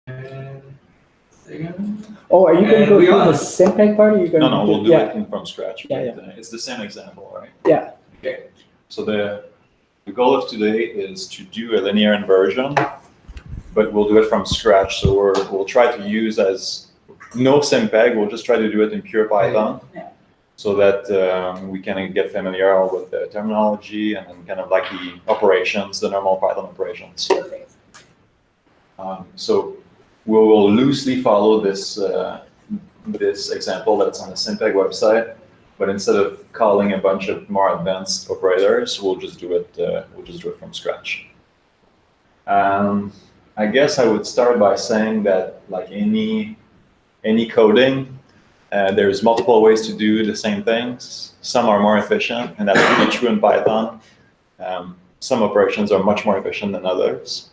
Oh, are you going to go through the SIMPEG part, or are you going to? No, we'll do it from scratch. Yeah, It's the same example, right? Yeah. Okay. So the goal of today is to do a linear inversion, but we'll do it from scratch. So we'll try to use as no SIMPEG. We'll just try to do it in pure Python, so that we can get familiar with the terminology and then kind of like the operations, the normal Python operations. So we will loosely follow this this example that's on the SIMPEG website, but instead of calling a bunch of more advanced operators, we'll just do it from scratch. I guess I would start by saying that, like any coding, there's multiple ways to do the same things. Some are more efficient, and that's really true in Python. Some operations are much more efficient than others.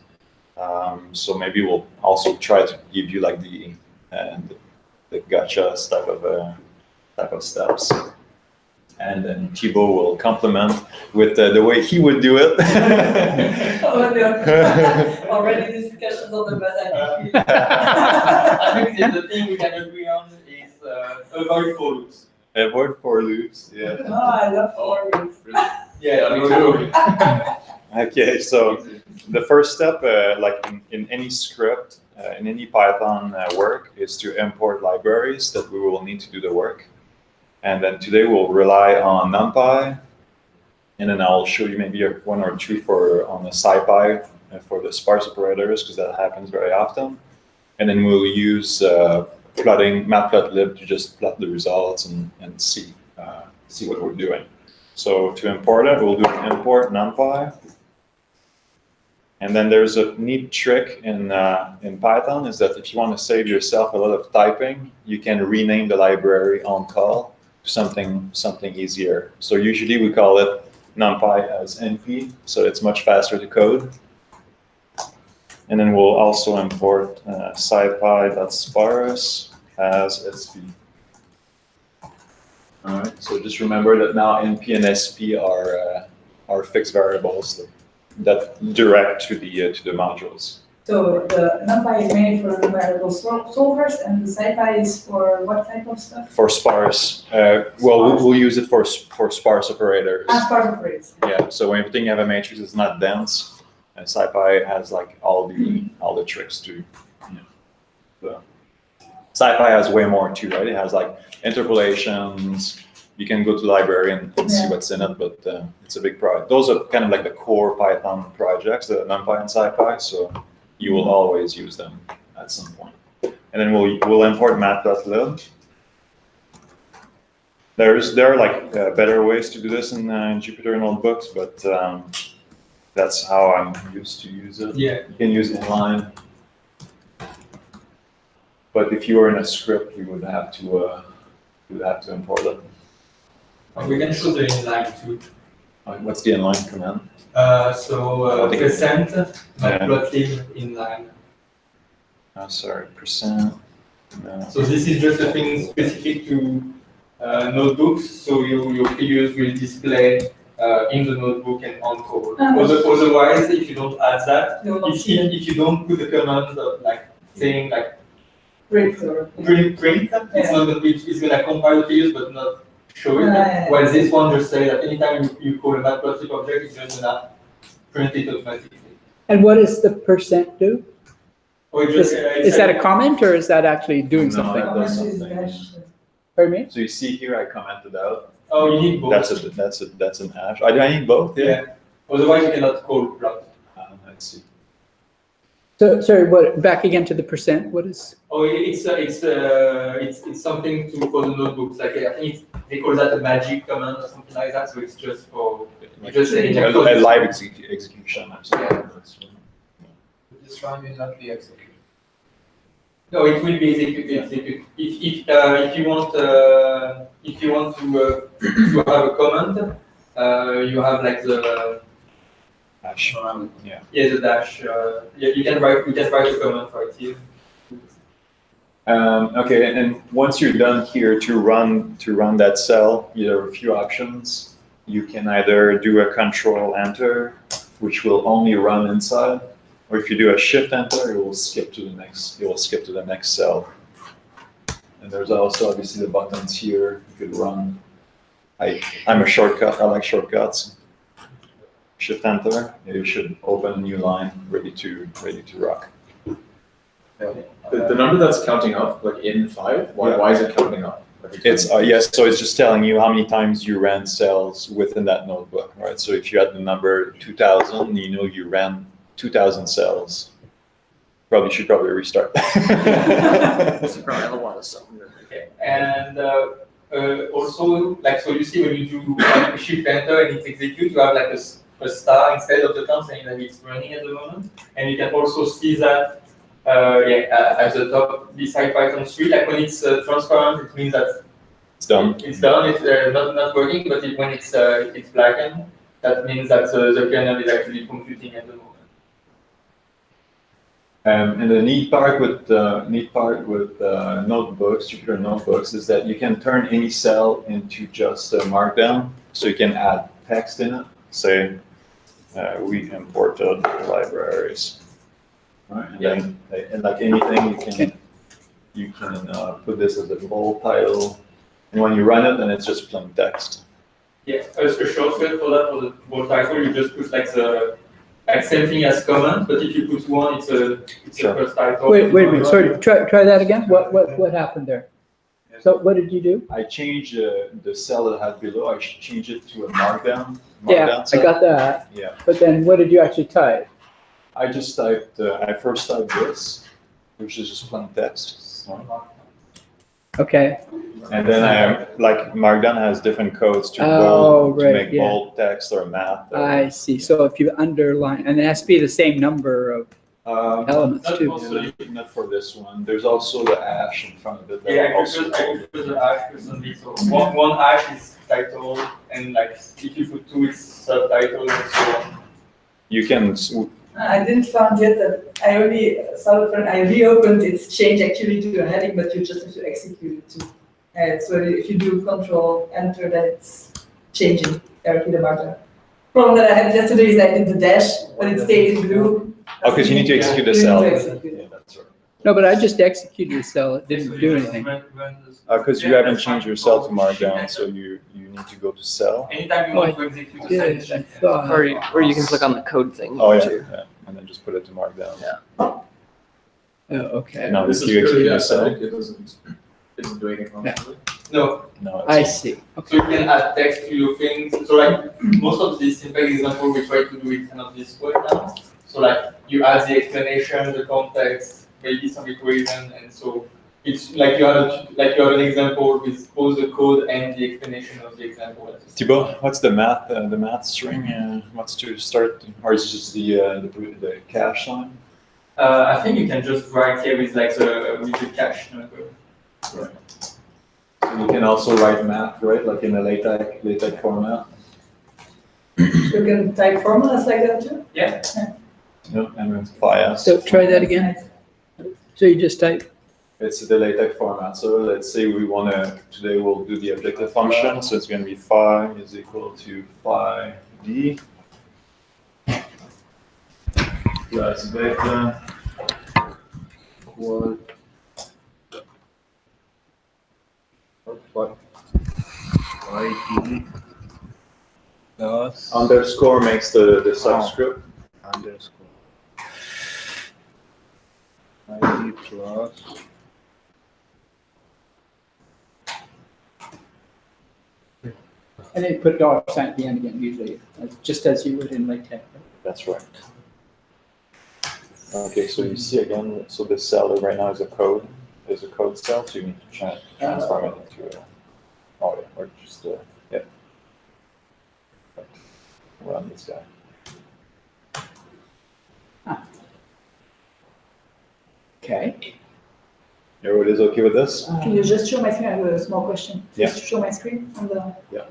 So maybe we'll also try to give you like the gotcha type of steps, and then Thibaut will complement with the way he would do it. Oh no! Already discussions on the method. I think the thing we can agree on is avoid for loops. Avoid for loops. Yeah. Oh, I love for loops. Yeah, me too. Okay, so the first step, like in any script, in any Python work, is to import libraries that we will need to do the work. And then today we'll rely on NumPy, and then I'll show you maybe one or two on the SciPy for the sparse operators, because that happens very often. And then we'll use plotting matplotlib to just plot the results and see what we're doing. So to import it, we'll do an import NumPy. And then there's a neat trick in Python, is that if you want to save yourself a lot of typing, you can rename the library on call to something easier. So usually we call it NumPy as NP, so it's much faster to code. And then we'll also import scipy.sparse as sp. All right. So just remember that now NP and sp are fixed variables that direct to the modules. So the NumPy is mainly for numerical solvers, and the SciPy is for what type of stuff? For sparse. Well, we'll use it for sparse operators. Sparse operators. Yeah. So when everything you have a matrix is not dense, and SciPy has like all the tricks to. So SciPy has way more too, right? It has like interpolations. You can go to the library and see what's in it, but it's a big project. Those are kind of like the core Python projects, the NumPy and SciPy, so you will always use them at some point. And then we'll import matplotlib. There are like better ways to do this in Jupyter notebooks, but that's how I'm used to use it. Yeah. You can use inline, but if you were in a script, you would have to import it. We can show the inline too. What's the inline command? Percent matplotlib inline. Oh, sorry, percent. No. So this is just a thing specific to notebooks. So your figures will display in the notebook and on code. Otherwise, if you don't add that, if you don't put the command of like saying like print, it's not gonna it's gonna compile the figures but not show it. While this one just say that anytime you call a matplotlib object, it's just gonna print it automatically. And what does the percent do? Or just, is that a comment, or is that actually doing something? It does something. Pardon me? So you see here, I commented out. Oh, you need both. That's an hash. Do I need both? Yeah. Otherwise, you cannot call plot. Let's see. So sorry, what? Back again to the percent. What is? Oh, it's something for the notebooks. Like I think they call that a magic command or something like that. So it's just for just saying a live execution or something. Yeah. This one will not be executed. No, it will be executed. If you want to have a command, you have like the dash. The dash. You can write a command right here. Okay, and once you're done here to run that cell, you have a few options. You can either do a control enter, which will only run inside, Or if you do a shift enter, it will skip to the next. It will skip to the next cell. And there's also obviously the buttons here. You could run. I'm a shortcut. I like shortcuts. Shift enter. You should open a new line, ready to rock. The number that's counting up, like in 5, why is it counting up? It's yes, so it's just telling you how many times you ran cells within that notebook, right? So if you had the number 2000, you know you ran 2000 cells. Should probably restart. You probably have a lot of stuff. Okay. And also, like, so you see when you do like, shift enter and it executes, you have like a star instead of the count saying that it's running at the moment. And you can also see that at the top beside Python 3, like when it's transparent, it means that It's done. It's done. It's not working. But when it's blackened, that means that the kernel is actually computing at the moment. And the neat part with notebooks, Jupyter notebooks, is that you can turn any cell into just a markdown. So you can add text in it. Say, we imported libraries. Right? And then, and like anything, you can put this as a bold title. And when you run it, then it's just plain text. Yeah, a shortcut for that for the bold title, you just put like same thing as comment, but if you put one, it's a first title. Wait a minute, sorry, try that again? What happened there? So what did you do? I changed the cell that I had below. I changed it to a markdown Yeah, cell. I got that. Yeah. But then what did you actually type? I just typed. I first typed this, which is just plain text. Okay. And then like Markdown has different codes to Oh, bold, right, to make yeah. bold text or math. I see. So if you underline, and it has to be the same number of elements Not too. also- Not for this one. There's also the hash in front of it. that Yeah, I also prefer the hash personally. So one hash is title, and like if you put 2, it's subtitle, and so on. You can. I didn't found yet that I only saw it when I reopened it's changed actually to a heading, but you just have to execute it too. So if you do Control Enter, then it's changing directly the marker. Problem that I had yesterday is I did the dash, but it stayed in blue. Oh, because you need to execute the You need cell. to execute Yeah, it. that's right. No, but I just executed the cell. It didn't do anything. Because you haven't changed your cell to Markdown, so you need to go to cell. Anytime you want to execute the Good, same I thought. Or you can click on the code thing Oh yeah, too. yeah, and then just put it to Markdown. Yeah. Oh, okay. Now This if is you purely execute the cell. aesthetic, it doesn't do anything functionally. No, No, I it's, see. so you can add text to your things. So like most of these simple example, we try to do it kind of this way now. So like you add the explanation, the context, maybe some equation, and so it's like you have an example with both the code and the explanation of the example. Thibaut, what's the math string? What's to start, or is it just the cache sign? I think you can just write here with like with the cache number. Right. So you can also write math, right? Like in a LaTeX format. You can type formulas like that too? Yeah. Yeah, and then bias. So try that again. So you just type. It's the LaTeX format. So let's say we want to, today we'll do the objective function. So it's going to be phi is equal to phi d plus beta quad Plus underscore makes the subscript. underscore ID plus And then put dollar sign at the end again, usually, just as you would in LaTeX. That's right. Okay, so you see again, so this cell right now is a code cell, so you need to transform it into a, oh yeah, or just, yeah. Run this guy. Okay. Everybody's okay with this? Can you just show my screen? I have a small question. Yeah. Just show my screen on the. Yeah.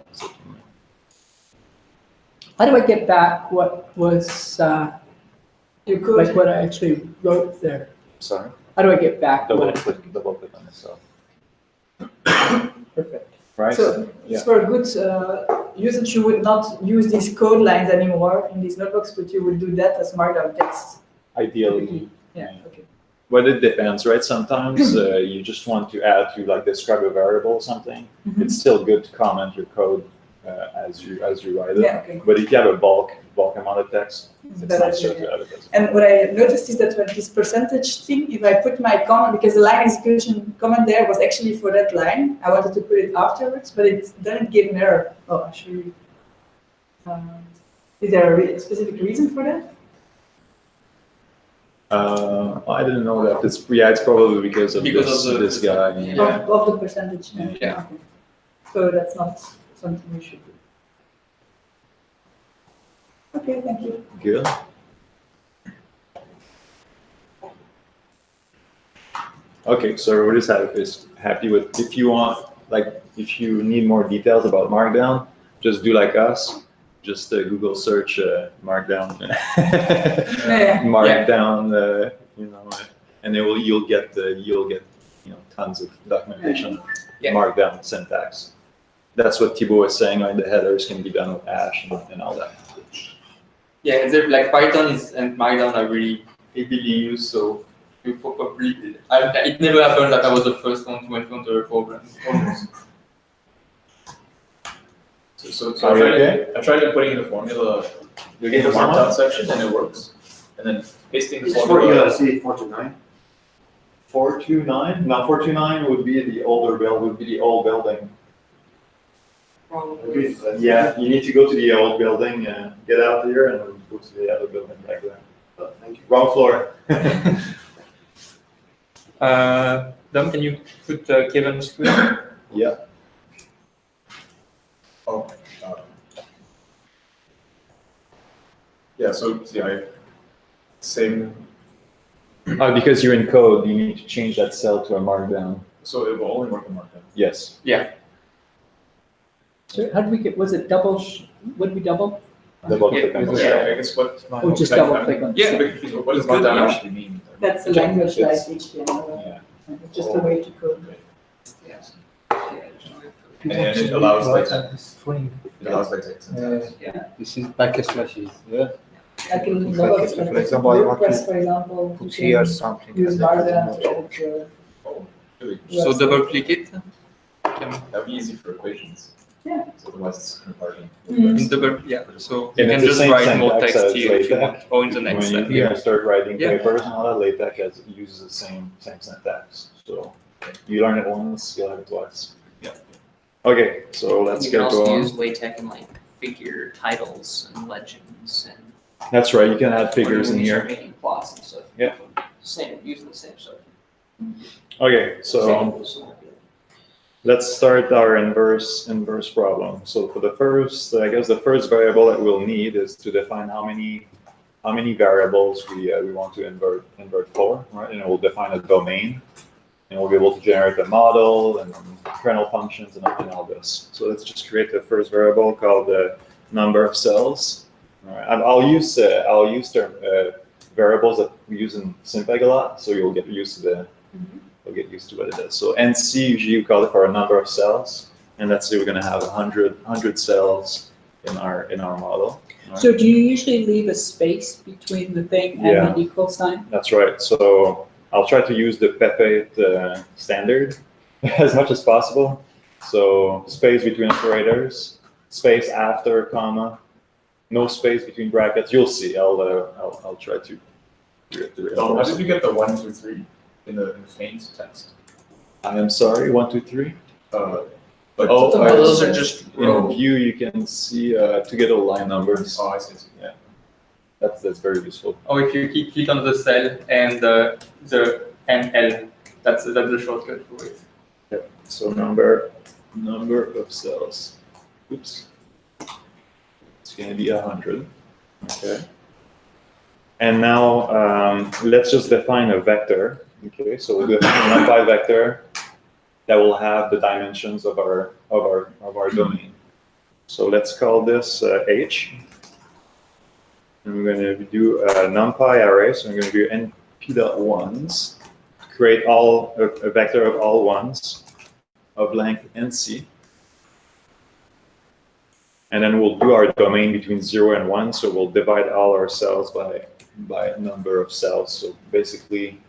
How do I get back what was, Your code. like what I actually wrote there? Sorry? How do I get back Double what? click on the cell. Perfect. Right? So yeah. for good usage, you would not use these code lines anymore in these notebooks, but you would do that as markdown text. Ideally. Yeah, okay. But it depends, right? Sometimes you just want to add to like describe a variable or something. Mhm. It's still good to comment your code as you write it. Yeah, okay. But if you have a bulk amount of text, It's it's better nicer to, to add it. As And what I noticed is that when this percentage thing, if I put my comment, because the line execution comment there was actually for that line, I wanted to put it afterwards, but then it gave an error. Oh, actually, is there a specific reason for that? I didn't know that. It's probably because of this guy. Yeah. Of the percentage. Yeah. Okay. So that's not something we should do. Okay, thank you. Good. Okay, so everybody's happy with. If you want, like, if you need more details about Markdown, just do like us. Just Google search Markdown, Markdown, and you'll get tons of documentation, Yeah. Markdown syntax. That's what Thibaut was saying. The headers can be done with Ash and all that. Yeah, like Python and Markdown are really heavily used, so you probably, it never happened that I was the first one to encounter a problem, almost. So Are you okay? I tried putting the formula in the markdown section and it works. And then pasting the It's formula. 429. 429? No, 429 would be the older build. Would be the old building. Okay, that's- Yeah, you need to go to the old building, get out here, and then go to the other building back there. Thank you. Wrong floor. Dom, can you put Kevin's screen? Yeah. Oh, yeah, so I same, Because you're in code, you need to change that cell to a markdown. so it will only work in markdown. Yes. Yeah. So how did we get, was it double, what did we double? Double Yeah, click on the Yeah, cell. I guess what. Oh, just double click on. Yeah, But what does Good, markdown yeah. actually mean? That's a language like It's- HTML. Yeah. It's just a way to code. And it allows like string. it allows like syntax. This is backslashes. Yeah. Like in If lot I- of for example, I want to WordPress, for example, you Put here can something. use as a Markdown to note. edit Oh, really? So double click it. That'd be easy for equations. Yeah. So otherwise it's converting. Mhm. In double, yeah. So you And can it's the just same write more syntax text as here if you LaTeX. want, or in the next When step. you start writing Yeah. papers and all that, LaTeX uses the same syntax. So you learn it once, you'll have it twice. Yeah. Okay, so let's You can get also going. use LaTeX in like figure titles and legends and. That's right, you can add figures in when you start here. Making plots and stuff. Yeah. Same, using the same stuff. Okay, so let's start our inverse problem. So for the first, I guess the first variable that we'll need is to define how many variables we want to invert for, right? And we'll define a domain, and we'll be able to generate a model and kernel functions and all this. So let's just create the first variable called the number of cells. All right. And I'll use variables that we use in Simpeg a lot, so you'll get used to what it is. So NC, usually we call it for a number of cells, and let's say we're going to have 100 cells in our model. All right. So do you usually leave a space between the thing and Yeah. the equal sign? That's right. So I'll try to use the Pepe standard as much as possible. So space between operators, space after comma, no space between brackets. You'll see. I'll try to do it. How did you get the 1, 2, 3 in the faint text? I am sorry. 1, 2, 3. But Oh, those are just in view. You can see to get all line numbers. Oh, I see. Yeah, that's very useful. Or if you click on the cell and the NL, that's the shortcut for it. Yep. So number of cells. Oops. It's going to be 100. Okay. And now let's just define a vector. Okay. So we'll define a NumPy vector that will have the dimensions of our domain. So let's call this H. And we're going to do a NumPy array. So I'm going to do np.ones. Create a vector of all ones of length NC. And then we'll do our domain between 0 and 1. So we'll divide all our cells by by number of cells. So basically,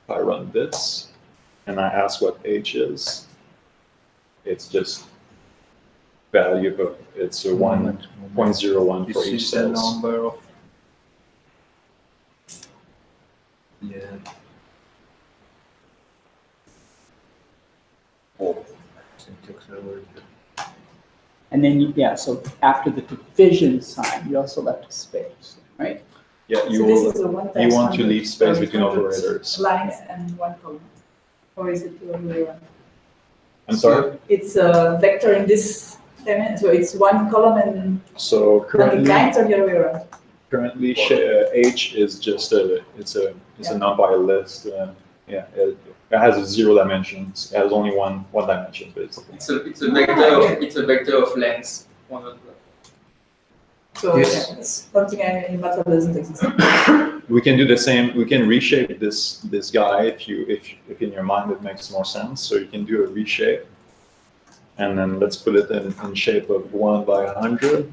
if I run this and I ask what H is, it's just value of, it's a 1.01 for This each is the cells. number of. Yeah. Oh, syntax error. And then, so after the division sign, you also left a space, right? Yeah, So you this will, is a 1 you times want to 100, leave space so between 100 operators. lines and 1 column. Or is it the other way around? I'm sorry? It's a vector in this dimension, so it's 1 column and So 100 currently, lines, or the other way around? H is just a NumPy list. It has 0 dimensions. It has only one dimension basically. It's a vector of length 100. So Yes. yeah, it's something in matter doesn't exist. We can do the same. We can reshape this guy if in your mind it makes more sense. So you can do a reshape, and then let's put it in shape of 1 by 100.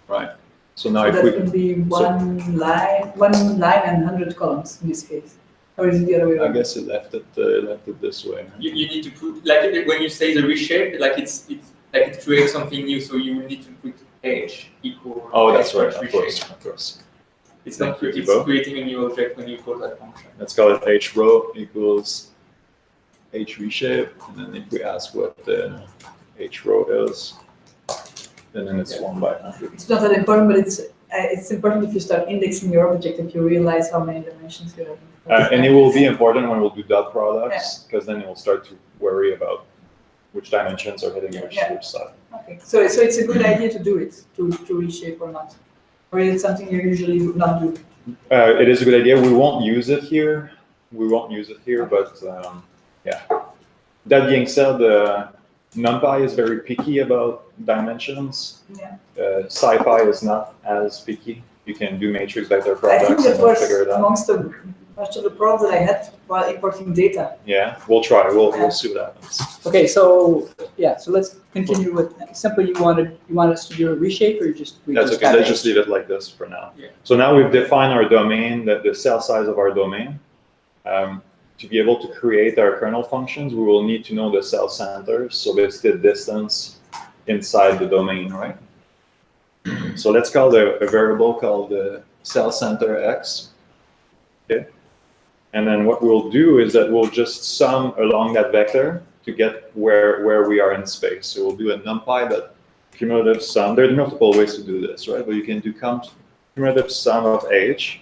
Right. So now So if that we would be one line and 100 columns in this case. Or is it the other way I around? guess it left it this way. You need to put, like when you say the reshape, like it's like it creates something new, so you need to put H equal. Oh, that's H right. reshape. Of course. It's Thank not you, it's Thibaut. creating a new object when you call that function. Let's call it H row equals H reshape, and then if we ask what the H row is, then it's 1 by 100. It's not that important, but it's important if you start indexing your object, if you realize how many dimensions you have. And it will be important when we'll do dot products, because then you'll start to worry about which dimensions are hitting which side. Okay, so it's a good idea to do it, to reshape or not? Or is it something you usually do not do? It is a good idea. We won't use it here. But yeah. That being said, NumPy is very picky about dimensions. Yeah. SciPy is not as picky. You can do matrix vector I think products that and we'll was figure it out. amongst the most of the problems that I had while importing data. Yeah, we'll try. We'll see what happens. Okay, so let's continue with, simply you want us to do a reshape, or That's okay. Let's just leave it like this for now. Yeah. So now we've defined our domain, the cell size of our domain. To be able to create our kernel functions, we will need to know the cell centers. So basically the distance inside the domain, right? So let's call a variable called the cell center x. Okay. And then what we'll do is that we'll just sum along that vector to get where we are in space. So we'll do a NumPy that cumulative sum. There are multiple ways to do this, right? But you can do cumulative sum of h.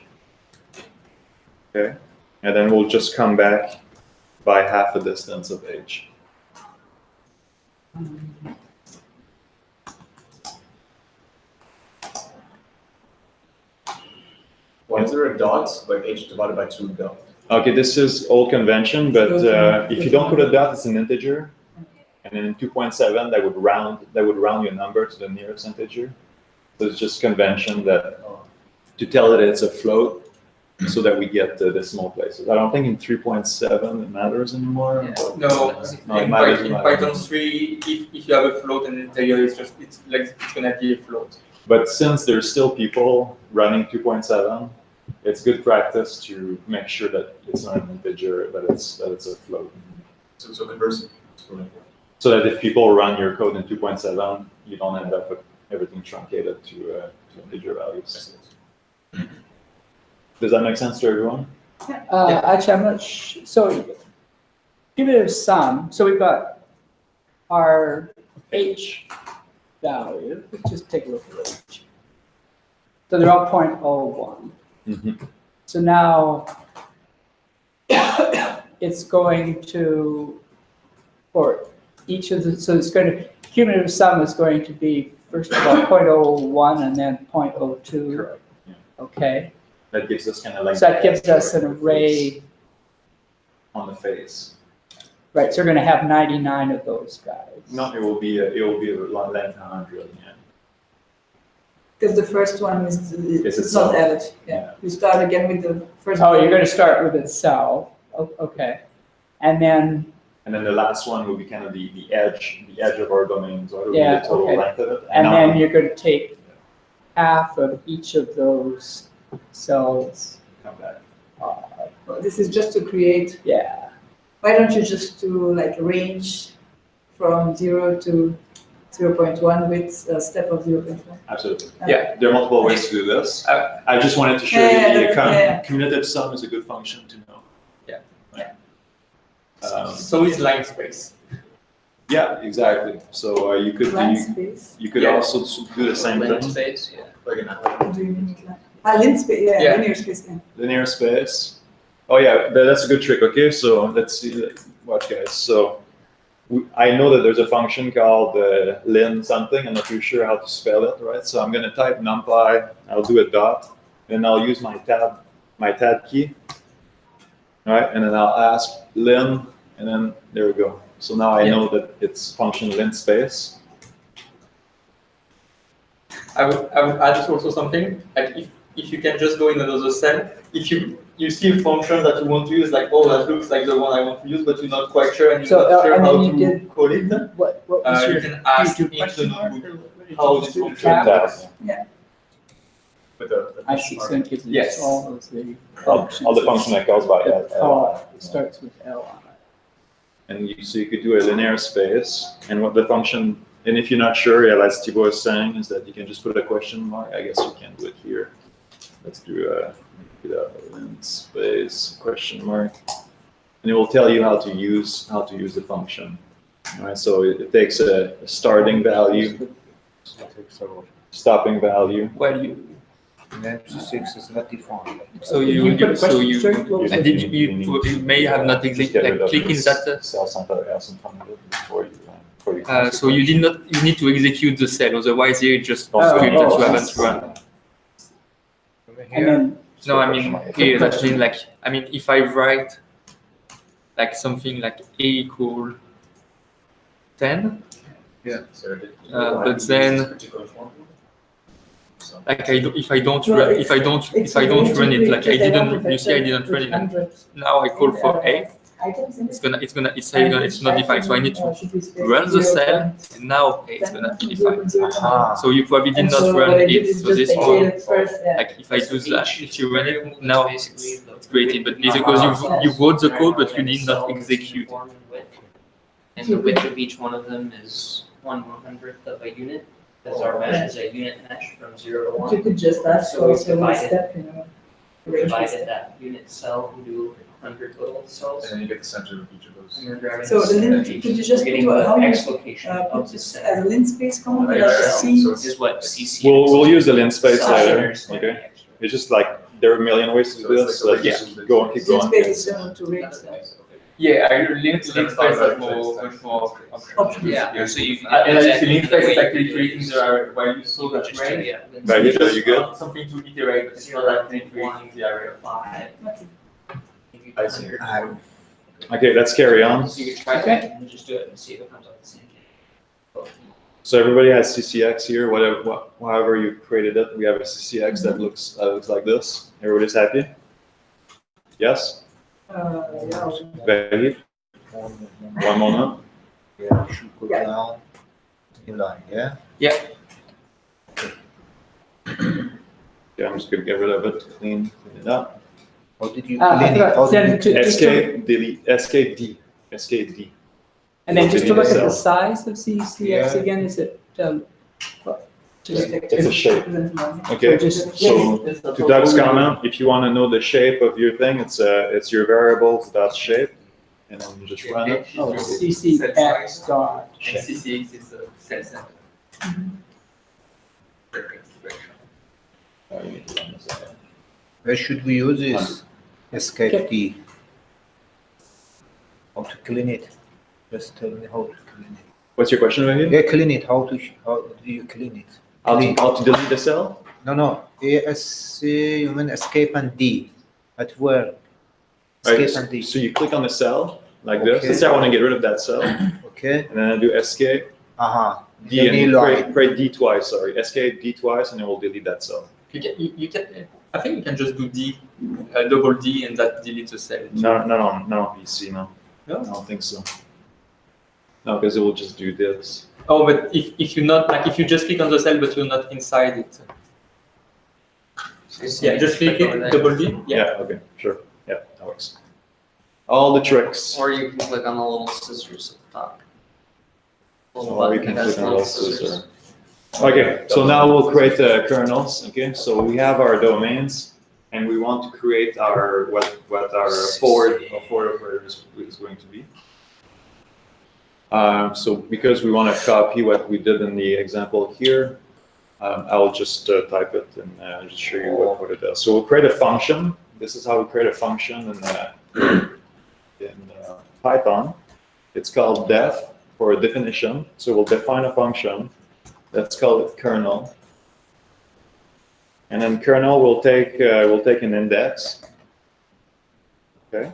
Okay. And then we'll just come back by half the distance of h. Why is there a dot, like h divided by 2 dot? Okay, this is old convention, but if you don't put a dot, it's an integer. And then in 2.7, that would round your number to the nearest integer. So it's just convention that to tell that it's a float, so that we get the decimal places. I don't think in 3.7 it matters anymore. Yeah. but- No, it in matters Python 3, if you have a float and integer, it's gonna be a float. But since there's still people running 2.7, it's good practice to make sure that it's not an integer, that it's a float. So conversely. So that if people run your code in 2.7, you don't end up with everything truncated to integer values. Does that make sense to everyone? Actually, I'm not so cumulative sum. So we've got our h value. Let's just take a look at h. So they're all 0.01. Mm-hmm. So now it's going to, for each of the, so it's going to, cumulative sum is going to be first of all 0.01 and then 0.02. Correct. Yeah. Okay. That gives us kind of like. So that gives us an array. On the face. Right, so we're going to have 99 of those guys. No, it will be a length 100. Yeah. Because the first one is It's it's not itself. added. Yeah. You start again with the first. Oh, you're going to start with itself. Okay. And then, And then the last one will be kind of the edge of our domain. So it'll Yeah, be the total okay. length of it. and now- then you're going to take half of each of those cells. Come back. This is just to create. Yeah. Why don't you just do like a range from 0 to 0.1 with a step of 0.1? Absolutely. Yeah. There are multiple ways to do this. I just wanted to show you cumulative sum is a good function to know. So is line space. Yeah, exactly. So you could Line do, space. you could Yeah. also do the same Lint thing. space, yeah. Like an What do you mean with line? Lint space, Yeah. linear space. Yeah. Linear space. Oh yeah, that's a good trick. Okay, so let's see. Watch, guys. So I know that there's a function called lin something. I'm not too sure how to spell it, right? So I'm gonna type numpy. I'll do a dot, and I'll use my tab key, right? And then I'll ask lin, and then there we go. So now I know that it's function lint space. I would add also something, like if you can just go in another cell, if you see a function that you want to use, like, oh, that looks like the one I want to use, but you're not quite sure and you're So, not sure and how then you to call it, What was you your, can ask you in do the question mark, notebook or what did you how just this do? function Tab? works. with the I see, so it gives you Yes. all of the All functions. the function that calls by The L. call starts with L on it. And so you could do a linear space, and what the function, and if you're not sure, yeah, as Thibaut is saying, is that you can just put a question mark. I guess you can do it here. Let's do a lint space question mark, and it will tell you how to use the function. All right, so it takes a starting value, stopping value. Well, you. And MC6 is not defined. So You put a question, sorry, what was and it? then you may have not Just get rid like of clicking this that. cell something else in front of it before you. So you need to execute the cell, otherwise here it just Oh, script that you oh, haven't run. And then, No, I mean here that means like if I write like something like a equal 10, but then like if I don't Well, run it's run it, like I because didn't, want you see I didn't run it. And now I call for a, it's saying it's not defined, so I need to run the cell, and now a is gonna be defined. So you probably did not run it, so this one, like if I do that, if you run it, now it's created, but it's because you wrote the code, but you did not execute it. And the width of each one of them is 1/100th of a unit, because our mesh is a unit mesh from 0 to 1. You could just ask So for we a divided- step, arrange Divided step. that unit cell into 100 little cells. And then you get the center of each of those. And we're grabbing So the lint, the could you just getting put how the you X location put of the this center. as a lint space comment, Oh, like yeah, C? so Is what CC. We'll use the lint space later. Centers. Okay. It's just like there are a million ways to do this. So like just the- go and keep Lint going. space is similar to range cells. Yeah, I link space That's has not much more Options. Yeah, so you can. And then exactly link space is the way actually you creating use the value so that just range. yeah. Value, are you good? Something to iterate, but it's not actually creating the array. 5. I see. Okay, let's carry on. So you could try that and just do it and see if it comes out the same. So everybody has CCX here, however you created it. We have a CCX that looks like this. Everybody's happy? Yes? Yeah. Very. One moment. Yeah, should go Yeah. down in line, yeah? Okay, I'm just gonna get rid of it, clean it up. How did you I clean it? How forgot, did then you- to, just to, Escape, delete, escape D, escape D. and then just to look at the Cell. size of CCX Yeah. again, is it, just, It's a shape. Okay, just- so to Doug's comment, if you want to know the shape of your thing, it's your variable dot shape, and then you just run it. oh, CCX dot. And CCX is a cell center. Oh, you need to run this again. Where should we use this? Escape Okay. D. How to clean it? Just tell me how to clean it. What's your question, Rahim? Yeah, clean it. How do you clean it? How to delete the cell? No. You mean escape and D. At where? Right, Escape and D. so you click on the cell like this. Okay. Let's say I want to get rid of that cell, Okay. and then I do escape D Any and line. create D twice. Sorry, escape D twice, and it will delete that cell. You can, I think you can just do D, double D, and that deletes the cell. No, PC, no. No? I don't think so. No, because it will just do this. Oh, but if you're not, like if you just click on the cell but you're not inside it, Yeah, just click it, double D. Yeah, okay, sure. Yeah, that works. All the tricks. Or you can click on the little scissors at the top. Little Or you button can that has click on little those scissors. scissors. Okay, so now we'll create kernels. Okay, so we have our domains, and we want to create our what our forward operator is going to be. So because we want to copy what we did in the example here, I'll just type it and just show you what it does. So we'll create a function. This is how we create a function in Python. It's called def for a definition. So we'll define a function. Let's call it kernel. And then kernel will take an index. Okay.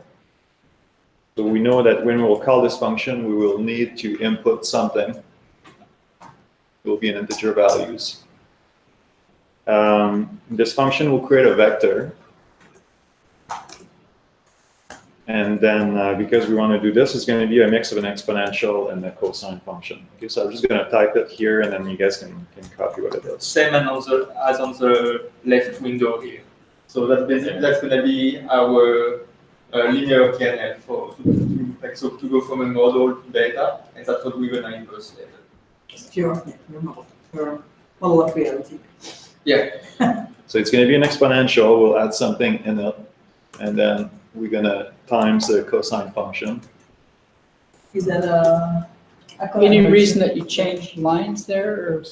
So we know that when we'll call this function, we will need to input something. It will be an integer values. This function will create a vector. And then because we want to do this, it's going to be a mix of an exponential and a cosine function. Okay, so I'm just going to type it here, and then you guys can copy what it is. Same as on the left window here. So that's basically that's going to be our linear kernel to go from a model to data, and that's what we're going to inverse later. It's your model of reality. Yeah. So it's going to be an exponential. We'll add something in it, and then we're going to times the cosine function. Is that a Any reason that you changed lines there, or?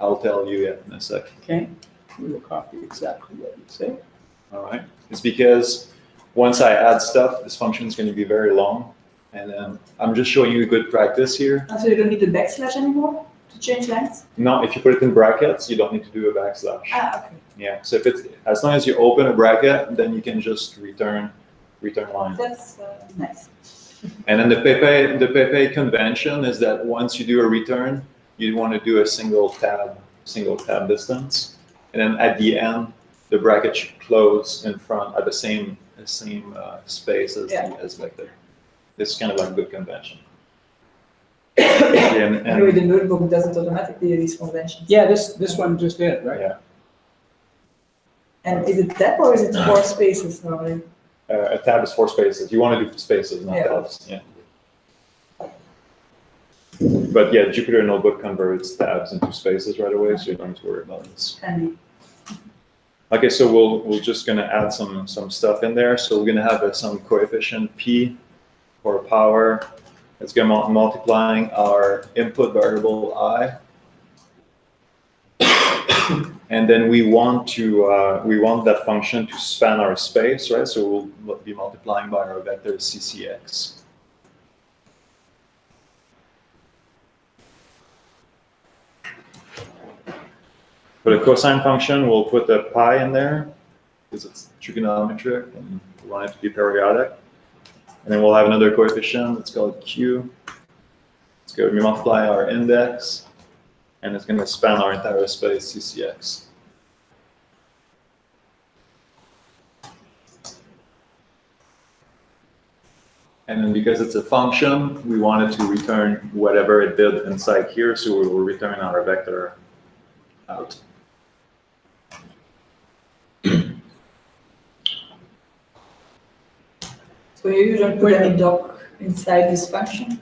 I'll tell you in a second. Okay, we will copy exactly what you say. All right. It's because once I add stuff, this function is going to be very long. And then I'm just showing you good practice here. So you don't need the backslash anymore to change lines? No, if you put it in brackets, you don't need to do a backslash. Ah, okay. Yeah. So if it's as long as you open a bracket, then you can just return line. That's nice. And then the Pepe convention is that once you do a return, you want to do a single tab distance, and then at the end, the bracket should close in front at the same space as vector. This is kind of like good convention. Anyway, the notebook does it automatically, these conventions. Yeah, this one just did, right? Yeah. And is it tab or is it 4 spaces normally? A tab is 4 spaces. You want to do spaces, not tabs. Yeah. But yeah, Jupyter Notebook converts tabs into spaces right away, so you don't have to worry about this. Handy. Okay, so we're just gonna add some stuff in there. So we're gonna have some coefficient p for power. It's gonna be multiplying our input variable I. And then we want that function to span our space, right? So we'll be multiplying by our vector ccx. For the cosine function, we'll put a pi in there because it's trigonometric and we want it to be periodic. And then we'll have another coefficient. It's called q. It's going to multiply our index, and it's going to span our entire space ccx. And then because it's a function, we want it to return whatever it did inside here, so we will return our vector out. So you don't put any doc inside this function?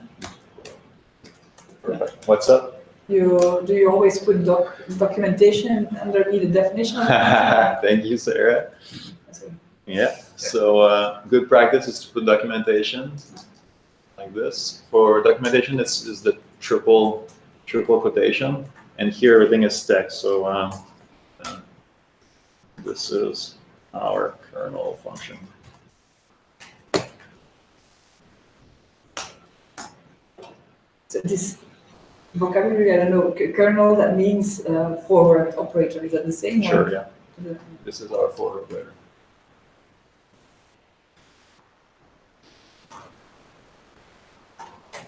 What's up? Do you always put documentation underneath the definition? Thank you, Sarah. Yeah, so good practice is to put documentation like this. For documentation, this is the triple quotation, and here everything is text. So this is our kernel function. So this vocabulary, I don't know, kernel, that means forward operator, is that the same? Sure, yeah. This is our forward operator.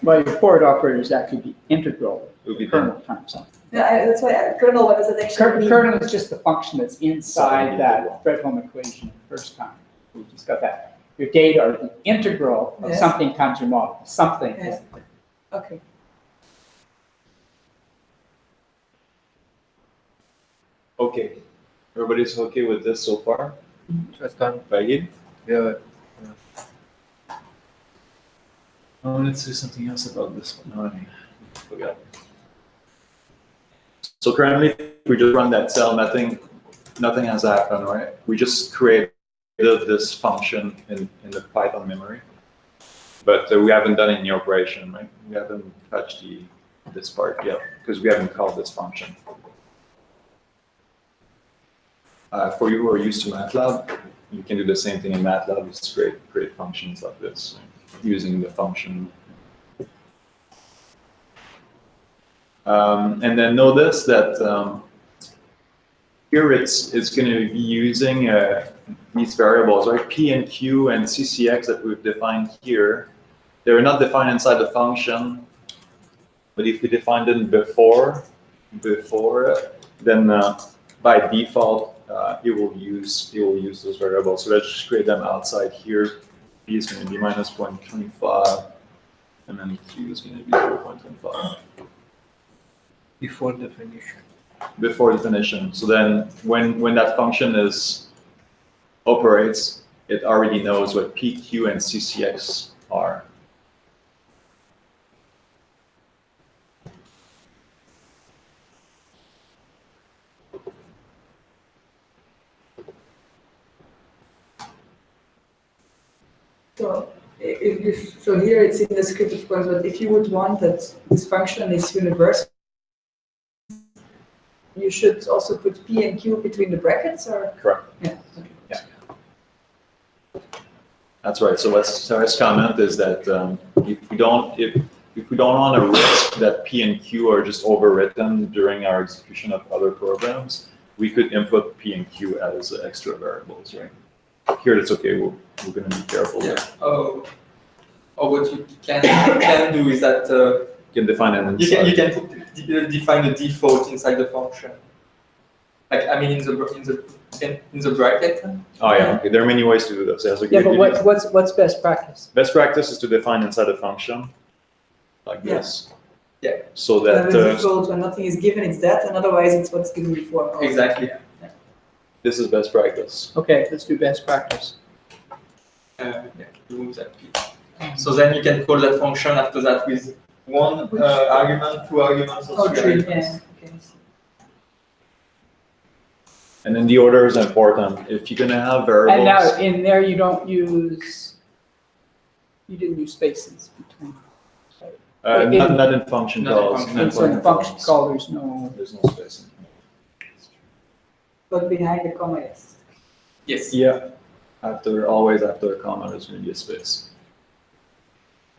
Well, your forward operator is actually the integral It would be kernel times something. Yeah, that's why kernel, what does it actually mean? Kernel is just the function that's inside that Fredholm equation the first time. We just got that. Your data are the integral of Yes. something times your model. Something. Yes. Okay. Okay. Everybody's okay with this so far? Just done. Vahid? Yeah. Oh, let's do something else about this one. Oh, I forgot. So currently, if we just run that cell, nothing has happened, right? We just created this function in the Python memory, but we haven't done any operation, right? We haven't touched this part yet because we haven't called this function. For you who are used to MATLAB, you can do the same thing in MATLAB. Just create functions like this using the function. And then notice that here it's going to be using these variables, right? P and Q and CCX that we've defined here. They're not defined inside the function, but if we defined them before, then by default it will use those variables. So let's just create them outside here. P is going to be minus 0.25, and then Q is going to be 0.25. Before definition. Before definition. So then when that function operates, it already knows what P, Q, and CCX are. So here it's in the script, of course, but if you would want that this function is universal, you should also put P and Q between the brackets, or? Correct. Yeah. Okay. Yeah. That's right. So Sarah's comment is that if we don't want to risk that P and Q are just overwritten during our execution of other programs, we could input P and Q as extra variables, right? Here it's okay. We're going to be careful. Yeah. Or what you can do is that You can define an you inside. can define a default inside the function. Like I mean in the bracket. Oh yeah. Okay. There are many ways to do this. Yeah, but what's best practice? Best practice is to define inside a function like this. Yeah. So that default, when nothing is given, it's that, and otherwise it's what's given before. Exactly. this is best practice. Okay, let's do best practice. Yeah, remove that P. So then you can call that function after that with one argument, 2 arguments, or 3 3, arguments. yeah. Okay. And then the order is important. If you're gonna have variables. And now in there, you didn't use spaces between. Not in function Not in calls. function. not And so in function function calls. call, There's no spacing. But behind the comma, yes. Yes. Yeah, always after a comma, there's going to be a space.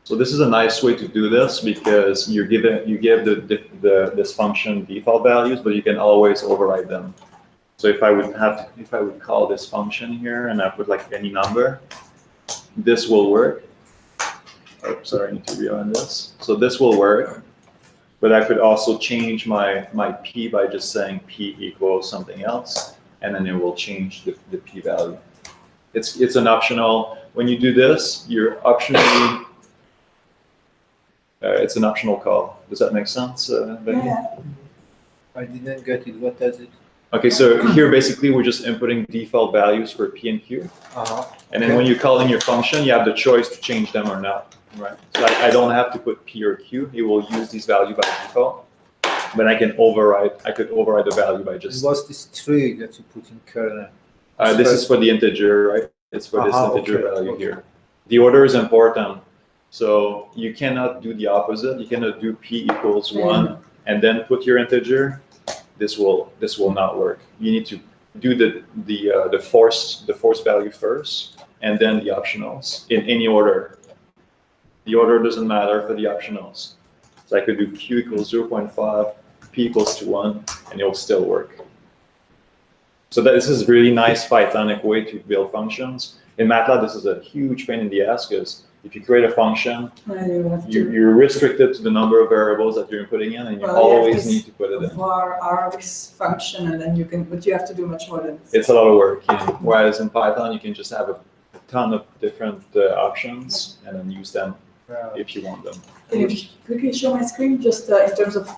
So this is a nice way to do this because you give this function default values, but you can always override them. So if I would call this function here and I put like any number, this will work. Oh, sorry, I need to rewind this. So this will work, but I could also change my P by just saying P equals something else, and then it will change the P value. It's an optional. When you do this, you're optionally. It's an optional call. Does that make sense, Becky? Yeah. I didn't get it. What does it? Okay, so here basically we're just inputting default values for P and Q, and then when you call in your function, you have the choice to change them or not. Right. So I don't have to put P or Q. It will use these values by default, but I could override the value by just. What's this 3 that you put in kernel? This is for the integer, right? It's for this integer okay, value okay. here. The order is important. So you cannot do the opposite. You cannot do P equals 1 and then put your integer. This will not work. You need to do the forced value first and then the optionals in any order. The order doesn't matter for the optionals. So I could do Q equals 0.5, P equals to 1, and it will still work. So this is a really nice Pythonic way to build functions. In MATLAB, this is a huge pain in the ass because if you create a function, you're restricted to the number of variables that you're inputting in, and you always need to put it in. var this function, and then you can, but you have to do much more than this. It's a lot of work. Whereas in Python, you can just have a ton of different options and then use them if you want them. Can you quickly show my screen, just in terms of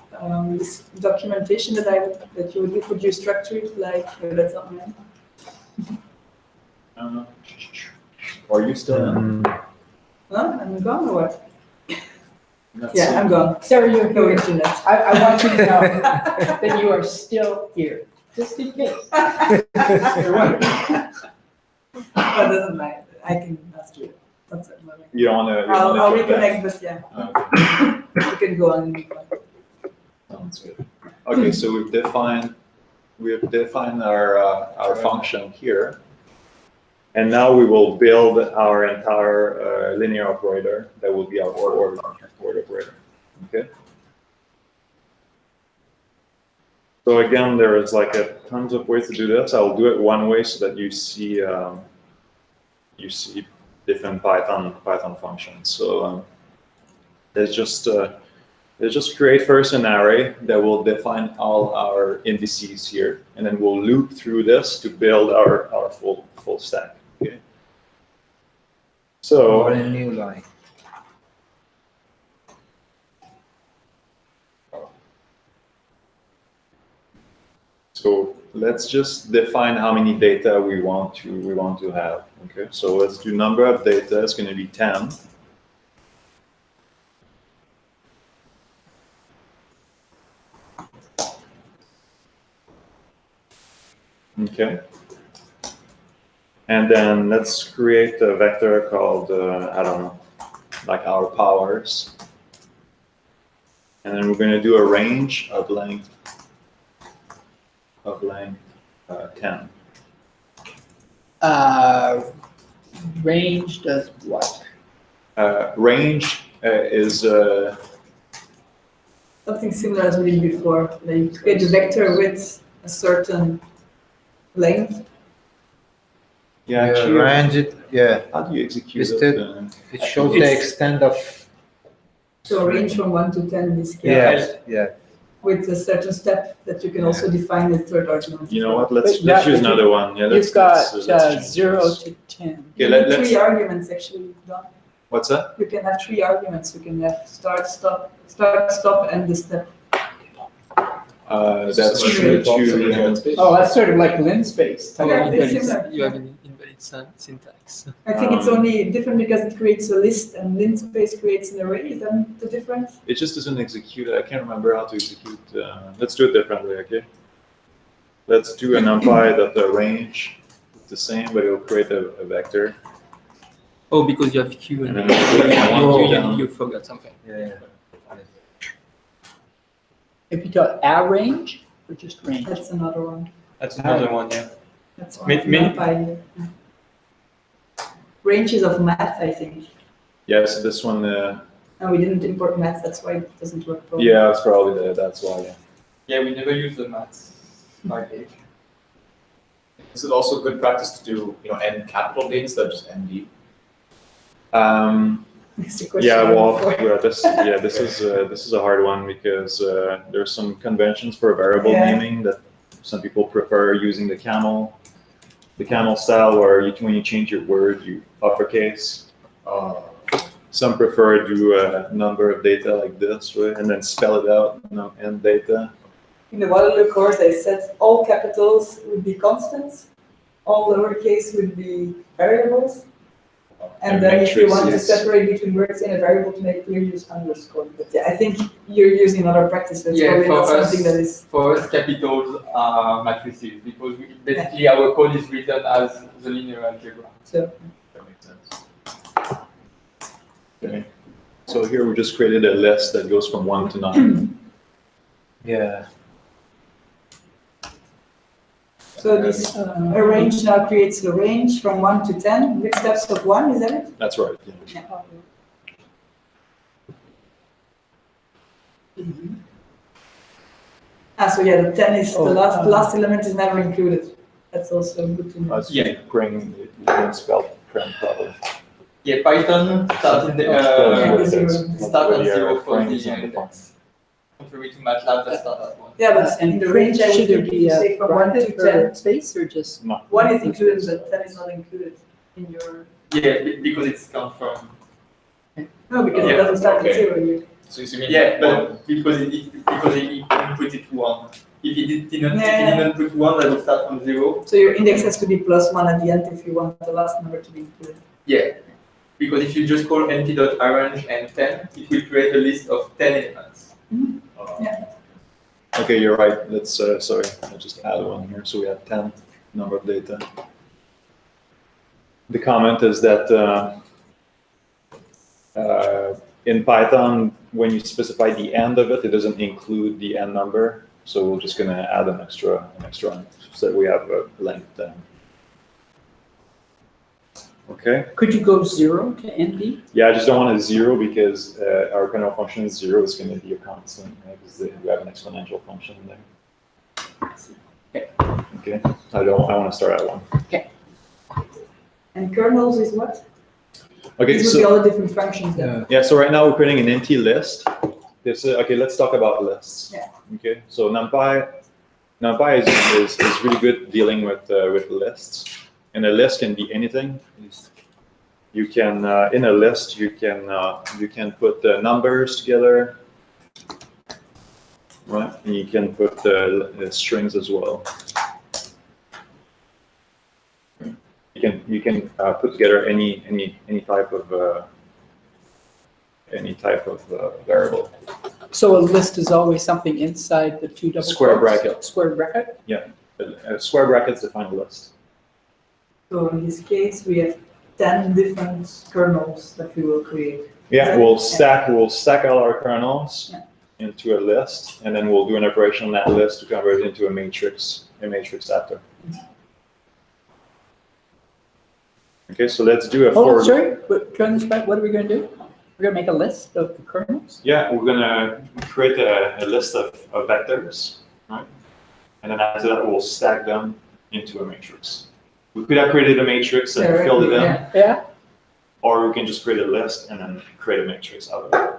this documentation that you would do? Would you structure it like, that's not mine? Are you still in? Huh? I'm gone or what? That's Yeah, I'm gone. Sarah, you're No here. internet. I want you to know that you are still here, just in case. That doesn't matter. I can ask you. That's it. You don't want to. I'll reconnect, but yeah, Okay. you can go on. Sounds good. Okay, so we've defined our function here, and now we will build our entire linear operator that will be our order operator. Okay. So again, there is like tons of ways to do this. I'll do it one way so that you see different Python functions. So let's just create first an array that will define all our indices here, and then we'll loop through this to build our full stack. Okay. So Or a new line. So let's just define how many data we want to have. Okay, so let's do number of data. It's going to be 10. Okay, and then let's create a vector called I don't know, like our powers, and then we're going to do a range of length 10. Range does what? Range is Something similar as we did before. Like you create a vector with a certain length. yeah. Yeah, Actually, range it, yeah. how do you execute Is it? It shows the extent of. So a range from 1 to 10 in this case. Yeah. With a certain step that you can also define the third argument. You know what? Let's But use you- another one. Yeah, You've got let's change 0 this. to 10. You Okay, need let's. 3 arguments actually, Don. What's that? You can have 3 arguments. You can have start, stop, and the step. That's true too. Oh, that's sort of like linspace. Oh, yeah, it's similar. You have an invalid syntax. I think it's only different because it creates a list and linspace creates an array. Is that the difference? It just doesn't execute. I can't remember how to execute. Let's do it differently, okay? Let's do an numpy that the range is the same, but it'll create a vector. Oh, because you have Q and And then you forgot something. Yeah. If you tell a range or just range? That's another one. That's another one, yeah. That's Min- one. min- NumPy. Ranges of math, I think. Yes, this one. And we didn't import math, that's why it doesn't work properly. Yeah, it's probably that's why. Yeah. Yeah, we never use the maths package. Is it also good practice to do, n capital D instead of just ND? That's the question. Yeah, well, before. this is a hard one because there's some conventions for variable Yeah. naming that some people prefer using the camel style, where when you change your word, you uppercase. Some prefer to do a number of data like this, right, and then spell it out, and data. In the Waterloo course, I said all capitals would be constants, all lowercase would be variables. And then if you want to matrices. separate between words in a variable to make clear, use underscore. But yeah, I think you're using other practices. Yeah, Probably not for us- something that is. For us, capitals are matrices because basically our code is written as the linear algebra. So That makes sense. Okay. So here we just created a list that goes from 1 to 9. Yeah. So this arrange now creates a range from 1 to 10 with steps of 1, is that it? That's right. Yeah. Yeah. So yeah, the 10 is the last element is never included. That's also good to know. That's you can spell print probably. Yeah, Python start in the start at 0 for the index. Contrary to MATLAB, that start at 1. Yeah, but in the range I would Should there think be you a say from 1 to bracket or 10. space or just? No. 1 is included, but 10 is not included in your. Yeah, because it's come from No, because it Yeah, doesn't start at okay. 0 here. So you mean Yeah, one- but because it inputted 1. If it didn't Yeah. put 1, that would start from 0. So your index has to be +1 at the end if you want the last number to be included. Yeah. Because if you just call np.arrange and 10, it will create a list of 10 elements. Okay, you're right. Let's sorry, I just add one here. So we have 10 number of data. The comment is that in Python, when you specify the end of it, it doesn't include the end number. So we're just going to add an extra one so that we have a length 10. Okay. Could you go 0 to ND? Yeah, I just don't want a 0 because our kernel function is 0 is going to be a constant, right? Because we have an exponential function in there. Okay. Okay. I want to start at 1. And kernels is what? Okay. These would be all the different functions then. Yeah, so right now we're creating an empty list. Okay, let's talk about lists. Yeah. Okay, so NumPy is really good dealing with lists. And a list can be anything. You can in a list you can put the numbers together, right? And you can put strings as well. You can put together any type of variable. So a list is always something inside the two double Square quotes? bracket. Square bracket? Square brackets define a list. So in this case, we have 10 different kernels that we will create. Yeah, we'll stack all our kernels Yeah. into a list, and then we'll do an operation on that list to convert it into a matrix after. Okay, so let's do a Hold for. on, sorry, turn this back, what are we gonna do? We're gonna make a list of the kernels? Yeah, we're gonna create a list of vectors, right? And then after that, we'll stack them into a matrix. We could have created a matrix and filled it in, Yeah. Yeah, or we can just create a list and then create a matrix out of it.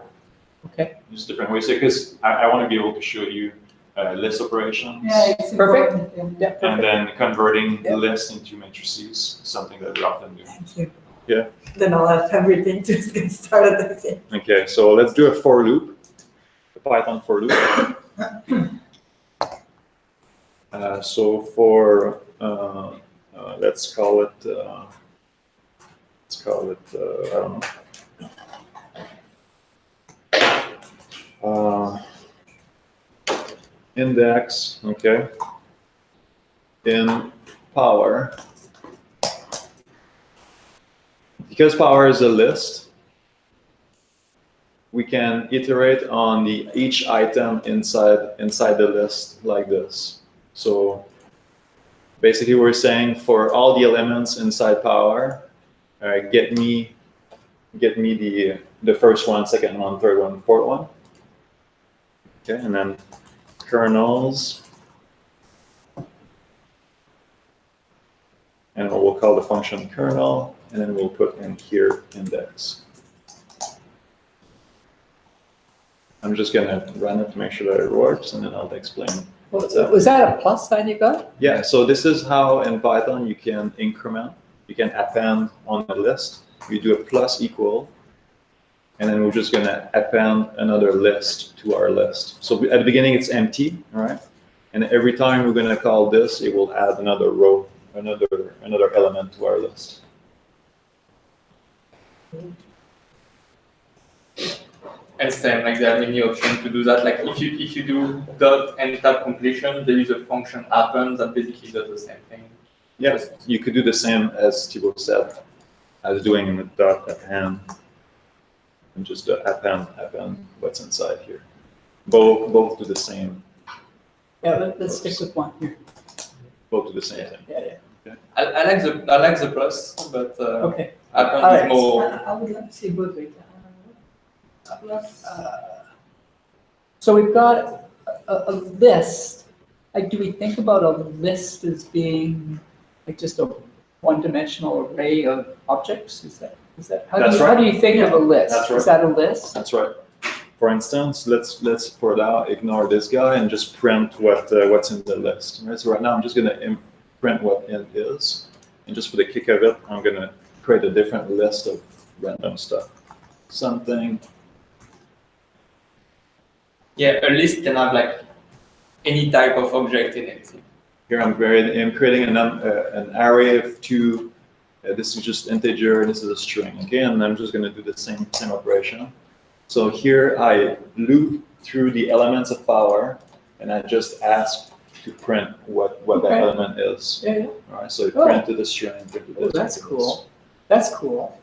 okay, Just different ways, because I want to be able to show you list operations. Yeah, it's Perfect. important. yeah, And perfect. then converting Yeah. lists into matrices, something that we often do. Thank you. Yeah. Then I'll have everything to get started again. Okay, so let's do a for loop, a Python for loop. So for, let's call it, I don't know. Index, okay. In power. Because power is a list, we can iterate on each item inside the list like this. So basically we're saying for all the elements inside power, get me the first one, second one, third one, fourth one. Okay, and then kernels. And we'll call the function kernel, and then we'll put in here index. I'm just gonna run it to make sure that it works, and then I'll explain. Was that a plus sign you got? Yeah, so this is how in Python you can increment, you can append on a list. You do a plus equal, and then we're just gonna append another list to our list. So at the beginning it's empty, all right? And every time we're gonna call this, it will add another row, another element to our list. And same, like there are many options to do that. Like if you do dot and tab completion, there is a function append that basically does the same thing. Yeah, you could do the same as Thibaut said, as doing in the dot append, and just append what's inside here. Both do the same. Yeah, let's stick with one here. Both do the same thing. Yeah, I like the plus, but okay. append Alright. is more. I would like to see both ways. So we've got a list. Like, do we think about a list as being like just a one-dimensional array of objects? Is that how That's do right. you think of a list? That's right. Is that a list? That's right. For instance, let's for now ignore this guy and just print what's in the list. Right. So right now I'm just gonna print what int is, and just for the kick of it, I'm gonna create a different list of random stuff. something. Yeah, a list can have like any type of object in it. Here I'm creating an array of two. This is just integer. This is a string. Okay, and I'm just going to do the same operation. So here I loop through the elements of power, and I just ask to print what that element is. Yeah, yeah. All right, so I print to the string. Print to Oh, this, that's print to this. cool. That's cool.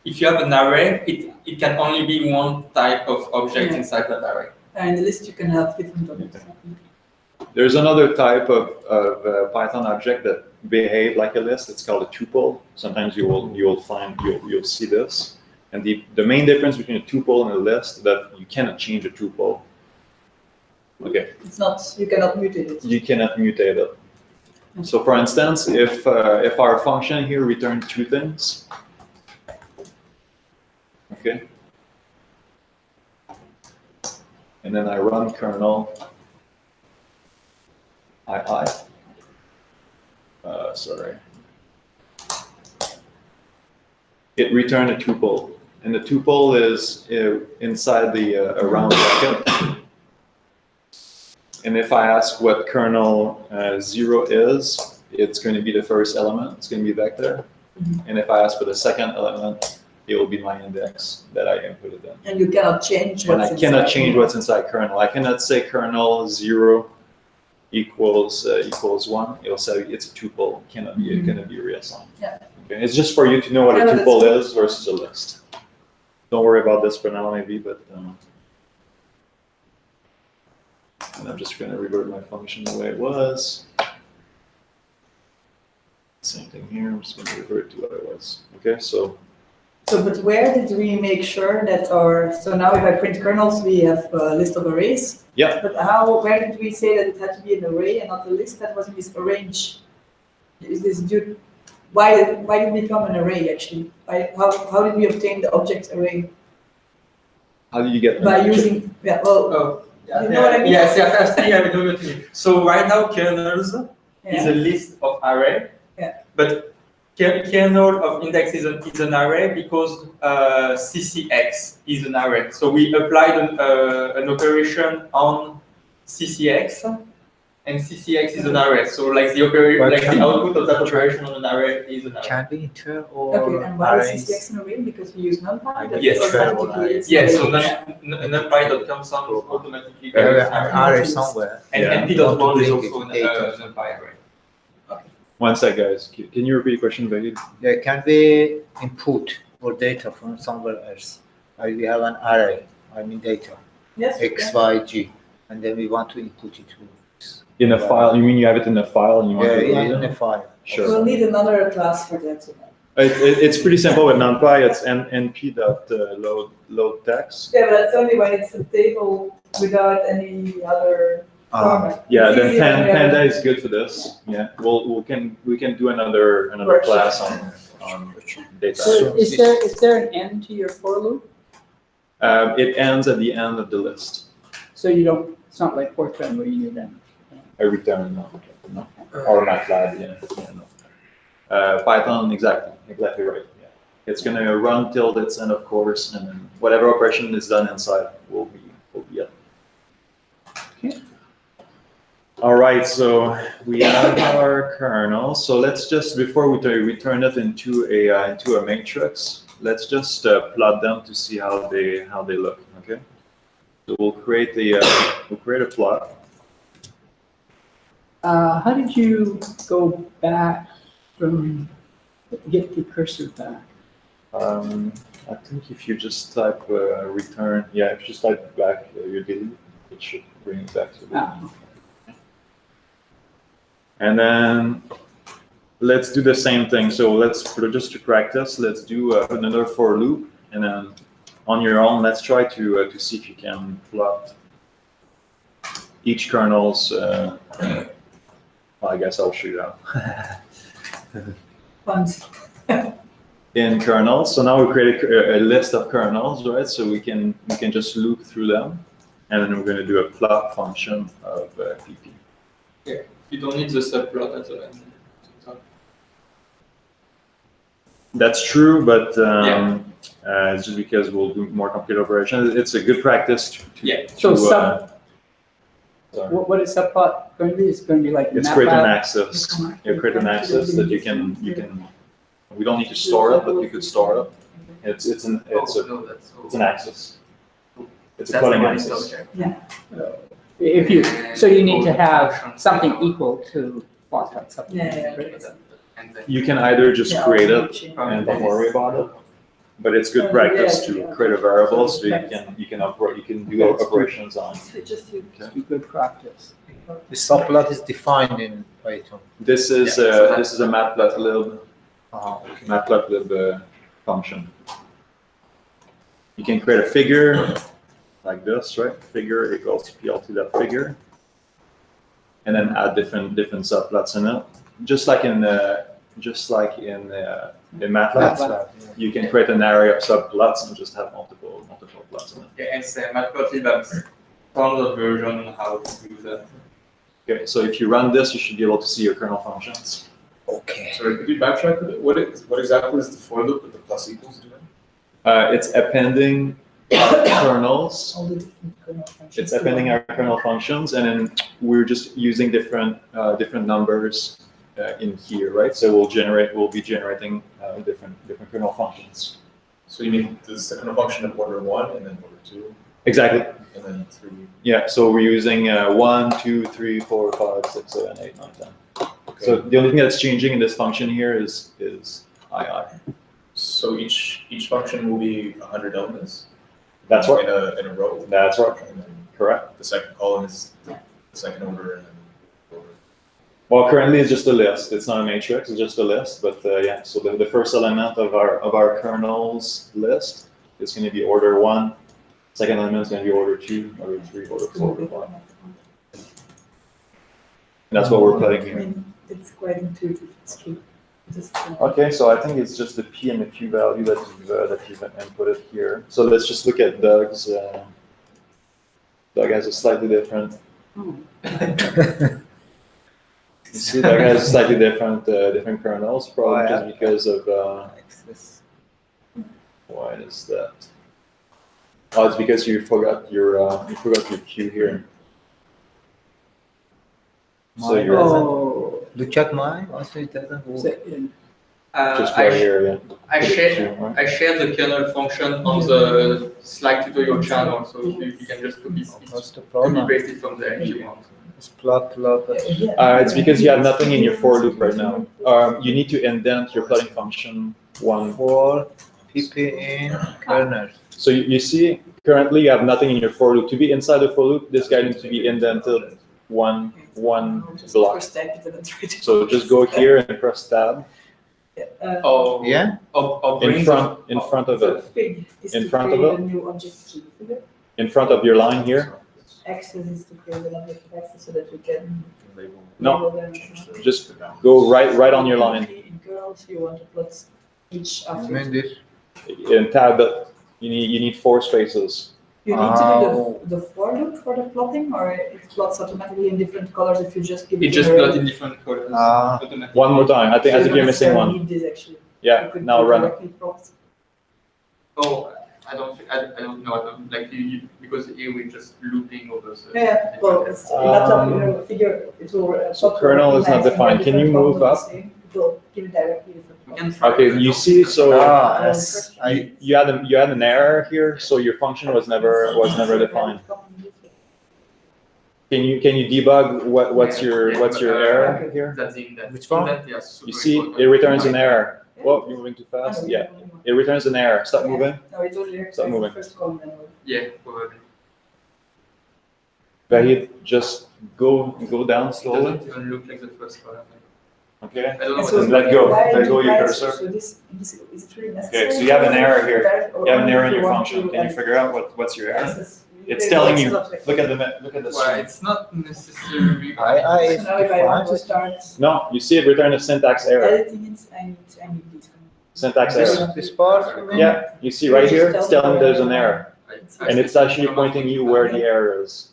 If you have an array, it can only be one type of object inside that array. In the list, you can have different objects. There's another type of Python object that behave like a list. It's called a tuple. Sometimes you'll see this. And the main difference between a tuple and a list is that you cannot change a tuple. Okay. It's not, you cannot mutate it. You cannot mutate it. So for instance, if our function here returns two things, okay, and then I run kernel sorry, it returned a tuple, and the tuple is inside the a round bracket. And if I ask what kernel 0 is, it's going to be the first element. It's going to be vector. And if I ask for the second element, it will be my index that I inputted in. And you cannot change And I cannot change what's inside kernel. I cannot say kernel 0 equals 1. It'll say it's a tuple. It cannot be. It's going to be reassigned. Yeah. Okay. It's just for you to know what a tuple is versus a list. Don't worry about this for now, maybe, but. And I'm just going to revert my function the way it was. Same thing here. I'm just going to revert to what it was. Okay, so. So, but where did we make sure that so now if I print kernels, we have a list of arrays. Yeah. But where did we say that it had to be an array and not a list? That was misarranged. Is this due? Why did it become an array actually? How did we obtain the object array? How do you get By using, you know what I mean? Yes, I know what you mean. So right now, kernels is a list of array. Yeah. But kernel of index is an array because CCX is an array. So we applied an operation on CCX, and CCX is an array. So like the output of that operation on an array is an array. Can be inter or Okay, and why is arrays? CCX an array? Because we use NumPy? That Yes. automatically it's Yes, so an array. NumPy.com sounds automatically. We have an array somewhere. And Yeah. NP.1 is Want to also link it to data. an NumPy array. One sec, guys. Can you repeat the question, Becky? Yeah, can be input or data from somewhere else. We have an array, data, Yes. X, Y, G, and then we want to input it to In a file? You mean you have it in a file and you want to yeah, load in it? a file. Sure. We'll need another class for that. It's pretty simple with NumPy. It's np.load text. Yeah, but that's only when it's a table without any other format. Yeah, It's then easier when we have- Panda is good for this. Yeah, we can do another Workshop. class on data. So is there an end to your for loop? It ends at the end of the list. So you don't, it's not like Fortran where you need them. I return no. Or MATLAB, no. Python, exactly right. Yeah. It's gonna run till its end of course, and then whatever operation is done inside will be it. Okay. All right, so we have our kernel. So let's just, before we turn it into a matrix, let's just plot them to see how they look. Okay. So we'll create a plot. How did you go back from, get the cursor back? I think if you just type return, if you just type back your delete, it should bring it back to the. And then let's do the same thing. So just to practice, let's do another for loop, and then on your own, let's try to see if you can plot each kernel's. I guess I'll show you how. Once. In kernels. So now we create a list of kernels, right? So we can just loop through them, and then we're going to do a plot function of pp. Yeah, you don't need the subplot at the end. That's true, but It's just because we'll do more complicated operations. It's a good practice to Yeah. So sorry. what is subplot going to be? It's going to be like It's create an MATLAB. axis. You create an axis that you can. We don't need to store it, but you could store it. It's an axis. It's a plotting axis. If you, so you need to have something equal to plot that something. You can either just create it and don't worry about it, but it's good practice to create a variable so you can operate, you can do operations on. It's good practice. The subplot is defined in Python. This is a matplotlib function. You can create a figure like this, right? Figure equals plt.figure, and then add different subplots in it. Just like in MATLAB, you can create an array of subplots and just have multiple plots in it. Yeah, and Matplotlib has standard version on how to do that. Okay, so if you run this, you should be able to see your kernel functions. Okay. Sorry, could you backtrack a bit? What exactly is the for loop with the plus equals doing? It's appending our kernels. All the different kernel functions. It's appending our kernel functions, and then we're just using different numbers in here, right? So we'll be generating different kernel functions. So you mean the kernel function of order 1 and then order 2 Exactly. and then 3? Yeah. So we're using 1, 2, 3, 4, 5, 6, 7, 8, 9, 10. Okay. So the only thing that's changing in this function here is II. So each function will be 100 elements. That's right. In a row. That's right. And then Correct. the second column is the second order and then order. Well, currently it's just a list. It's not a matrix. It's just a list. But yeah, so the first element of our kernels list is going to be order 1. Second element is going to be order 2, order 3, order 4, order 5. And that's what we're putting I here. mean, it's quite intuitive. It's true. Just, Okay, so I think it's just the p and the q value that you've inputted here. So let's just look at Doug's. Doug has a slightly different. You see, Doug has slightly different kernels, probably just because of. Why is that? Oh, it's because you forgot your q here. So Mine you're Oh. Look at mine. Also, it doesn't Is work. it in- just right here, yeah. I shared the kernel function on the Slack tutorial channel, so you can just What's the problem? paste it from there if you want. It's plot. It's because you have nothing in your for loop right now. You need to indent your plotting function 1. For pp in kernel. So you see, currently you have nothing in your for loop. To be inside the for loop, this guy needs to be indented one block. So just go here and press tab Oh, Yeah. in front of it, in front of it. A new object figure. in front of your line here. Access is to create an object of access so that we can No, label them. just go right on your line. In kernels, you want to plot each I after. mean this. In tab, you need 4 spaces. You need to do the for loop for the plotting, or it plots automatically in different colors if you just give it. it just an array? plot in different colors. Ah. automatically. One more time. I think So you you're don't missing necessarily one. Need this actually. Yeah. You could Now run it. directly plot. Oh, I don't know. I don't like because here we're just looping over the. Yeah, well, it's in MATLAB, you know, figure it will. So kernel is not defined. Can you move up? It will give it directly. We can try. Okay, you see, so Yes. you had an error here, so your function was never defined. Can you debug what's your error here? That's the indent. Which one? Indent, yes, super You see, important. it returns an error. Whoa, you're moving too fast. Yeah, it returns an error. Stop moving. No, it's only Stop moving. the first column. Then Yeah, probably. Vahid, just go down It slowly. doesn't even look like the first one. Okay. I don't know So what let go. why Let go do your guys- cursor. So this is it really necessary? Okay, so you have an error here. Or You have an only error if in your want function. to Can you add figure out what's your error? access? It's Yeah, telling it's you. not like- Look at the Well, string. it's not necessary. I So now if I want to start No, you see it return a syntax error. editing it, I need this. Syntax error. This part. you mean? Yeah, you see right here, it's telling there's an error. And it's actually pointing you where the error is.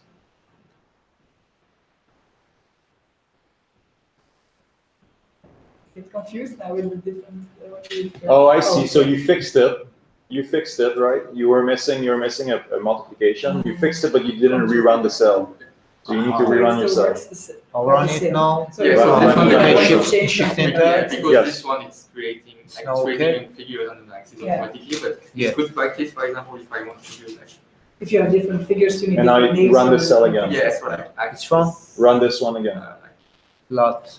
Get confused now with the different. Oh, I see. So you fixed it. you fixed it, right? You were missing a multiplication. You fixed it, but you didn't rerun the cell. So you need to rerun your cell. I'll run it now. So Yeah, it's so not this one like you you can want to change shift something. enter. Because Yes. this one is creating Now, okay. figures on the axis Yeah. automatically, but Yeah. it's good practice, for example, if I want to use like If you have different figures, you need And now different you names. run for the cell different again. things. yes, like axis, Which one? Run this one again. Lot.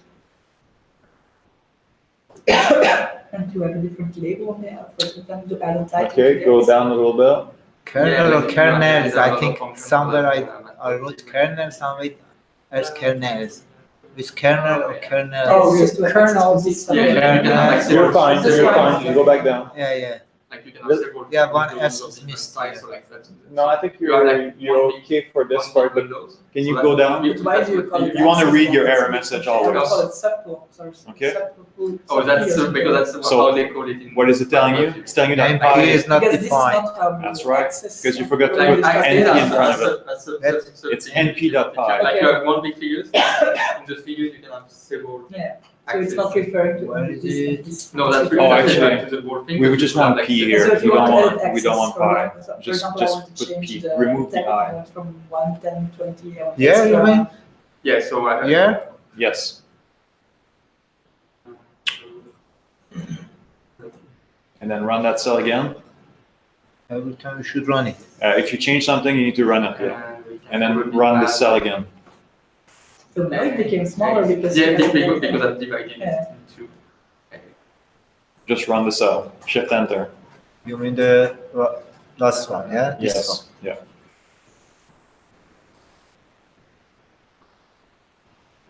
And you have a different label on there for them to add a title. Okay, go down a little bit. Kernel or like, kernels, there are I other think functions somewhere like, I wrote kernel, somewhere as kernels. With kernel or kernel. Oh, just to have Kernel access to is- this Yeah, you can have like You're fine. This You're one. fine. You go back down. Yeah, yeah. Like you can have several Yeah, windows one of S different missed, size, yeah. so like that. No, I think You have, like, you're one big- okay for this one part, big but windows. can you So go that's- down? But why do you call it You wanna access read your point? error message I would always. call it subtool, sorry. Okay. Subtool. Oh, that's because that's So, how they call it in. What is it telling you? It's telling you that NP pi. is not Because this is defined. not how we That's right, access because you something. forgot to When we put discuss NP data, in front of it. It's NP.pi. Like you Okay. have one big figures, in the figures you can have several. Yeah, so it's axes. not referring to Where only is this it? and this. No, that's It's Oh, that's actually, referring to the whole thing. We would just want Like, P So here. if you We don't want to want, add we don't want access for pi. one- so for Just- example, just I want to put change P. the Remove the tag I. amount from 1, 10, 20 or Yeah, you extra. mean? Yeah, so I have. Yeah? Yes. And then run that cell again. Every time you should run it. If you change something, you need to run it. Yeah. And we can And then probably run the add- cell again. So now it became smaller because. Yeah, you had because I've divided Yeah. it into. Just run the cell. Shift enter. You mean the last one, yeah? This one. Yes. Yeah.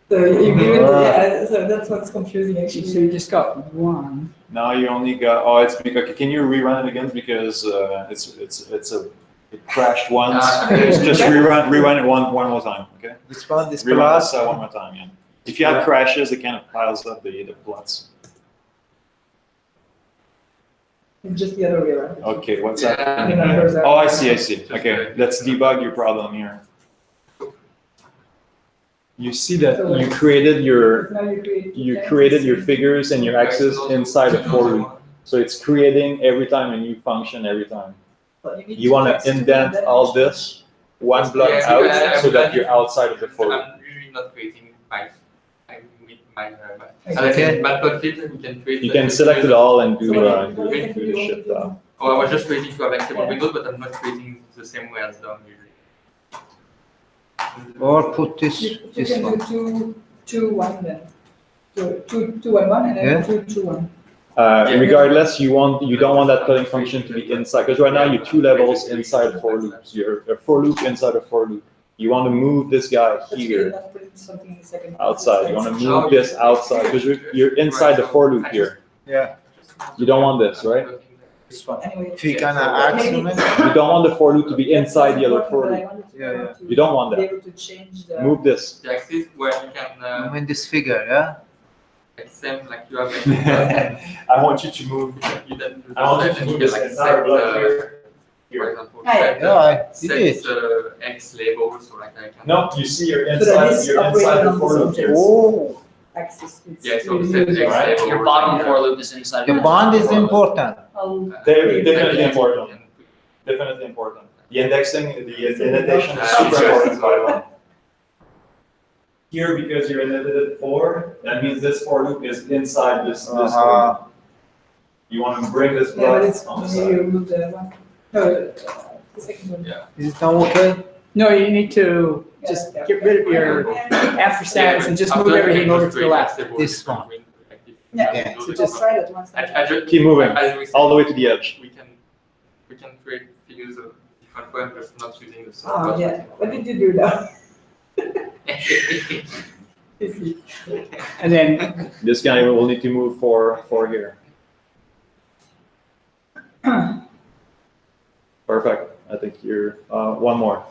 So you give it, Ah. yeah, so that's what's confusing So actually. you just got one. Now you only got. Oh, it's because. Can you rerun it again because it crashed once. Just rerun it one more time. Okay. This one, this Rerun the plus. cell one more time. Yeah. If you have crashes, it kind of piles up the plots. It's just the other way around. Okay. What's Yeah. happening? The numbers are- Oh, I see. Okay, let's debug your problem here. You see that you created your Now you created your figures and your axis inside a for loop. So it's creating every time a new function every time. You want to indent all this one block Yeah, out yeah, so that yeah. you're outside of the for loop. I'm usually not creating my, with my, Okay. and I can matplotlib, we can create. You the- can select it all and do So what do can the you shift do? out. Oh, I was just creating to have accessible Yeah. windows, but I'm not creating the same way as done usually. Or put this, You this can one. do 2, 1 then. So 2, 1, 1 and then Yeah. 2, 2, 1. Regardless, you don't want that cutting function to be inside because right now you're two levels inside for loops. You're a for loop inside a for loop. You want to move this guy But you here did not put something in the second. outside. You want to move this outside because you're inside the for loop here. Yeah. You don't want this, right? This one. Anyway. If you can accent, You don't want the for loop to be inside the other for But I loop. wanted to Yeah, be yeah. able to You don't want Be that. able to change the. Move this. The axis where you can, you mean this figure, yeah? like same, like you have like. I want you to move. You then do I want you that to and move you this can like entire set, block here. for Here. example, Hi. set, Yeah, I did set X label, so like I can. No, you see you're So that is you're operated inside the on for this loop object. here. Oh, Axis. It's Yeah, so really set used. X Right. label. Your bottom for loop is inside. the of bond is for loop. important. I'll- Definitely important. Definitely important. The indexing, the indentation is super important, by the way. Here, because you're indented 4, that means this for loop is inside this for loop. You want to bring this Yeah, but block it's, on the maybe side. you remove the one. No, the second one. Yeah. Is it now okay? No, you need to just Yeah. get rid of your ampersands and just move everything over to the left. This one. Yeah, Yeah. so just try that once. I just Keep moving, as we said, all the way to the edge. We can create figures of different ways, just not using the same. Oh, yeah. What did you do now? And then This guy will need to move for here. Perfect. I think you're, one more.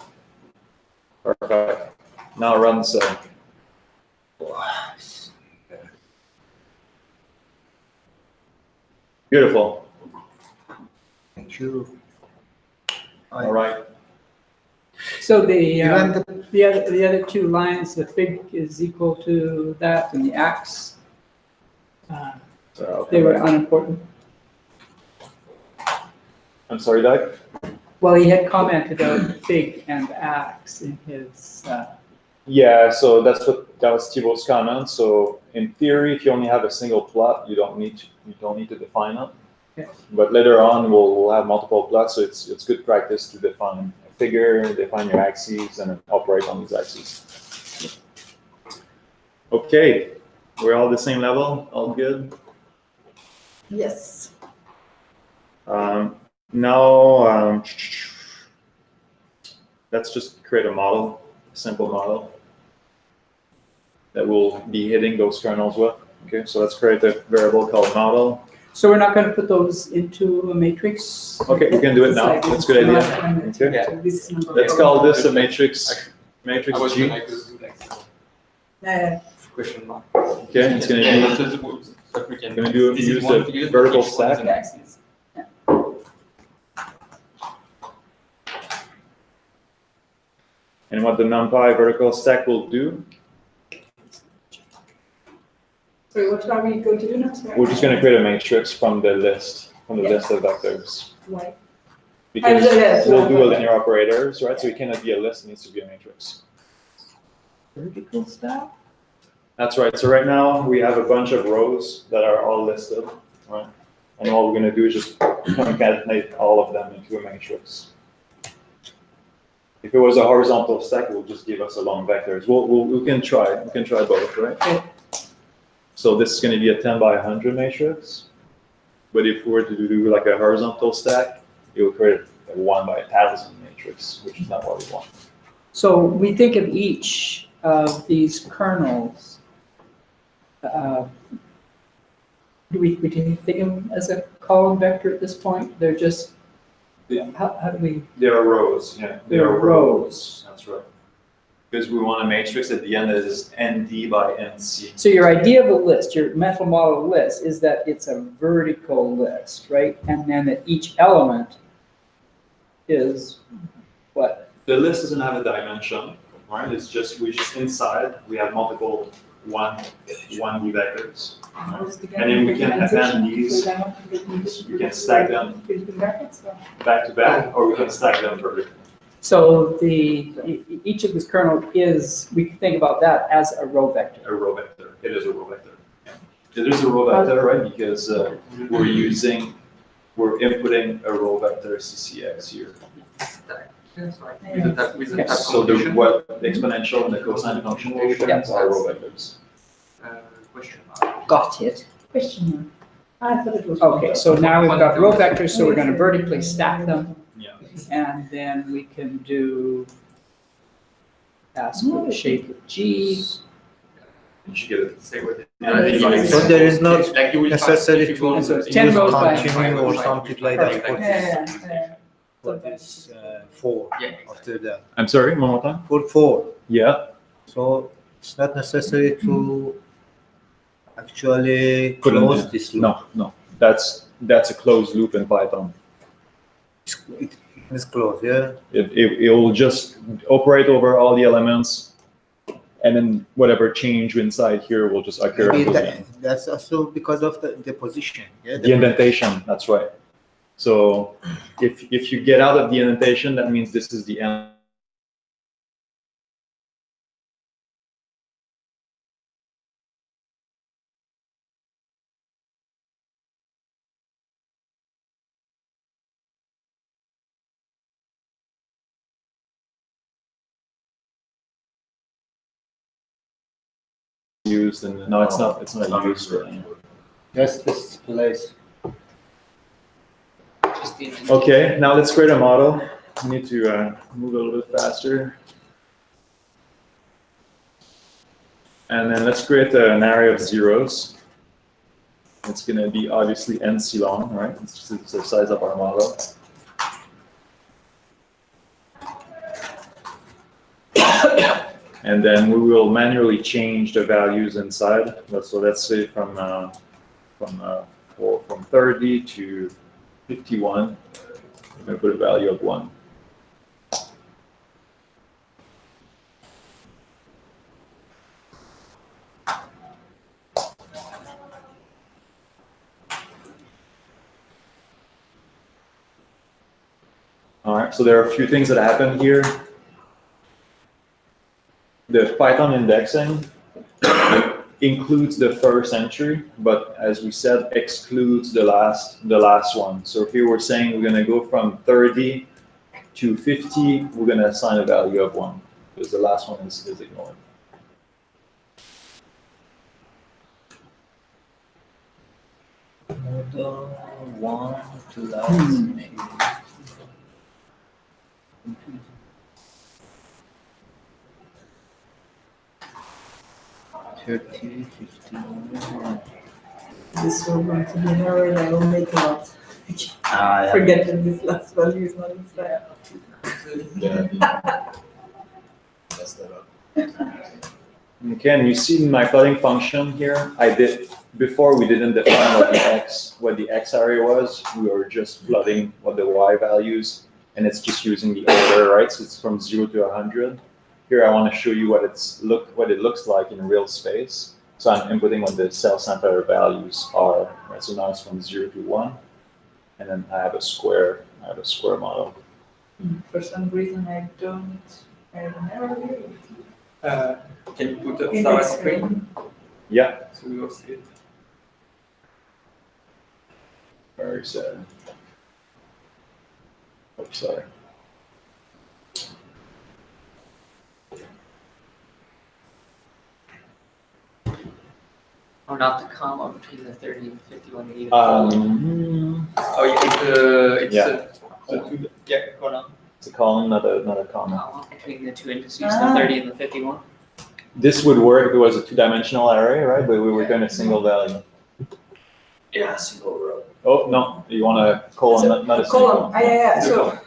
Perfect. Now run the cell. Beautiful. Thank you. All right. so Even the the other two lines, the fig is equal to that and the ax. So I'll They come were back. unimportant. I'm sorry, Doug? Well, he had commented about fig and axe in his, Yeah, so that was Thibault's comment. So in theory, if you only have a single plot, you don't need to define it. Okay. But later on, we'll have multiple plots, so it's good practice to define a figure, define your axes, and operate on these axes. Okay, we're all the same level, all good. Yes. Now, let's just create a model, a simple model that will be hitting those kernels with. Okay, so let's create a variable called model. so we're not gonna put those into a matrix? Okay, we can do it now. That's a good idea. Okay. Yeah. This number. Let's call this a matrix I was G. gonna do like Yeah. question mark. Okay, it's gonna Yeah, be that's what we can gonna do This is use one the figure, vertical each one is stack. an axis. And what the NumPy vertical stack will do, Sorry, what are we going to do now? Sorry. we're just gonna create a matrix from the list of vectors. Why? Because yeah, we'll do a linear operators, right? So it cannot be a list, it needs to be a matrix. Vertical stack? That's right. So right now we have a bunch of rows that are all listed, right? And all we're gonna do is just concatenate all of them into a matrix. If it was a horizontal stack, it will just give us a long vectors. We can try both, right? Okay. So this is gonna be a 10 by 100 matrix. But if we were to do like a horizontal stack, it will create a 1 by 1,000 matrix, which is not what we want. So we think of each of these kernels, do we think of them as a column vector at this point? They're just, Yeah. how do we? There are rows, yeah. There are rows. That's right. Because we want a matrix at the end that is ND by NC. So your idea of a list, your mental model of a list, is that it's a vertical list, right? And then that each element is what? The list doesn't have a dimension, right? It's just, inside, we have multiple 1D vectors. And then we can append these, we can stack them back to back, or we can stack them vertically. So each of this kernel is, we can think about that as a row vector. A row vector. It is a row vector. Yeah. It is a row vector, right? Because we're inputting a row vector CCX here. With the type So function. the exponential and the cosine function will be are row vectors. Question mark. Got it. Question mark. I thought it was. Okay, so now we've got row vectors, so we're gonna vertically stack them, Yeah. and then we can do ask for the shape of G. You should get it. Say what it So there is not like you will necessary find if you go to on So the- 10 rows by- continue or something like that for Yeah, this, yeah. for this 4 Yeah, after that. I'm sorry, one more time? For 4, Yeah. so it's not necessary to actually Put in close there. this loop. No. That's a closed loop in Python. It is closed, yeah? It will just operate over all the elements, and then whatever change inside here will just occur. Maybe until the end. that's also because of the position, yeah? The indentation, that's right. So if you get out of the indentation, that means this is the end. Used and no, it's not used. Just this place. Just the Okay, now let's create a model. We need to move a little bit faster. And then let's create an array of zeros. It's going to be obviously NC long, right? It's just the size of our model. And then we will manually change the values inside. So let's say from 30 to 51, we're going to put a value of 1. All right, so there are a few things that happen here. The Python indexing includes the first entry, but as we said, excludes the last one. So here we're saying we're gonna go from 30 to 50, we're gonna assign a value of 1, because the last one is ignored. Model 1 to last. 30, 51. This is so going to be an error and I will make a lot. Yeah. Forget that this last value is not inside. Yeah. Mess that up. Okay, and you see in my plotting function here, before we didn't define what the x array was, we were just plotting what the y values, and it's just using the order, right? So it's from 0 to 100. Here I want to show you what it looks like in real space. So I'm inputting what the cell sampler values are, right? So now it's from 0 to 1, and then I have a square model. For some reason I have an error here. Can you put up Index Sarah's screen Yeah, so we all see it? very sad. Oh, sorry. Oh, not the comma between the 30 and 51 even. Oh, yeah, yeah, hold on. It's a column, not a comma. Comma between the two indices, the 30 and the 51. This would work if it was a two-dimensional array, right? But we were doing a single value. Yeah, single row. Oh, no, you want a column, not a single. Column, yeah, so,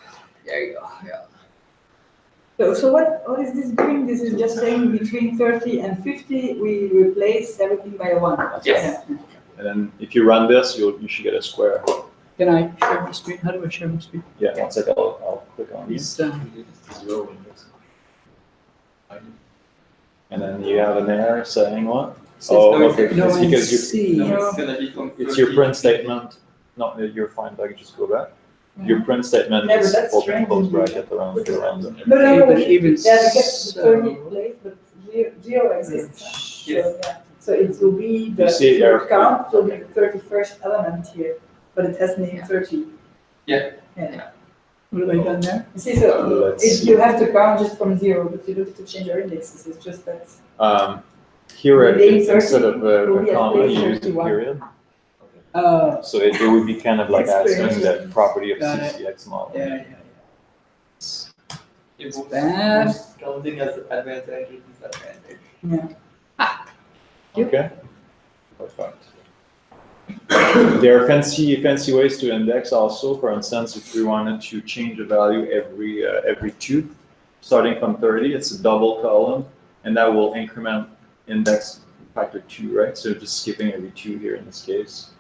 There you go, yeah. so what is this doing? This is just saying between 30 and 50, we replace everything by a 1. Yes. Yeah. And then if you run this, you should get a square. Can I share my screen? How do I share my screen? Yeah, one second, I'll click on these. Zero index. And then you have an error saying what? no, Oh, okay, No, it's in because C. No, it's gonna be from it's your 30 print to statement. No, you're fine, like just go back. Your print statement Yeah, but is that's open strange. close bracket around them. No, But even yeah, because the 30 so, place, but 0 exists. So, Yes. yeah. So it will be the, You see if you error. count, will be the 31st element here, but it has name 30. Yeah. Yeah. what have I done there? You see, so Let's see. you have to count just from 0, but you don't have to change your indexes, it's just that. Here, The name 30 instead of will a be at comma, place you use the 31. period. Oh, So it would be kind of like It's asking strange. the property of Got it. CCX model. yeah. It was Bad. counting as advantage and disadvantage. Yeah. Okay. Perfect. There are fancy ways to index also. For instance, if we wanted to change a value every 2, starting from 30, it's a double column, and that will increment index factor 2, right? So just skipping every 2 here in this case.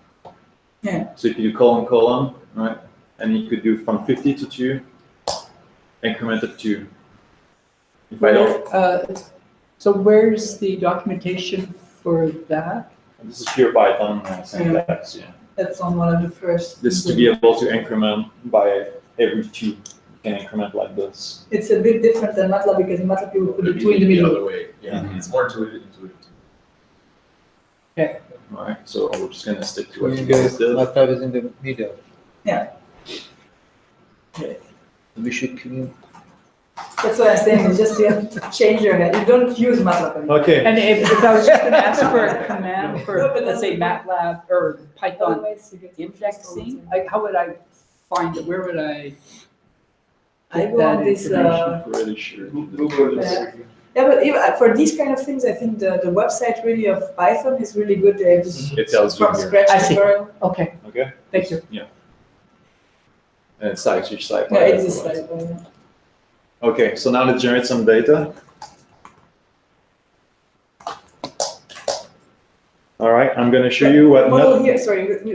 Yeah. So if you do column, right, and you could do from 50 to 2, increment of 2. If I don't, So where's the documentation for that? this is pure Python syntax, yeah. That's on one of the first. This is to be able to increment by every 2. You can increment like this. It's a bit different than MATLAB because in MATLAB you put the 2 in the The middle. other way, yeah, Mhm. it's more intuitive. All right, so we're just gonna stick to what you You guys guys, did. MATLAB is in the middle. Yeah. We should clean. That's what I'm saying, it's just you have to change your head. You don't use MATLAB anymore. Okay, And if I was just gonna ask for a command for, No, but let's say MATLAB or Python Otherwise you get indexing, like how would I find it? Where would I I get go that on this, information? pretty sure. Google this. Yeah. Yeah, but even for these kind of things, I think the website really of Python is really good. They just It tells you from here, scratch I see. tutorial. Okay, okay? thank you. And it's like each side. Yeah, it's just like, Okay, so now let's generate some data. All right, I'm gonna show you what model net- here, sorry, with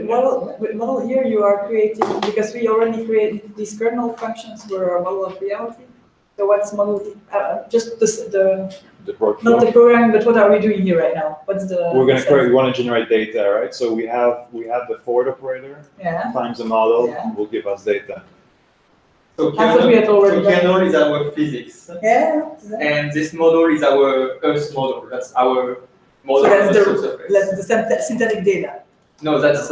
model here you are creating, because we already created these kernel functions were a model of reality. So what's model, just the the not workflow. the programming, but what are we doing here right now? What's the? We're gonna create, we wanna generate data, right? So we have the forward operator Yeah, times the model Yeah. will give us data. So I thought we had already done- Kernel is our physics, Yeah. and this model is our Earth model. That's our model So that's of the subsurface. the synthetic data. No, that's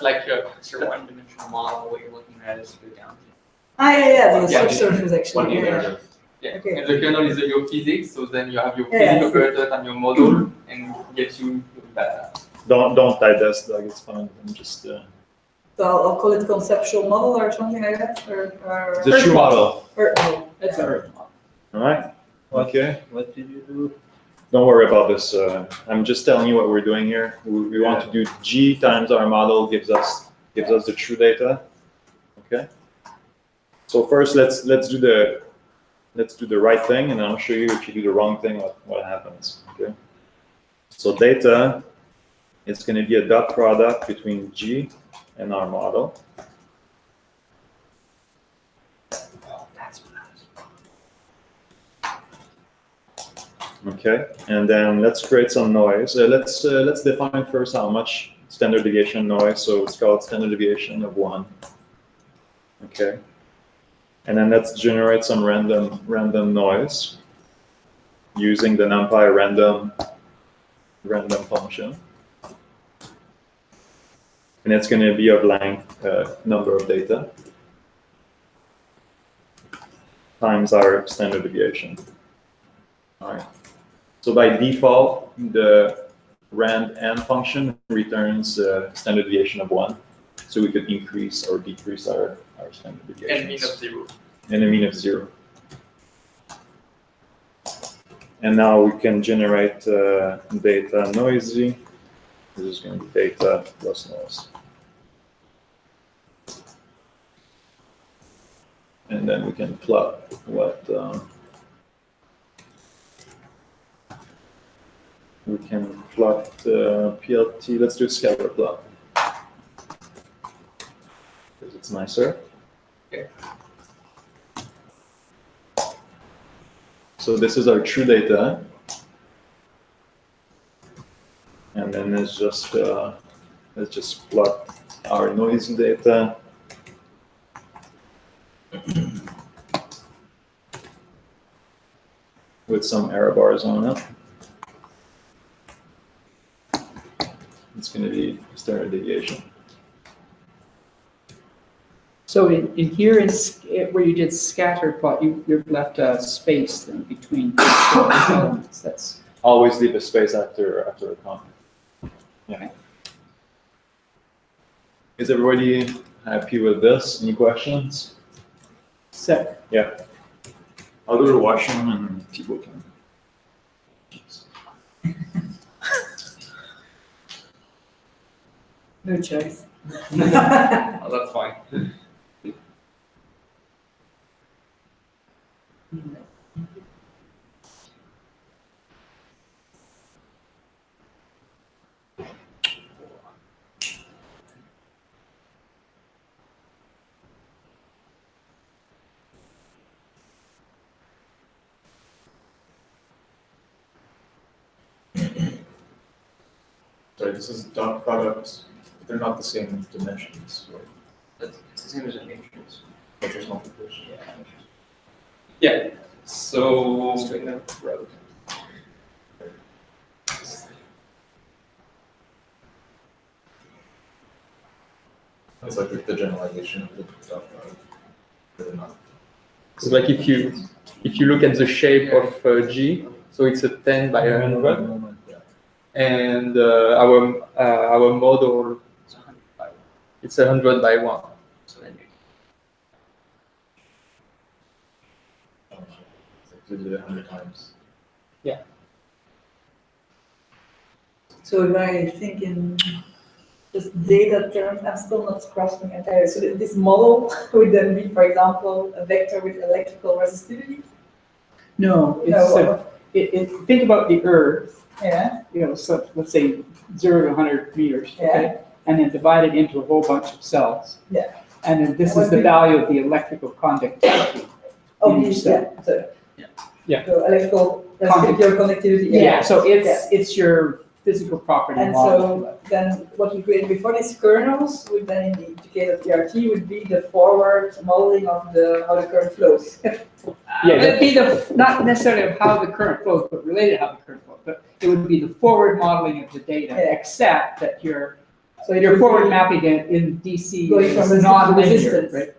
like It's your one-dimensional model, what you're looking at is go down. Yeah, the Yeah. subsurface actually. One Yeah. meter. yeah. Okay. And the kernel is your physics. So then you have your Yeah, physics I see. operator and your model, and gets you your data. Don't type this, Doug, it's fine. I'm just, So I'll call it conceptual model or something like that, or the true model, That's our Earth model. all right? Okay. What did you do? Don't worry about this. I'm just telling you what we're doing here. We want to do G times our model gives us the true data. Okay. So first, let's do the right thing, and I'll show you if you do the wrong thing what happens. Okay. So data is going to be a dot product between G and our model. Okay, and then let's create some noise. Let's define first how much standard deviation noise. So it's called standard deviation of 1. Okay, and then let's generate some random noise using the NumPy random function, and it's going to be a blank number of data times our standard deviation. All right. So by default, the rand_n function returns standard deviation of 1. So we could increase or decrease our standard deviation. And mean of 0. And a mean of 0. And now we can generate data noisy. This is going to be data plus noise. And then we can plot what we can plot PLT. Let's do a scatter plot because it's nicer. Okay. So this is our true data, and then let's just plot our noisy data. With some error bars on it. It's going to be standard deviation. So in here, where you did scatter plot, you've left a space then between elements. That's Always leave a space after a comma. Yeah. Is everybody happy with this? Any questions? set. Yeah. I'll go to the washroom and people can. No choice. Oh, that's fine. Sorry, this is dot products. They're not the same dimensions. Right? It's the same as a matrix. But there's multiplication. Yeah. So Straighten out the road. It's like the generalization of the dot product. They're not. So like if you look at the shape of G, so it's a 10 by 100, and our model it's 100 by 1. So then You did it 100 times. So if I think in just data terms, I'm still not grasping entirely. So this model would then be, for example, a vector with electrical resistivity? No, No, think about the Earth. Yeah, So let's say 0 to 100 meters. Okay, and then divide it into a whole bunch of cells. Yeah. And then this What is the we- value of the electrical conductivity. oh, You said. so. Yeah. So electrical resistivity or connectivity. Yeah, so it's your physical property And model. so then what we created before these kernels would then indicate that PRT would be the forward modeling of how the current flows. Yeah, it'd be not necessarily of how the current flows, but related to how the current flows, but it would be the forward modeling of the data, Yeah. except that your It forward would be mapping in DC going from is resistance to non-linear, resistance. right?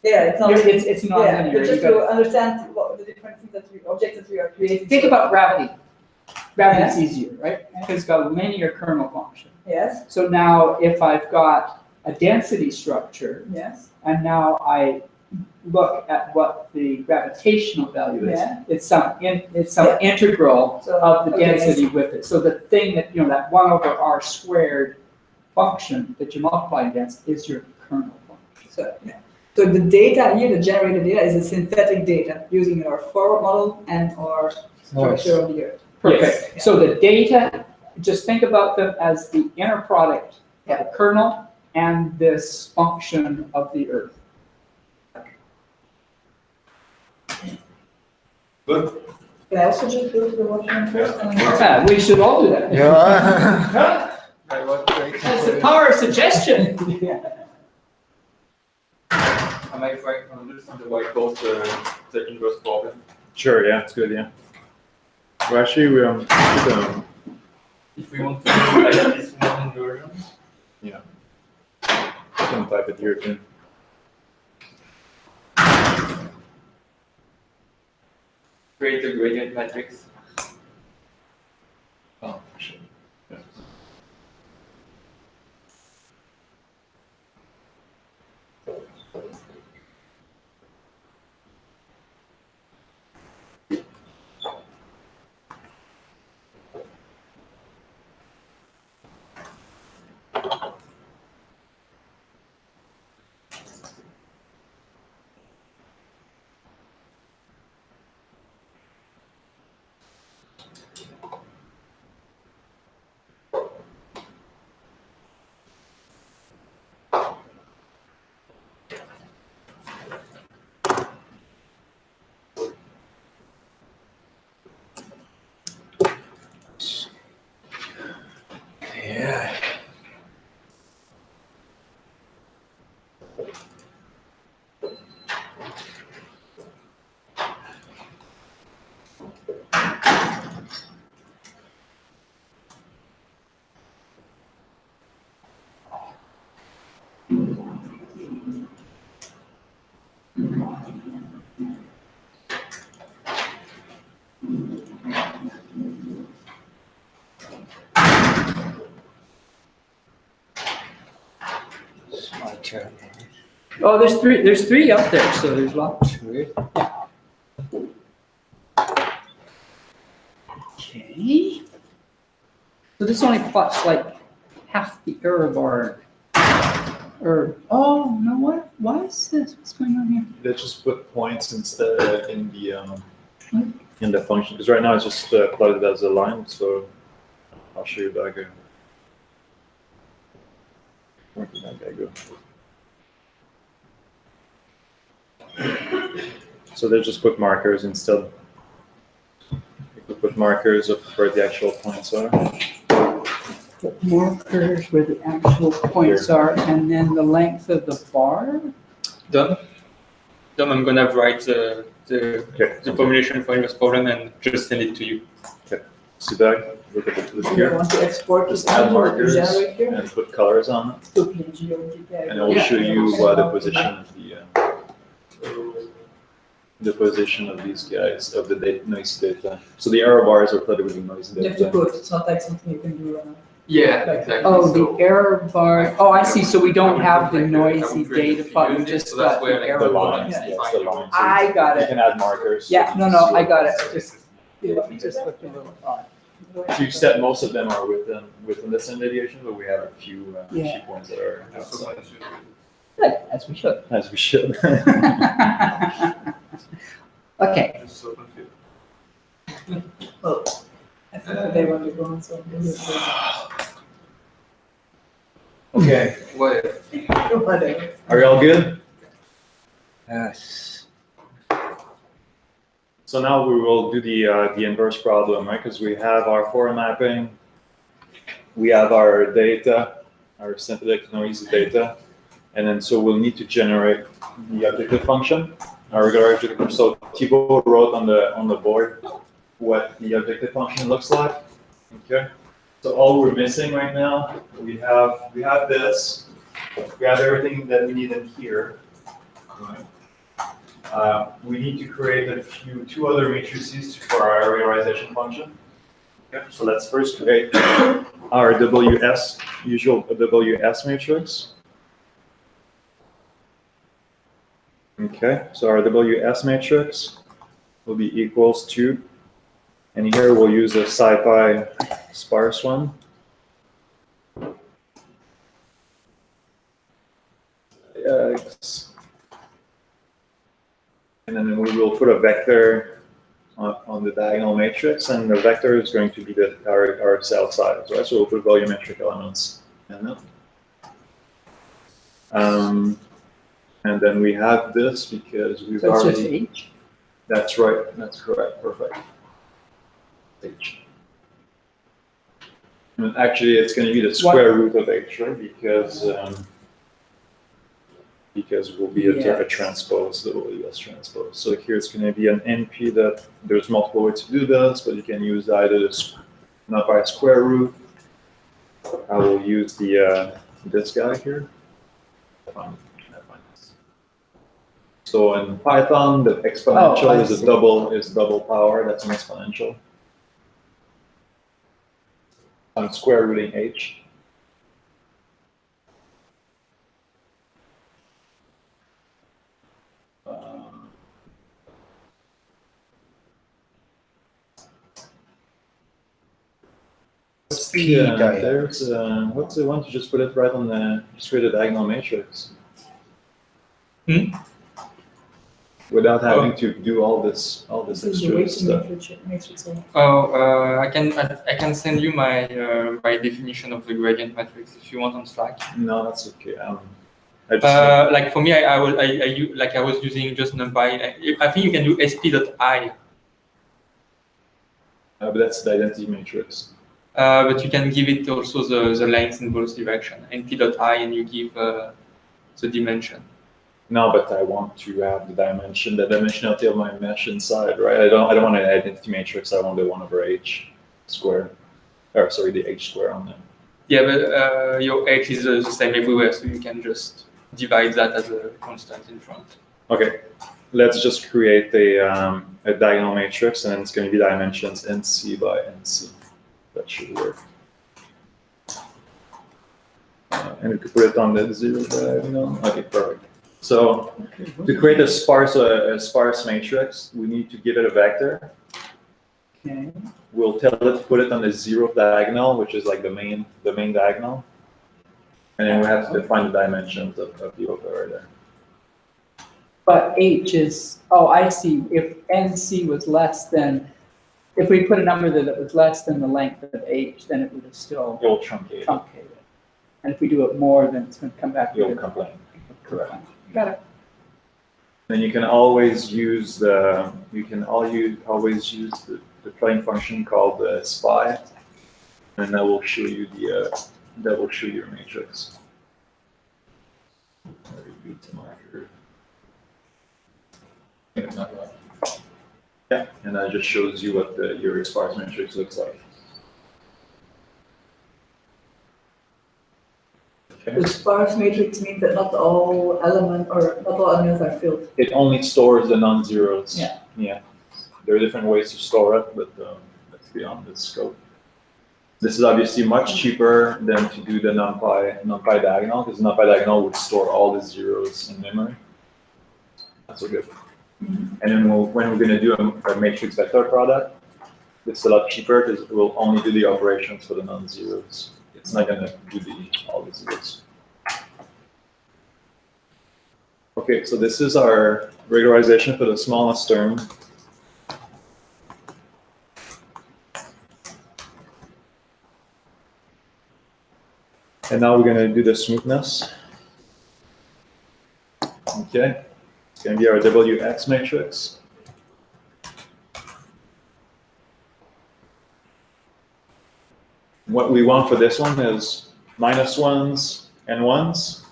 Yeah, it's not. It's Yeah, non-linear. but You just gotta- to understand what the different things objects that we are creating. Think about gravity. Gravity's easier, right? Because it's got a linear kernel function. Yes, So now if I've got a density structure, yes, and now I look at what the gravitational value is, Yeah. it's some Yeah. integral So, of the okay, I density with it. So the thing that, that 1/r² function that you multiply against is your kernel function. so the data here, the generated data, is a synthetic data using our forward model and our structure of the Earth. Perfect. Yes. So the data, just think about them as the inner product of the kernel and this function of the Earth. Good. Can I also just go to the watchman first? Yeah, we should all do that. Yeah. That's the power of suggestion. Am I right on this on the whiteboard, the inverse problem? Sure, yeah, it's good, yeah. Well, actually, we should, If we want to do like this one version, I can type it here too. create a gradient matrix. Oh, shit. Yeah. Yeah. It's my turn. Oh, there's three up there, so there's lots. Really? Okay. So this only plots like half the error bar. Oh, no, what? Why is this? What's going on here? Let's just put points instead in the function, because right now it's just plotted as a line, so I'll show you back here. Where did that guy go? So they just put markers instead. You could put markers of where the actual points are. Put markers where the actual points are, and then the length of the bar. Done. Done. I'm gonna write the Okay. formulation for inverse problem and just send it to you. See back, look at this Do you here. want to export Just this add image or markers generate here? and put colors on it, Tuple in GeoSci.xyz. and it will show you the position of these guys, of the noisy data. So the error bars are plotted with the noisy You have to data. put, it's not like something you can do. Yeah, exactly. Oh, the So- error bar. Oh, I see. So we don't have the I would noisy create a data plot. We few just so that's got where, the like, error The the bar. lines, Yeah. yes, the lines. I got You it. can add markers. Yeah, so no, you no, see I what- got it. Just looked a little odd. So you said most of them are within the standard deviation, but we have a few Yeah. points that are Just so outside, that you- Good, as we should. as we should. Okay. just so confused. I think they want to go on some. Okay, Whatever. are you all good? Yes. So now we will do the inverse problem, right? Because we have our forward mapping we have our data, our synthetic noisy data, and then so we'll need to generate the objective function, our regular objective. So Thibault wrote on the board what the objective function looks like. Okay. So all we're missing right now, we have this, we have everything that we need in here. Right. We need to create two other matrices for our regularization function. Okay. So let's first create our usual WS matrix. Okay, so our WS matrix will be equals to, and here we'll use a SciPy sparse one. And then we will put a vector on the diagonal matrix, and the vector is going to be our cell size, right? So we'll put volumetric elements in it. And then we have this because we've So it's already. just H? That's right. That's correct. Perfect. H. And actually, it's going to be the square root of H, right? Because we'll be a transpose, the WS transpose. So here it's going to be an NP that there's multiple ways to do this, but you can use either not by square root. I will use this guy here. So in Python, the exponential is double power. That's an exponential. I'm square rooting H. There's what's the one to just put it right on just create a diagonal matrix. Without having to do all this extra stuff. I can send you my my definition of the gradient matrix if you want on Slack. No, that's okay. Like for me, I was using just NumPy. I think you can do sp.i. But that's the identity matrix. But you can give it also the length in both directions, np.i, and you give the dimension. No, but I want to have the dimensionality of my mesh inside, right? I don't want an identity matrix. I want the 1/h square, or sorry, the h square on them. Yeah, but your h is the same everywhere, so you can just divide that as a constant in front. Okay, let's just create a diagonal matrix, and it's going to be dimensions nc by nc. That should work. And we could put it on the 0 diagonal. Okay, perfect. So to create a sparse matrix, we need to give it a vector. Okay. We'll tell it to put it on the 0th diagonal, which is like the main diagonal. And then we have to define the dimensions of the operator. But H is, oh, I see. If NC was less than, if we put a number that was less than the length of H, then it would have still You'll truncate. truncated. And if we do it more, then it's going to come back. You'll complain. Correct. Got it. Then you can always use always use the plane function called spy, and that will show you your matrix. Yeah, and that just shows you what your sparse matrix looks like. Okay. The sparse matrix means that not all elements are filled. It only stores the non-zeros. Yeah. Yeah. There are different ways to store it, but that's beyond the scope. This is obviously much cheaper than to do the NumPy diagonal, because NumPy diagonal would store all the zeros in memory. That's so good. And then when we're going to do a matrix vector product, it's a lot cheaper because we'll only do the operations for the non-zeros. It's not going to do all the zeros. Okay, so this is our regularization for the smallest term. And now we're going to do the smoothness. Okay, it's going to be our WX matrix. What we want for this one is -1s and 1s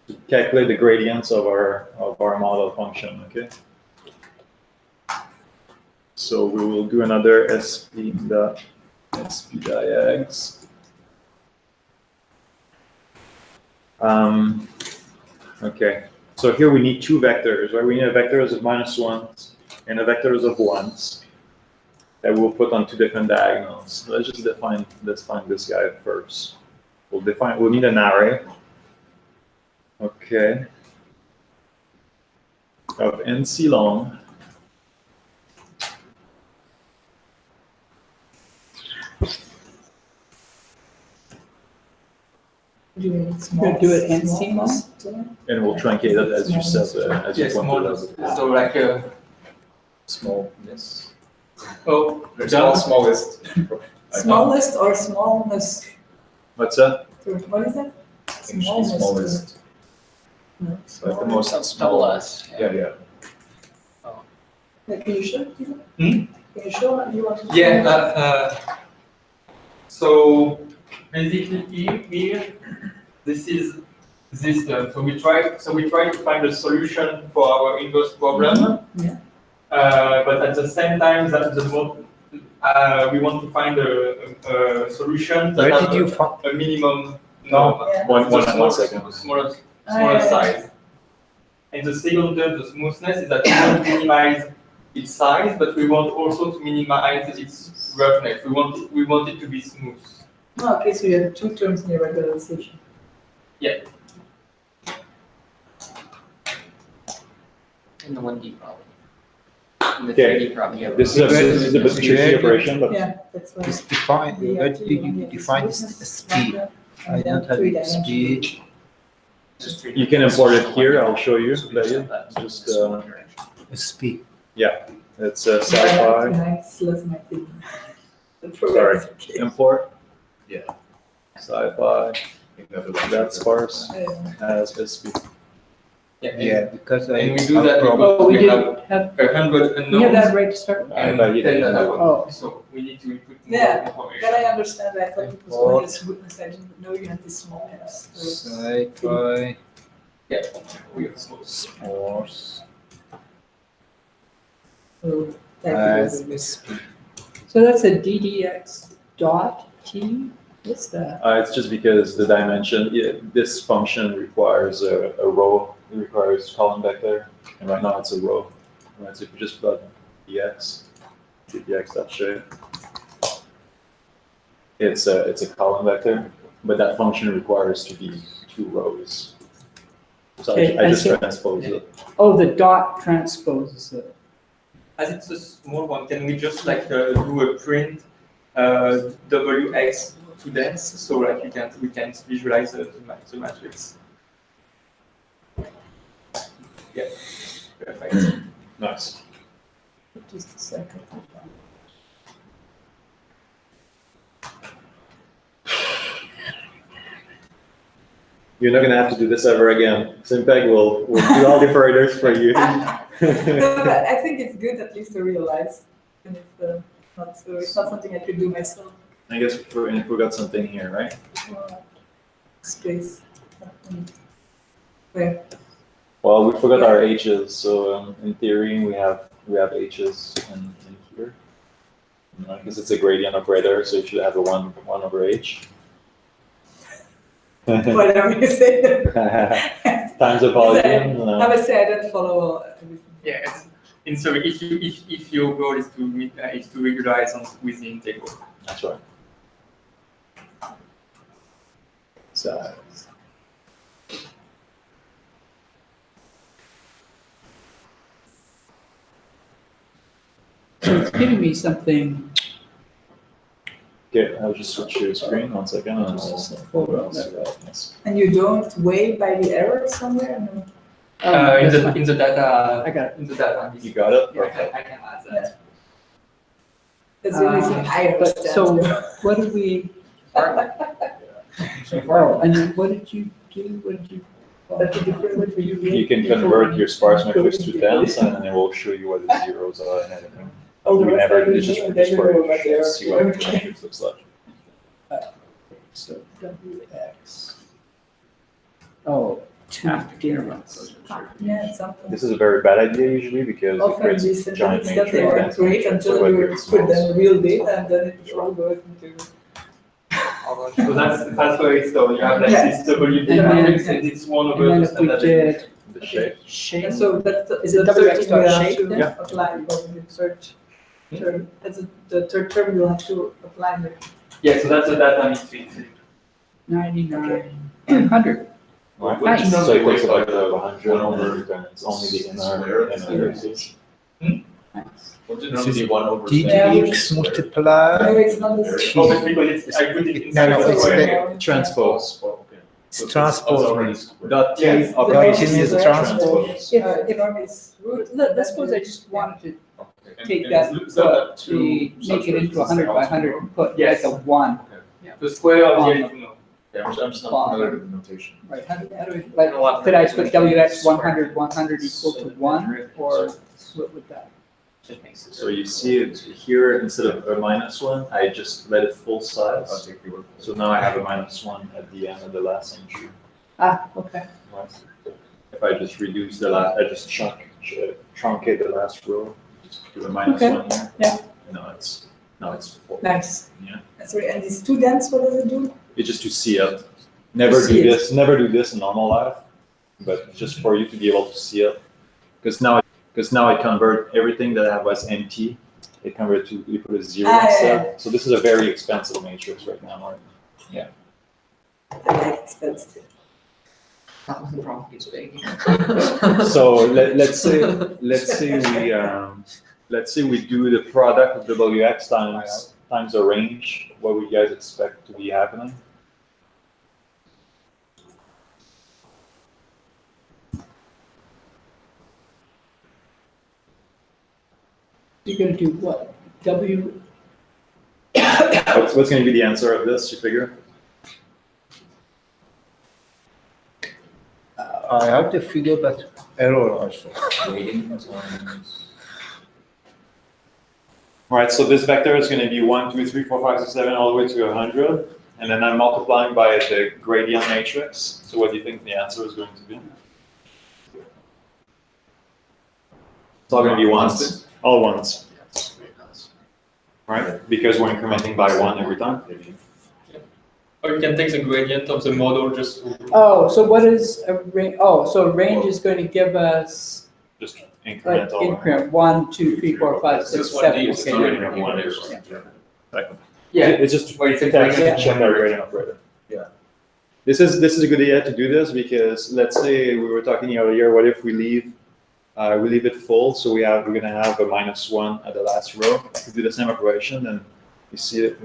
to calculate the gradients of our model function, okay? So we will do another sp.diags. Okay, so here we need two vectors, right? We need a vectors of -1s and a vectors of 1s that we'll put on two different diagonals. Let's just define this guy first. We'll need an array. Okay. Of NC long. Do you need You're small? gonna do it NC small long? And we'll truncate it as you said, as you Yes, pointed small. out. So like Smallness. oh, There's John? smallest. Smallest or smallness? What's that? What is that? Smallest. No, Like the most Double small. S. Yeah. Like, can you show? Hmm? Can you show what you want to? Yeah. So basically here, this is this term. So we try to find a solution for our inverse problem. Yeah. But at the same time, we want to find a solution that Where has did you find? a minimum No. Yeah. One second. smaller yeah. size. And the second term, the smoothness, is that we want to minimize its size, but we want also to minimize its roughness. We want it to be smooth. Oh, okay, so you have two terms in your regularization. In the 1D problem. In the Okay. 3D problem, you have. This is a bit tricky operation, but Yeah, that's why. Just define, We where actually did you only have define this this business speed? marker I and then don't have three-dimensional. speed. Just you can import it here. I'll show you. So we just have that. Just Speed. it's Yeah, sci-fi that's less my thing. The program Sorry. is okay. import. Yeah. Sci-fi. That's sparse Yeah. as SP. Yeah, because I. And we do have that problem. Oh, we We did have have, 100 we have that unknowns right to start? and But you 10 didn't know. Oh. So we need to input more Yeah, information. But I understand, I thought it was only a smoothness, I didn't know you had this smallness. Sci-fi, We are small. sports, So that as was speed. So that's a DDX dot T? What's that? It's just because the dimension, this function requires a row. It requires column vector, and right now it's a row. Right, so if you just plug dx, dx.shape, it's a column vector, but that function requires to be two rows. So Okay, I I just see. transpose it. Oh, the dot transposes it. As it's a small one, can we just like do a print WX to dense so like we can visualize the matrix? Yeah, perfect. Nice. just a second. You're not gonna have to do this ever again. Simpeg will do all the operators for you. No, but I think it's good at least to realize, and it's not something I could do myself. I guess we got something here, right? Space. Where? Well, we forgot our h's, so in theory we have h's in here. Because it's a gradient operator, so you should have a 1 over h. Whatever you say. Times the volume. I must say I don't follow everything. Yeah, and so if your goal is to regularize with the integral. That's right. Size. So it's giving me something. Okay, I'll just switch your screen 1 second. And Hold on. Yes. And you don't weigh by the error somewhere? No. Oh, In that's the fine. in the data I got it. in the data. You got it? Yeah, Okay. I can add that. That's the only thing I But understand. so what did we? Oh, and then what did you do? What did you? That's the difference. What were you You can convert your sparse matrix to dense, and then it will show you what the zeros are and everything. Oh, the We rest never I don't it's just know, for this I don't know for about the to see what the error. matrix looks like. So WX. Oh, two increments. Yeah, it's something. This is a very bad idea usually because it Often creates these giant synthetic stuff, they matrix. are great until So it you gets put small. them real data and then it all goes into. So that's where it's done. You have like Yes. this WD And then- matrix and it's one And over then the if we standard did The shape. shape, And so that's the, Is it the third WX thing we have shape to then? Yeah. apply, because the third term, that's the third term you'll have to apply here. Yeah, so that's the data mix fit. 99, 100. Right. Nice. So it takes about 100 and it's only the inner. Nice. What did normally 1 over DDX No, multiply. it's not the same. Oh, but because it's, I put it in. No, no, separate it's way. the Transpose. Oh, okay. So transpose already means. squared. Dot T Yes, of the Dot T T means is transpose. If Norm is root. let's suppose I just wanted to Okay. And- take and that, is that put two the, make it into subscripts 100 by that 100 and put like Yes. a 1. The square of On the the- eight, no. Yeah, I'm just not familiar with the notation. Right, how do we, like, could I put WX 100, 100 equal to 1, or what would that? So you see it here, instead of a -1, I just let it full I'll size. take your word for it. So now I have a -1 at the end of the last entry. Ah, okay. If I just reduce the last, I just truncate the last row, just do a -1 Okay, here. yeah. Now it's 4. Nice. Sorry, and these two dents, what does it do? It's just to see it. Never see do it. this, never do this in normal life, but just for you to be able to see it. Because now I convert everything that was empty, it converted to, you put a 0 Ah, yeah, instead. So this is a very expensive matrix right now, right? I like expensive. That was the problem, it's big. So let's say we do the product of WX times a range. What would you guys expect to be happening? You're gonna do what? W, What's going to be the answer of this, you figure? I have the figure, but error also. All right, so this vector is going to be 1, 2, 3, 4, 5, 6, 7, all the way to 100. And then I'm multiplying by the gradient matrix. So what do you think the answer is going to be? It's all going to be ones, all ones, right? Because we're incrementing by 1 every time. Or you can take the gradient of the model just. oh, so what is a range? Oh, so a range is going to give us Just like increment all around. increment 1, 2, 3, 4, 5, It's 6, just 1D, 7. it's Okay, not yeah. even one error. Yeah. It's just Where you think text gradient- check our gradient operator. Yeah. This is a good idea to do this because let's say we were talking earlier, what if we leave it full, so we're gonna have a -1 at the last row. If we do the same operation, then you see it,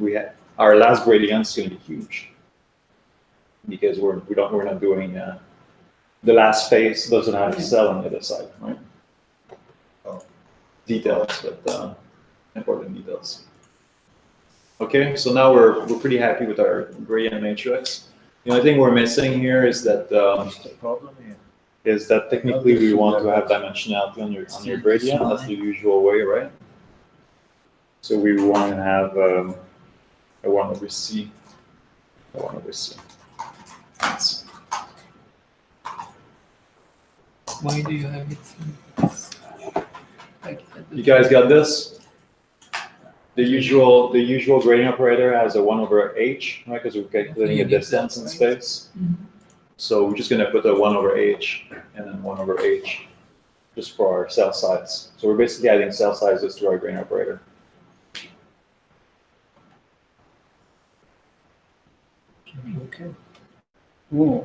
our last gradient is gonna be huge. Because we're not doing the last phase doesn't have a cell on the other side, right? Oh. Details, but important details. Okay, so now we're pretty happy with our gradient matrix. The only thing we're missing here is that What's the problem here? technically we want to have dimensionality on your gradient. That's the usual way, right? So we want to have a 1 over c. A 1 over c. That's- Why do you have it? Like, You guys got this? The usual gradient operator has a 1 over h, right? Because we're calculating a distance in space. So we're just going to put a 1 over h and then 1 over h just for our cell size. So we're basically adding cell sizes to our gradient operator. Okay. Ooh,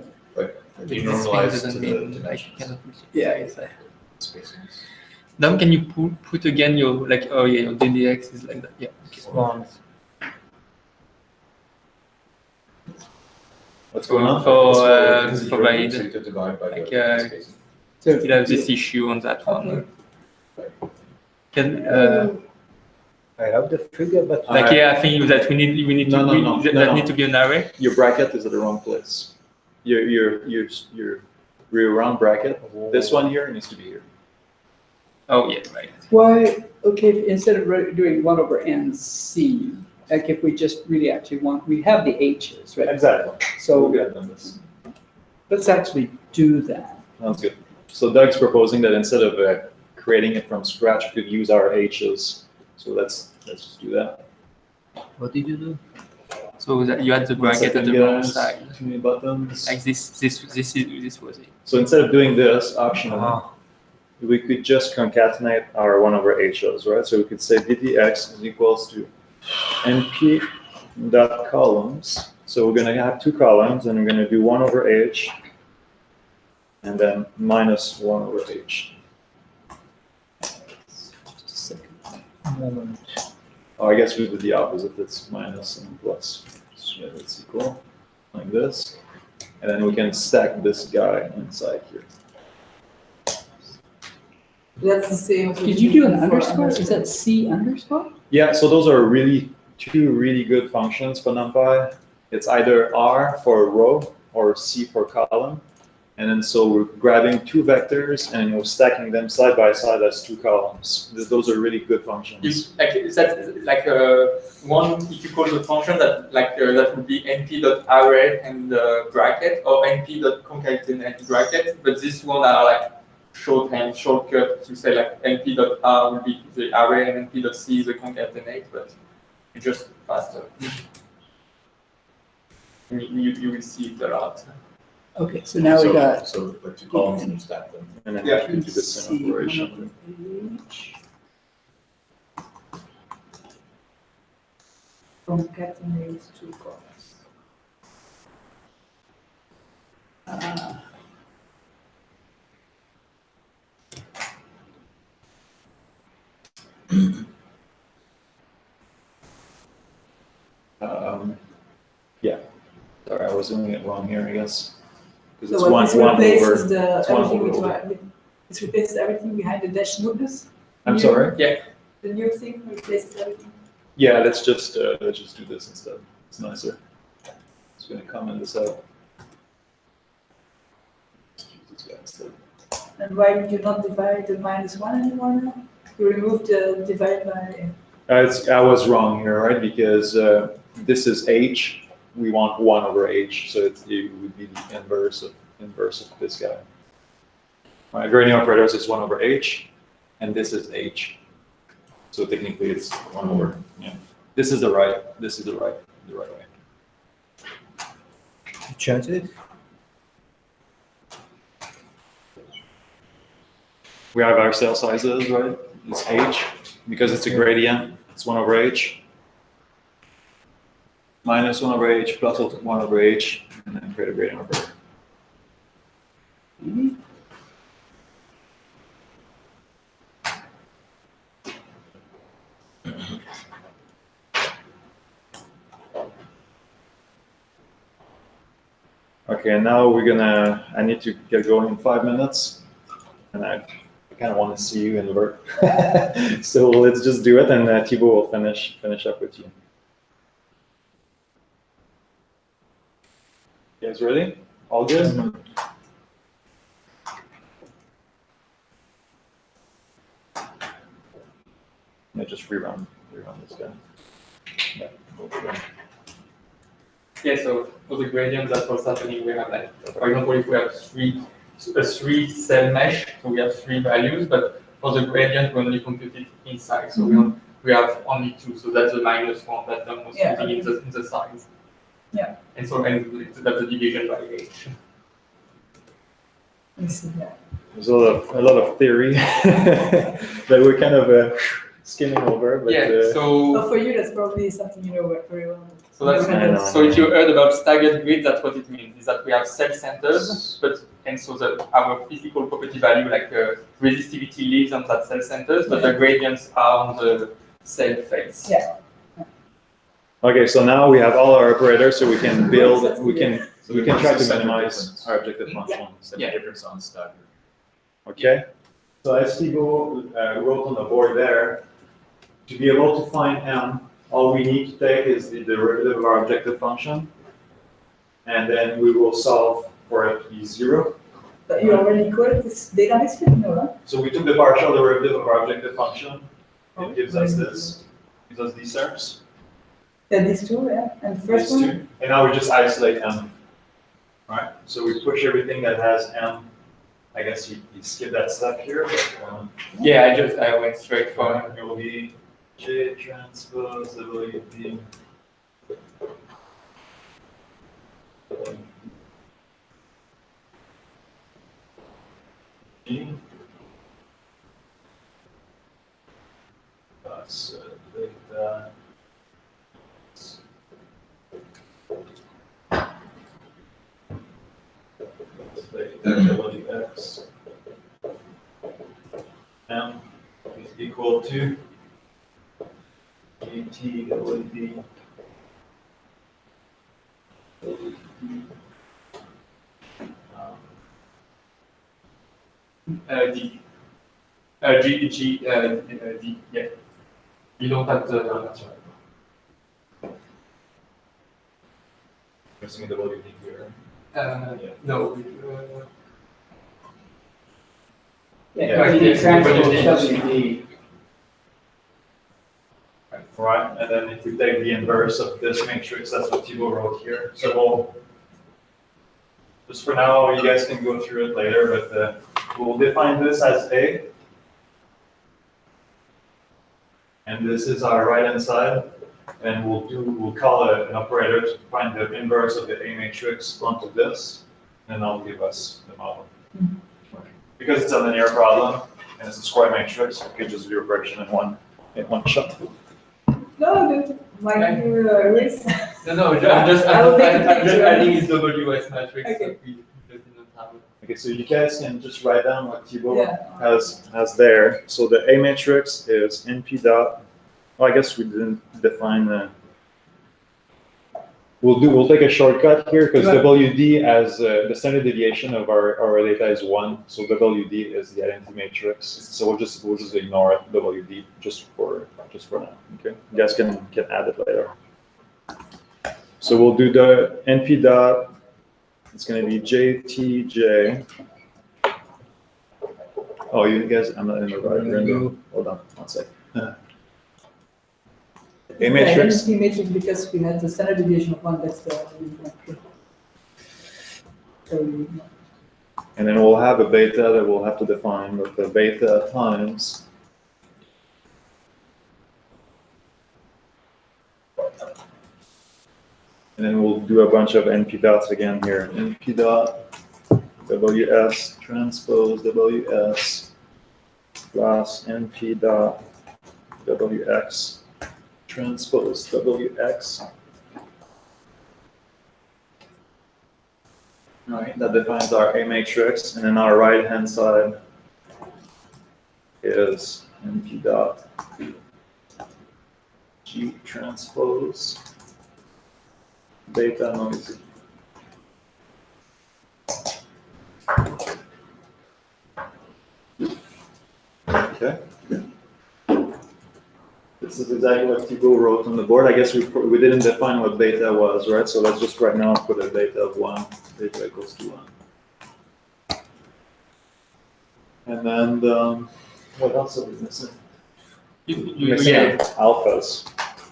Do you this normalize doesn't to the mean, like, dimensions? cannot- yeah, it's like, Spacings? Now can you put again your, like, oh yeah, your DDX is like that, yeah. One. What's going on? It's for valid. So you could divide by Like, the spacing. so Still have this issue on that one. Can, I have the figure, but like, yeah, I think that we need No, to, no, no, that no. need to be an array. Your bracket is at the wrong place. Your rear round bracket, this one here needs to be here. Oh, yeah, right. why, okay, instead of doing 1 over nc, like if we just really actually want, we have the h's, right? Exactly. So we got done this. let's actually do that. Sounds good. So Doug's proposing that instead of creating it from scratch, we could use our h's. So let's just do that. What did you do? So that you had the bracket at the wrong side. Too many buttons. Like this was it. So instead of doing this optionally, Ah, we could just concatenate our 1/h's, right? So we could say ddx is equals to np dot columns. So we're going to have two columns, and we're going to do 1/h, and then minus 1/h. moment. Oh, I guess we did the opposite. It's minus and plus. So it's equal, like this. And then we can stack this guy inside here. That's the same. as Did you do an for underscore? Is that C underscore? Yeah, so those are two really good functions for NumPy. It's either R for row or C for column. And then so we're grabbing two vectors and we're stacking them side by side as two columns. Those are really good functions. One, if you call the function that that would be np.array and bracket or np.concatenate bracket, but this one are like shortcut to say like np.r will be the array and np.c is the concatenate, but it's just faster. You will see it a lot. Okay, so now we got. So like two columns and you stack them. And then Yeah. we can do the same C operation. H. concatenate two columns. Yeah. Sorry, I was doing it wrong here, I guess. Because So it's what one, this one replaces over. the it's one everything over. it replaces everything behind the dash nudus. I'm New- sorry? The new thing replaces everything. Yeah, let's just do this instead. It's nicer. It's gonna comment this out. Let's use this guy instead. And why would you not divide the -1 anymore now? You remove the divide by. I was wrong here, right? Because this is h. We want 1/h, so it would be the inverse of this guy. My gradient operators is 1/h, and this is h. So technically, it's 1/. Yeah. This is the right way. You change it? We have our cell sizes, right? It's h. Because it's a gradient, it's 1/h. Minus 1/h plus 1/h, and then create a gradient operator. Okay, now I need to get going in 5 minutes, and I kind of want to see you invert. So let's just do it, and Thibaut will finish up with you. You guys ready? All good? Yeah, just rerun this guy. Yeah, okay. Yeah, so for the gradient, that's what's happening. We have like, for example, if we have a three cell mesh, so we have three values, but for the gradient, we only compute it inside. So we have only two. So that's the -1 that Tom was Yeah, putting in the size. Yeah. And so that's the division by h. I see that. There's a lot of theory that we're kind of skimming over, but Yeah, so But for you, that's probably something you know very well. So that's I know. so if you heard about staggered grid, that's what it means. Is that we have cell centers, and so our physical property value, like resistivity, lives on that cell centers, but the gradients are on the cell face. Yeah. okay. So now we have all our operators, so we can build. We can try to It's a center minimize difference. our objective function. Center Yeah. difference on staggered. Okay. So as Thibaut wrote on the board there, to be able to find m, all we need to take is the derivative of our objective function, and then we will solve for it to be 0. But you already quoted this data display? No, huh? So we took the partial derivative of our objective function. It gives us this. Gives us these terms. Yeah, these two, yeah, and the first these one? two, and now we just isolate M. Right? So we push everything that has M. I guess you skip that step here, but Yeah, I went straight for it will be J transpose WD. G plus beta WX M is equal to GT WD. D. D, yeah. You don't have the answer. Missing the WD here. No. Yeah, Yeah, WD okay. transpose WD. Right, and then if we take the inverse of this matrix, that's what Thibault wrote here. So we'll, just for now, you guys can go through it later, but we'll define this as A. And this is our right-hand side. And we'll call an operator to find the inverse of the A matrix onto this, and that'll give us the model. Because it's a linear problem, and it's a square matrix, we could just do regression in one shot. No, my race. No, I'm just adding his WS matrix. Okay. That we just didn't have. Okay, so you guys can just write down what Thibault Yeah. has there. So the A matrix is NP dot. Well, I guess we didn't define the. We'll take a shortcut here because Yeah. WD as the standard deviation of our data is 1. So WD is the identity matrix. So we'll just ignore WD just for now. Okay, you guys can add it later. So we'll do the NP dot. It's going to be JTJ. Oh, you guys, I'm not in the right window. Hold on, one sec. A matrix. The matrix because we had the standard deviation of 1, that's the. So, And then we'll have a beta that we'll have to define with the beta times. And then we'll do a bunch of NP dots again here. NP dot WS transpose WS plus NP dot WX transpose WX. All right, that defines our A matrix, and then our right-hand side is NP dot G transpose beta noisy. Okay. This is exactly what Thibault wrote on the board. I guess we didn't define what beta was, right? So let's just right now put a beta of 1, beta equals to 1. And then what else are we missing? Missing Yeah. alphas,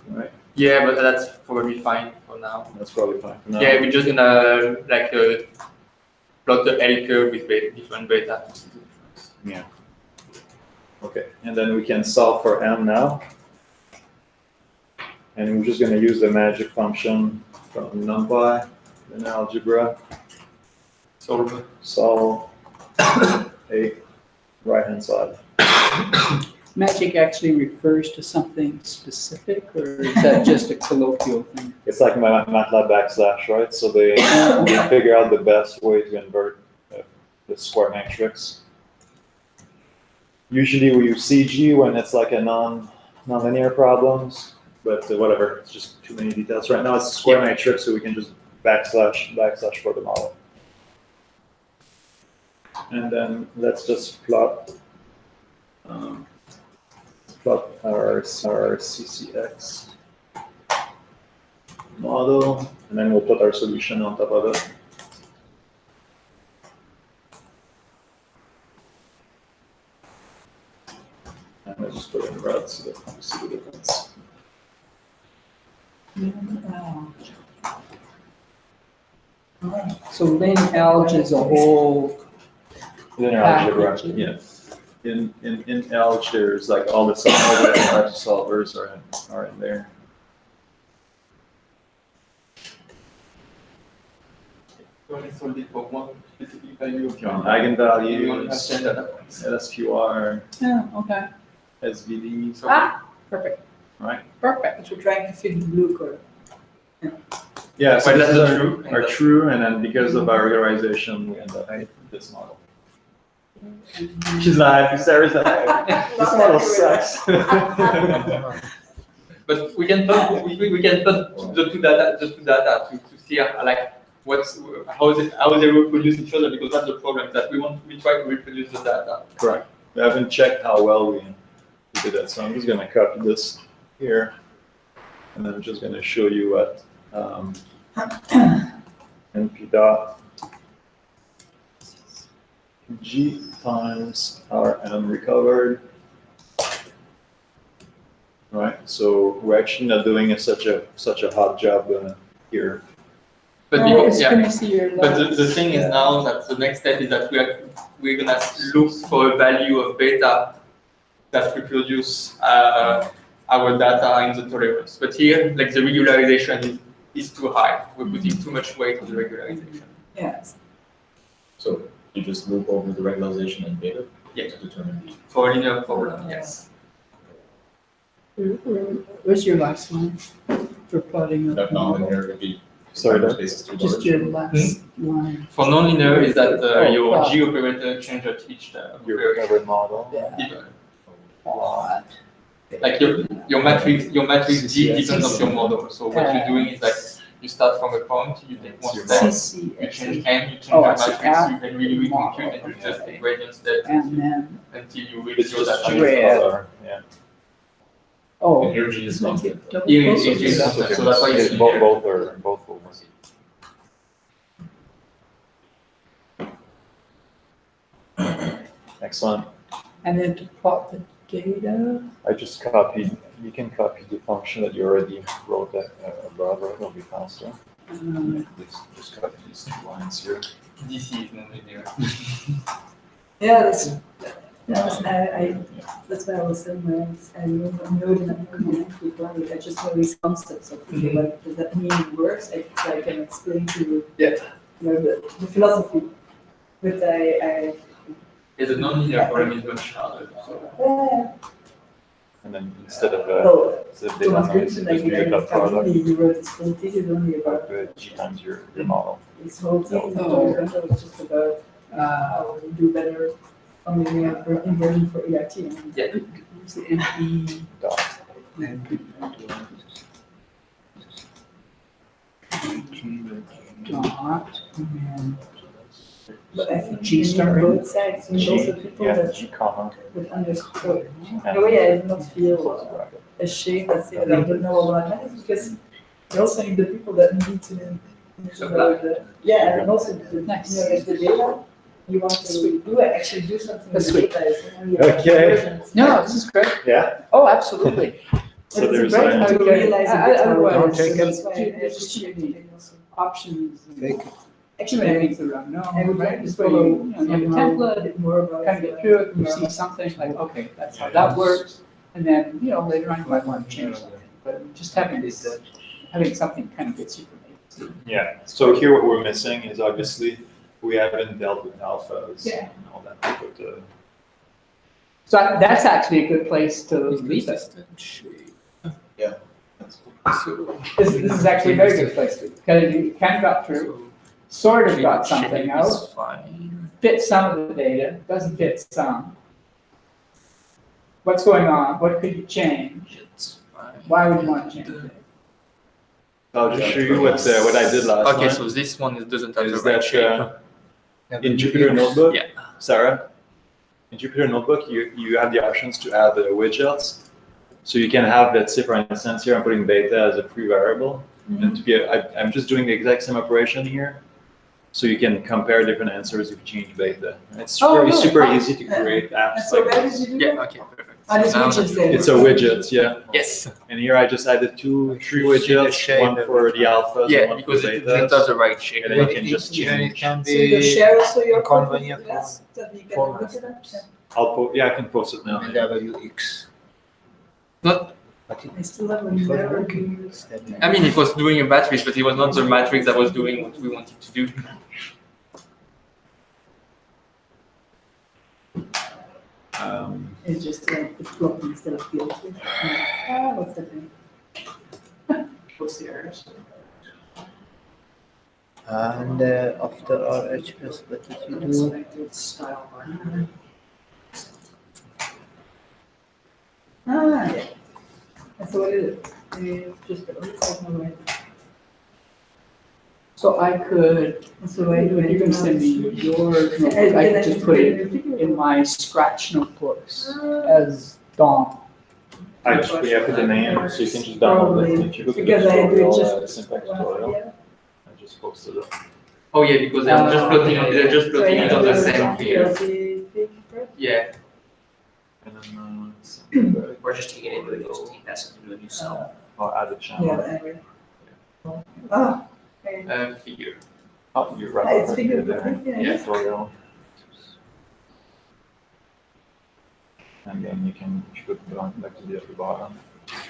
right? Yeah, but that's probably fine for now. That's probably fine for now. Yeah, we're just gonna plot the L curve with different beta. Yeah. Okay, and then we can solve for M now. And we're just going to use the magic function from NumPy in algebra. Solve a right-hand side. Magic actually refers to something specific, or is that just a colloquial thing? It's like my MATLAB backslash, right? So they figure out the best way to invert the square matrix. Usually we use CG when it's like a non-linear problems. But whatever, it's just too many details. Right now it's a square matrix, so we can just backslash for the model. And then let's just plot our CCX model, and then we'll put our solution on top of it. And let's just put it in red so that you see the difference. So lin-alg is a whole Linear algebra, package. yeah. In alg, there's like all the types of solvers are in there. You only solve it for one specific value of your Eigenvalues, data points. LSQR, Yeah, okay. SVD, So Perfect, right? perfect. But we're trying to fit the blue color. Yeah, so Well, that's these the are, true, and are that's- true, and then because of our regularization, we end up with this model. She's not happy, Sarah's not happy. This model sucks. But we can put the two data to see like how they reproduce each other, because that's the problem, that we try to reproduce the data. Correct. We haven't checked how well we did that, so I'm just gonna copy this here. And then I'm just gonna show you what NP dot G times RM recovered. Right, so we're actually not doing such a hot job here. But Oh, because, it's yeah, gonna see your but lines. the thing is now that the next step is that we're gonna look for a value of beta that reproduce our data in the tolerance. But here, like the regularization is too high. We're putting too much weight on the regularization. Yes. So you just loop over the regularization and beta? Yeah. To determine. For a linear problem, yes. Where's your last line for plotting? That nonlinear would be. Sorry, that- spaces too Just large. your last line. For nonlinear is that your wow. G operator change at each Your operation. recovered model. Yeah. Plot. Like your matrix G depends on your model. So what you're doing is like you start from a point, you take one step, you change n, you change Oh, your I see. matrix, you then really recompute and you Okay. just take gradient step And then, until you It's reach your just data. change Red. color, yeah. oh. And here G is constant. Double Here close is or G is just- constant. So that's why it's Both linear. are both will work. Excellent. And then to plot the data, I just copied. You can copy the function that you already wrote that above. Right, it'll be faster. Just copy these two lines here. DC is nonlinear. Yeah, that's why I was saying I know that I just know these concepts of okay, like, does that mean it works? I can explain to you, the philosophy. But I Yeah, the nonlinear problem is much harder. So. And then instead of oh, data Thomas times, Gibson, just like, do the product he wrote this whole thesis only about G times your model. this whole thesis. Oh. It's just about how we do better on the inversion for ERT. And Yeah. use the NP Dot. dot, and then But I think G you need star. both sides, and G, also people yeah, that G comma. would understand. and The way I do not feel close bracket. ashamed that say that I don't know what that is, because you also need the people that need to know the, yeah, and also the, Nice. like the data. You want to actually do something with That's the sweet. data. It's only about Okay. conversions. No, this is great. Yeah. Oh, absolutely. So But there's it's great to Okay. realize a I- bit I- how otherwise, it works, so take that's it. why I There's appreciate too many it also. Options. Take it. Actually, Many I things are unknown, I would right? like to This way you, follow you have a somehow a template, bit more about. kind of get through it, you see something like, okay, that's how that works. And then, later on you might want to change something, but just having something kind of gets you from A to Z. Yeah. So here what we're missing is obviously we haven't dealt with alphas Yeah. and all that. But, So that's actually a good place to leave it. That's cool. This is actually a very good place to, because you kind of got through, sort of got something out, fit some of the data, doesn't fit some. What's going on? What could you change? Why would you want to change it? I'll just show you what I did last Okay, time. so this one doesn't have the Is right that shape. in Jupyter Notebook, Yeah. Sarah, in Jupyter Notebook, you have the options to add the widgets. So you can have, let's say for instance here, I'm putting beta as a free variable. And to be, I'm just doing the exact same operation here. So you can compare different answers if you change beta. It's Oh, super, really? super easy to create And apps so like where this. did you do that? Yeah, okay, perfect. And it's Now- widgets then. It's a widget, yeah. Yes. And here I just added three widgets, shape one for the alphas and Yeah, one for because it betas. does the right shape. And then you can just Even it change. can So you be share also your code with inconvenient us, that we can format look at that? steps. Yeah, I can post it now. WX. Not, But it I still have a it was never working. used. I mean, it was doing a matrix, but it was not the matrix that was doing what we wanted to do. It's just a plot instead of field. What's the name? What's the errors? And after RH plus, what did you do? Selected style bar. Yeah. That's what it is. It's just a little way. So I could, That's the way I do it. you can send me your notebook, I could just put it in my Scratch notebooks as Dom. We have put the name, so you can just download it. If you go to the Because I do it tutorial, just. syntax tutorial, Yeah. I just posted it. Oh yeah, because they're just plotting it on the same field. Yeah, And then, we're just taking it and just take that to do a new cell. I'll add a Yeah, channel. but anyway. Ah. Okay. Figure. Oh, you're right. It's figured, Yeah. Tutorial. And then you can, if you go back to the upper bottom,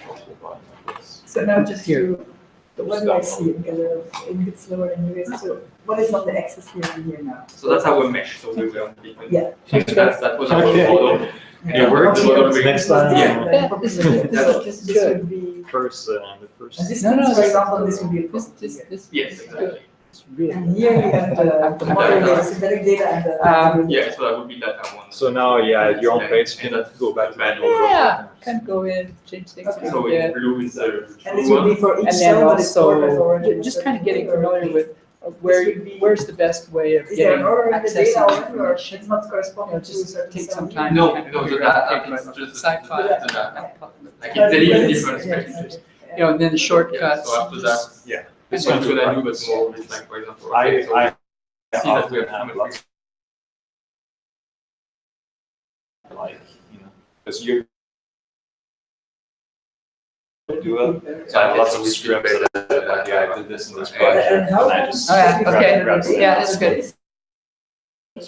go to the bottom like this. So now just Here. to, what do I see? Because I'm a bit slower than you guys. So what is on the axis here and here now? So that's our mesh, so we will. Yeah. That was our Okay. model. Yeah. It works, Okay. but we- Next time. Yeah. This would be, First, the first. and this No, no, means, for this- example, this would be a This, plot this, here. this. Yes, exactly. It's really. And here we have the model data, synthetic data, and the. Yeah, so that would be data one. So now, yeah, you're on page, you can go back to manual. Yeah, can go in, change things. Okay. So Yeah. in blue is the And this true would be one. for each And cell, then but it's stored as also, orange. just kind of getting familiar with where, This would be- where's the best way of Is there an getting order in the access data to already, or information. it's not You know, corresponding to a just certain take cell? some time. No, to kind of no, the figure out data, paper, it's just sci-fi. the data. Like Yeah, it's delivering because different yeah, spaces. yeah. You know, and then the Yeah, shortcuts. so after that, Yeah. this one should I do, but more, it's like, for example, okay, so I see that we have often have common lots like, you know, because you do it. So I have lots of scripts that like, yeah, I did this in this project, And how and I just Oh, yeah, grab- okay. grab it. Yeah, that's good. So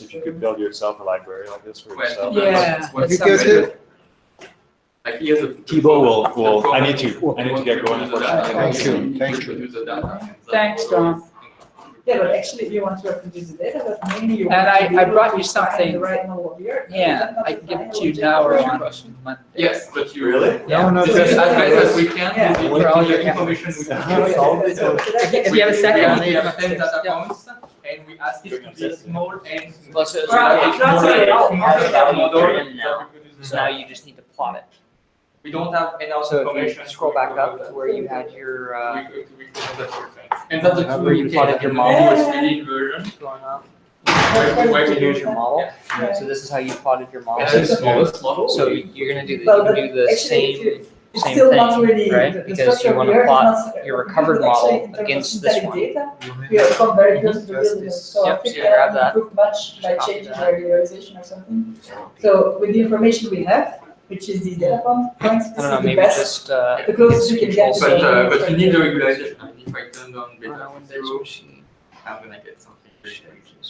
if you could build yourself a library like this for Well, yourself. Yeah, What that sounds sounds good. Like here's a. Thibault will, I need to get going. Thank you, thank you. Use the data. Thanks, Don. Yeah, but actually, you want to reproduce the data, but mainly you. And want to be I able brought to you find something. The right model here. Yeah, I can give it to you now or on Monday. Yes, but you. Really? No, no, This is as that's- best as we can, Yeah. with For all your information we Yeah. can. Solve it or- If you have a second. Yeah, we have 10 data points, and we ask it to be small and. Well, so Right, now it's you- not more so like loud. you have value model for him that now. reproduces So now you just need to plot it. We don't have enough So if information. you scroll back up to where you had your, We can that's your thing. And that's the Where you plotted your model. model. Version. going up. Why So we here's use your model. Yeah. So this is how you plotted your model. And the smallest model. So you're gonna do the, Well, you but can do the actually, if same, you- it's same still not thing, really, right? the Because structure you wanna here is plot not- your recovered but actually, model in terms of against this synthetic one. data, we have come very close to the Just real, this. so I Yep, think so you grab I that. improved much by Copy changing that. regularization or something. So with the information we have, which is these data points, I this don't is know, the maybe best, just, the closest we can get to. But you need the regularization. And if I turn on beta Windows 0, machine. I'm gonna get something.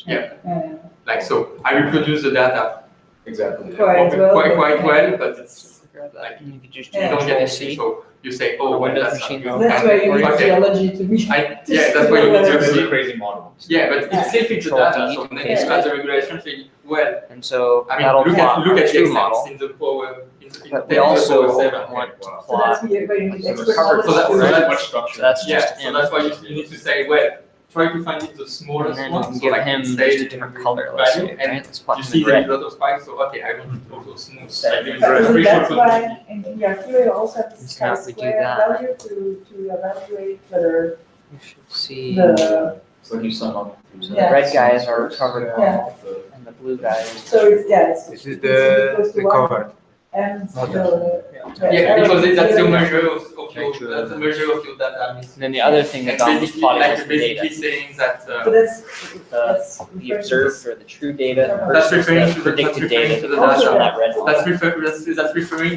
Yeah, Uh, like so, I reproduce the data Exactly. Quite well, quite but- well, but it's Grab that. like You could just you Yeah. don't get Control anything. C. So you say, oh, On a well, Windows that's machine, not no. That's why you need Okay. geology to be. Yeah, that's why you need to geology. crazy model. Yeah, but it still fits the Control data. D. So then it's got the regulation saying, well, And so I mean, that'll look plot at our the true extent model. in the power in the But we 10 to the also power 7. want to So that's plot, where you need expert recovered knowledge So to- that's much structure. so that's Yeah, just so M. that's why you need to say, well, try to find it the And smallest then we one. can So give like him it just stays a different in color, let's value, say, and right? Let's plot you him see in there is red. a lot of spikes, so okay, I want it also smooth. But Like, isn't very that's short why in here you also have this It's not we do chi-square that. value to evaluate whether You should see, the, So you sum up. so the Yeah. red guy is our recovered Yeah. model, and the blue guy is. so it's, yeah, it's. This is it's the equals to one, recovered. And Not the. Yeah, because that's the measure of that's a measure of your data. And then the other thing that Dom was Basically, plotting like was the data. basically saying that So that's, The observed or the true data that's versus referring the to predicted the data data. based on that red line. That's referring This is to actually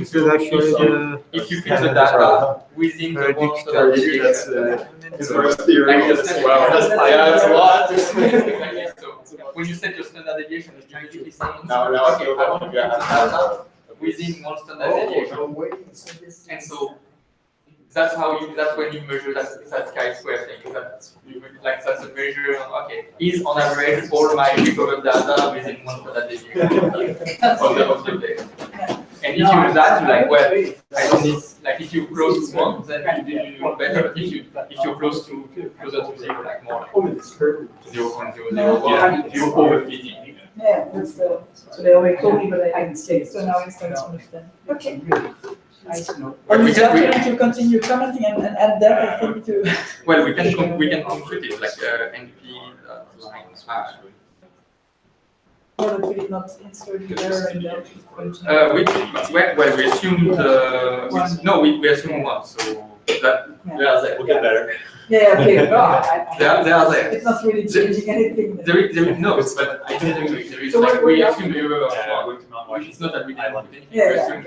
if you fit the data within the one standard deviation. It's a theory Like as the well. yeah, it's a lot. Yeah. So when you set your standard deviation, it's basically saying, Now, okay, I want to fit the data within one standard deviation. And so that's when you measure that chi-square thing. That's a measure of, okay, is on average all my recovered data within one standard deviation of the data. And if you do that, you're like, well, I don't need, like if you're close to 1, then you do better. If you're closer to 0, like more like 0.001, you're overfitting. Yeah, that's the, so they already told me, but I didn't say, so now it's going to understand. Okay. But we Are can- you going to continue commenting and add that, I think, to? Well, we can compute it like NP lines. Or that we not insert there and then. We assumed we assume 1, so that they are there. We'll get better. Yeah, okay, no, They are there. it's not really changing anything. There is no, but I didn't agree. There is So like what- we what- assume the error of Yeah, 1. we cannot It's not that we didn't put anything. Yeah, We yeah, assume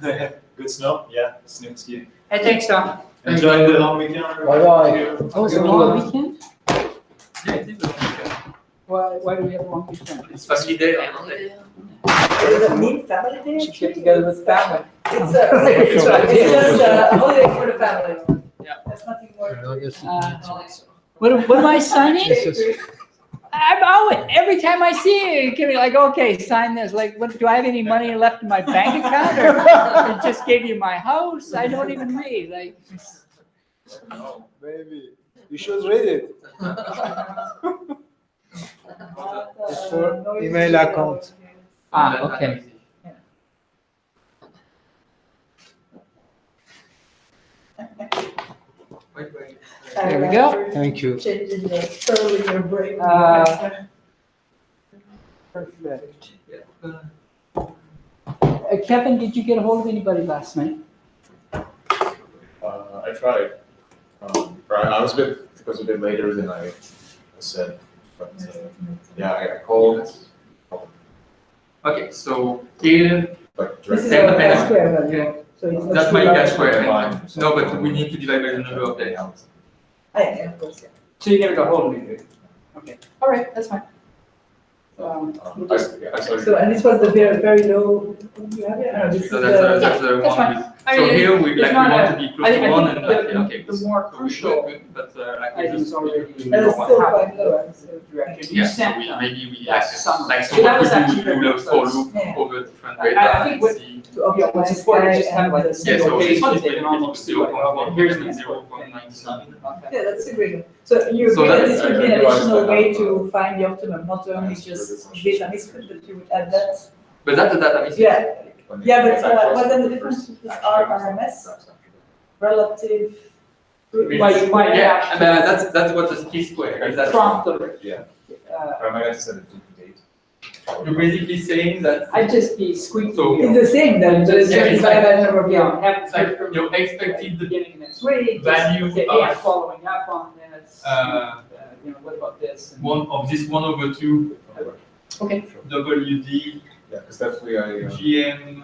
okay. it's Good snow, yeah, snow skiing. Hey, thanks, Tom. Enjoy the long weekend. Bye-bye. Oh, it's a long weekend? yeah, it is a long weekend. Why do we have a long weekend? It's family day on Monday. Does it mean family day? We should get together with family. It's It's it's just a holiday for the family. Yeah. There's nothing more. What am I signing? This is- I'm out. Every time I see you, you can be like, okay, sign this. Like, what, do I have any money left in my bank account? Or I just gave you my house? I don't even read. Like, Maybe. You should read it. It's for email account. okay. Wait. There we go. Thank you. Changing the thoroughly your brain. Perfect. Kevin, did you get a hold of anybody last night? I tried. I was it was a bit later than I said, but yeah, I called. Okay, so here, But This is And- a and- square value. So it's not that's my too large. chi-square. Fine. No, but we need to divide by the number of days. Yeah, of course, yeah. So you never got hold of anybody? Okay. All right, that's fine. We'll just- I saw So, and this was the very, very low, you have it? This is So the, that's the That's one fine. with, I so mean, here we it's like we not want a- to be close to I 1 think and like, yeah, okay. the more So we crucial good, but like we items just. already. that is still quite low. So, Directed. You Yeah, so sent we, them. maybe we that like, summary. like So so that what was we actually do, we very will for close. loop Yeah. over different I data think and what- see. To optimize What's important is just kind of like and the Yeah, so single this page one that is they can almost see like, okay, here's the 0.97. Yeah, that's a great one. So you So agree that that- this would be an I realized additional that, way to find the optimum, not only just data misfit, but you would add that? But that's the data missing. Yeah, yeah, but what then the difference with RMS? Relative. My Yeah, and that's what the chi-square is. That prompt alert. Yeah. Uh, I might have to send a duplicate. you're basically saying that I'd just be squeaky. So- It's the same then, but it's Yeah, just it's by like- that number of Yeah, have it's like your expected beginning next week. value Say, hey, I'm of following up on this. You know, what about this? And- one of this 1/2 Okay. WD Yeah, because definitely GM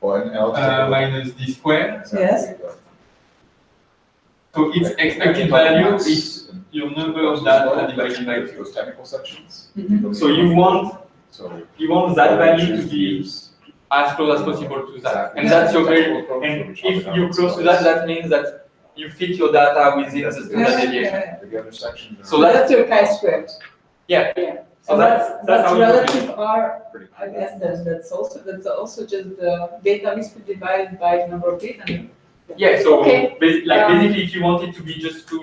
and I'll take minus D square. Yes. So its expected value is your number of data divided by 2. those technical sections. Mhm. So you want So that value to be as close as possible to that. And that's your very, and if you're close to that, that means that you fit your data within the standard deviation. The other sections. So that- That's your chi-square. Yeah. Yeah. So that's how you do it. relative R, Pretty I guess that's also just the data misfit divided by the number of data. Yeah, so Okay. basically if you want it to be just to,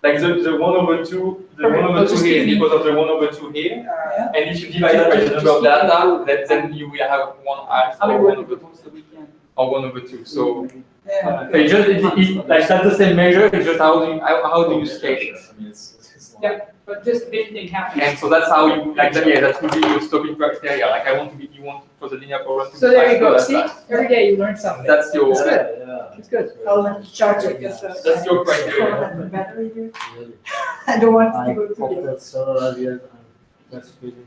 like the 1/2, the Okay, 1/2 just here give is me- because of the 1/2 here. Yeah. And if you divide that by the number of data, then you will have 1/2 I'll be or working 1/2 most of the weekend. or 1/2. So Yeah. so it just, like that's the same measure, it's just how do you scale it? I mean, it's Yeah. But just if anything happens. And so that's how you like that. Yeah, that would be your stopping criteria. Like I want to be, you want for the linear problem. So there you go. That's See, every day you learn something. That's your. It's good. Yeah. It's good. I'll have to charge it because That's your criteria. the battery here. I don't want I to go to after several years, I'm just feeling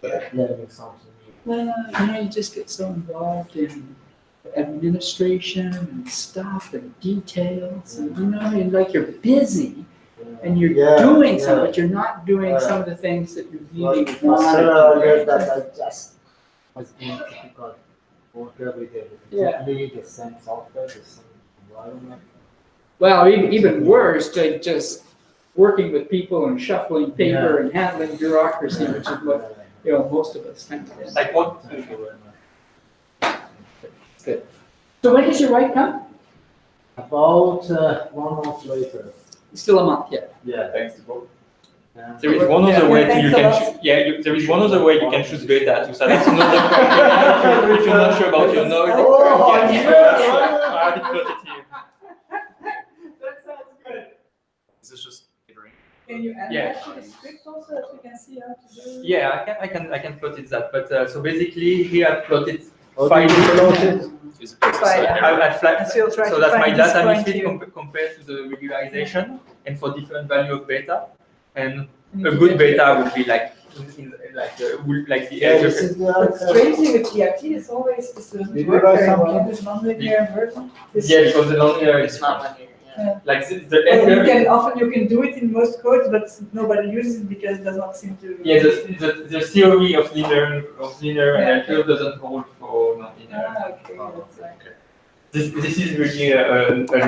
that learning something new. Well, you just get so involved in administration and stuff and details, and you're like you're busy and you're doing some, but you're not doing some of the things that you really For want several to years do. that I just was doing typical work every day. Yeah. Exactly the same software, the same environment. Well, even worse, to just working with people and shuffling paper and handling bureaucracy, which is what most of us tend to do. Like what? Thank you very much. Good. So when does your right come? About 1 month later. Still a month yet. Yeah. Thanks to both. There is one other way to you Thanks a can lot. choose. Yeah, there is one other way you can choose beta to set. That's another criteria. If you're not sure about your node, Oh, yeah, yeah. I already put it here. That sounds good. Is this just iterating? Can you add Yeah. that to the script also that we can see how to do? Yeah, I can plot it that. But so basically here I plotted How do five. you plot it? Is it Fine. I flat, And so you'll try so to that's my find this data point misfit here. compared to the regularization and for different value of beta. And And a you good can- beta would be like like the Yeah, edge of this it. is the But strangely with ERT, it's always, this Did doesn't you work write very well something? with non-linear version. This- Yeah, because the non-linear It's is not linear, yeah. like the Well, you edge. can often you can do it in most codes, but nobody uses it because it does not seem to. Yeah, the theory of linear and curve doesn't hold for non-linear. Ah, okay, that's right. This is really a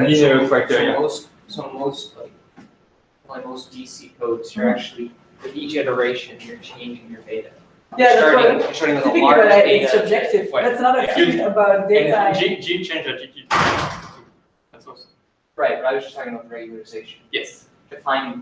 linear criteria. So most DC codes, you're actually, with each iteration, you're changing your beta. Yeah, that's what. You're starting with a Typically, large but beta. it's subjective. Right. That's not a Yeah. thing about data. And G change that GT. That's also. Right, but I was just talking about regularization. Yes.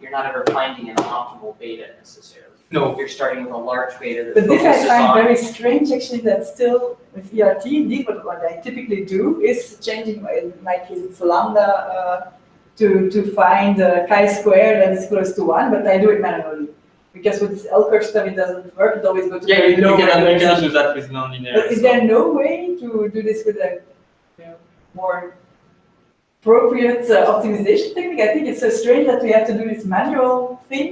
You're not ever finding an optimal beta necessarily. No. You're starting with a large beta that But this I focuses find on. very strange actually that still with ERT, indeed, but what I typically do is changing in my case it's lambda to find chi-square that is close to 1, but I do it manually. Because with this L-curve stuff, it doesn't work, it always goes to Yeah, very you low can resolution. do that with non-linear. But is there no way to do this with a more appropriate optimization technique? I think it's so strange that we have to do this manual thing.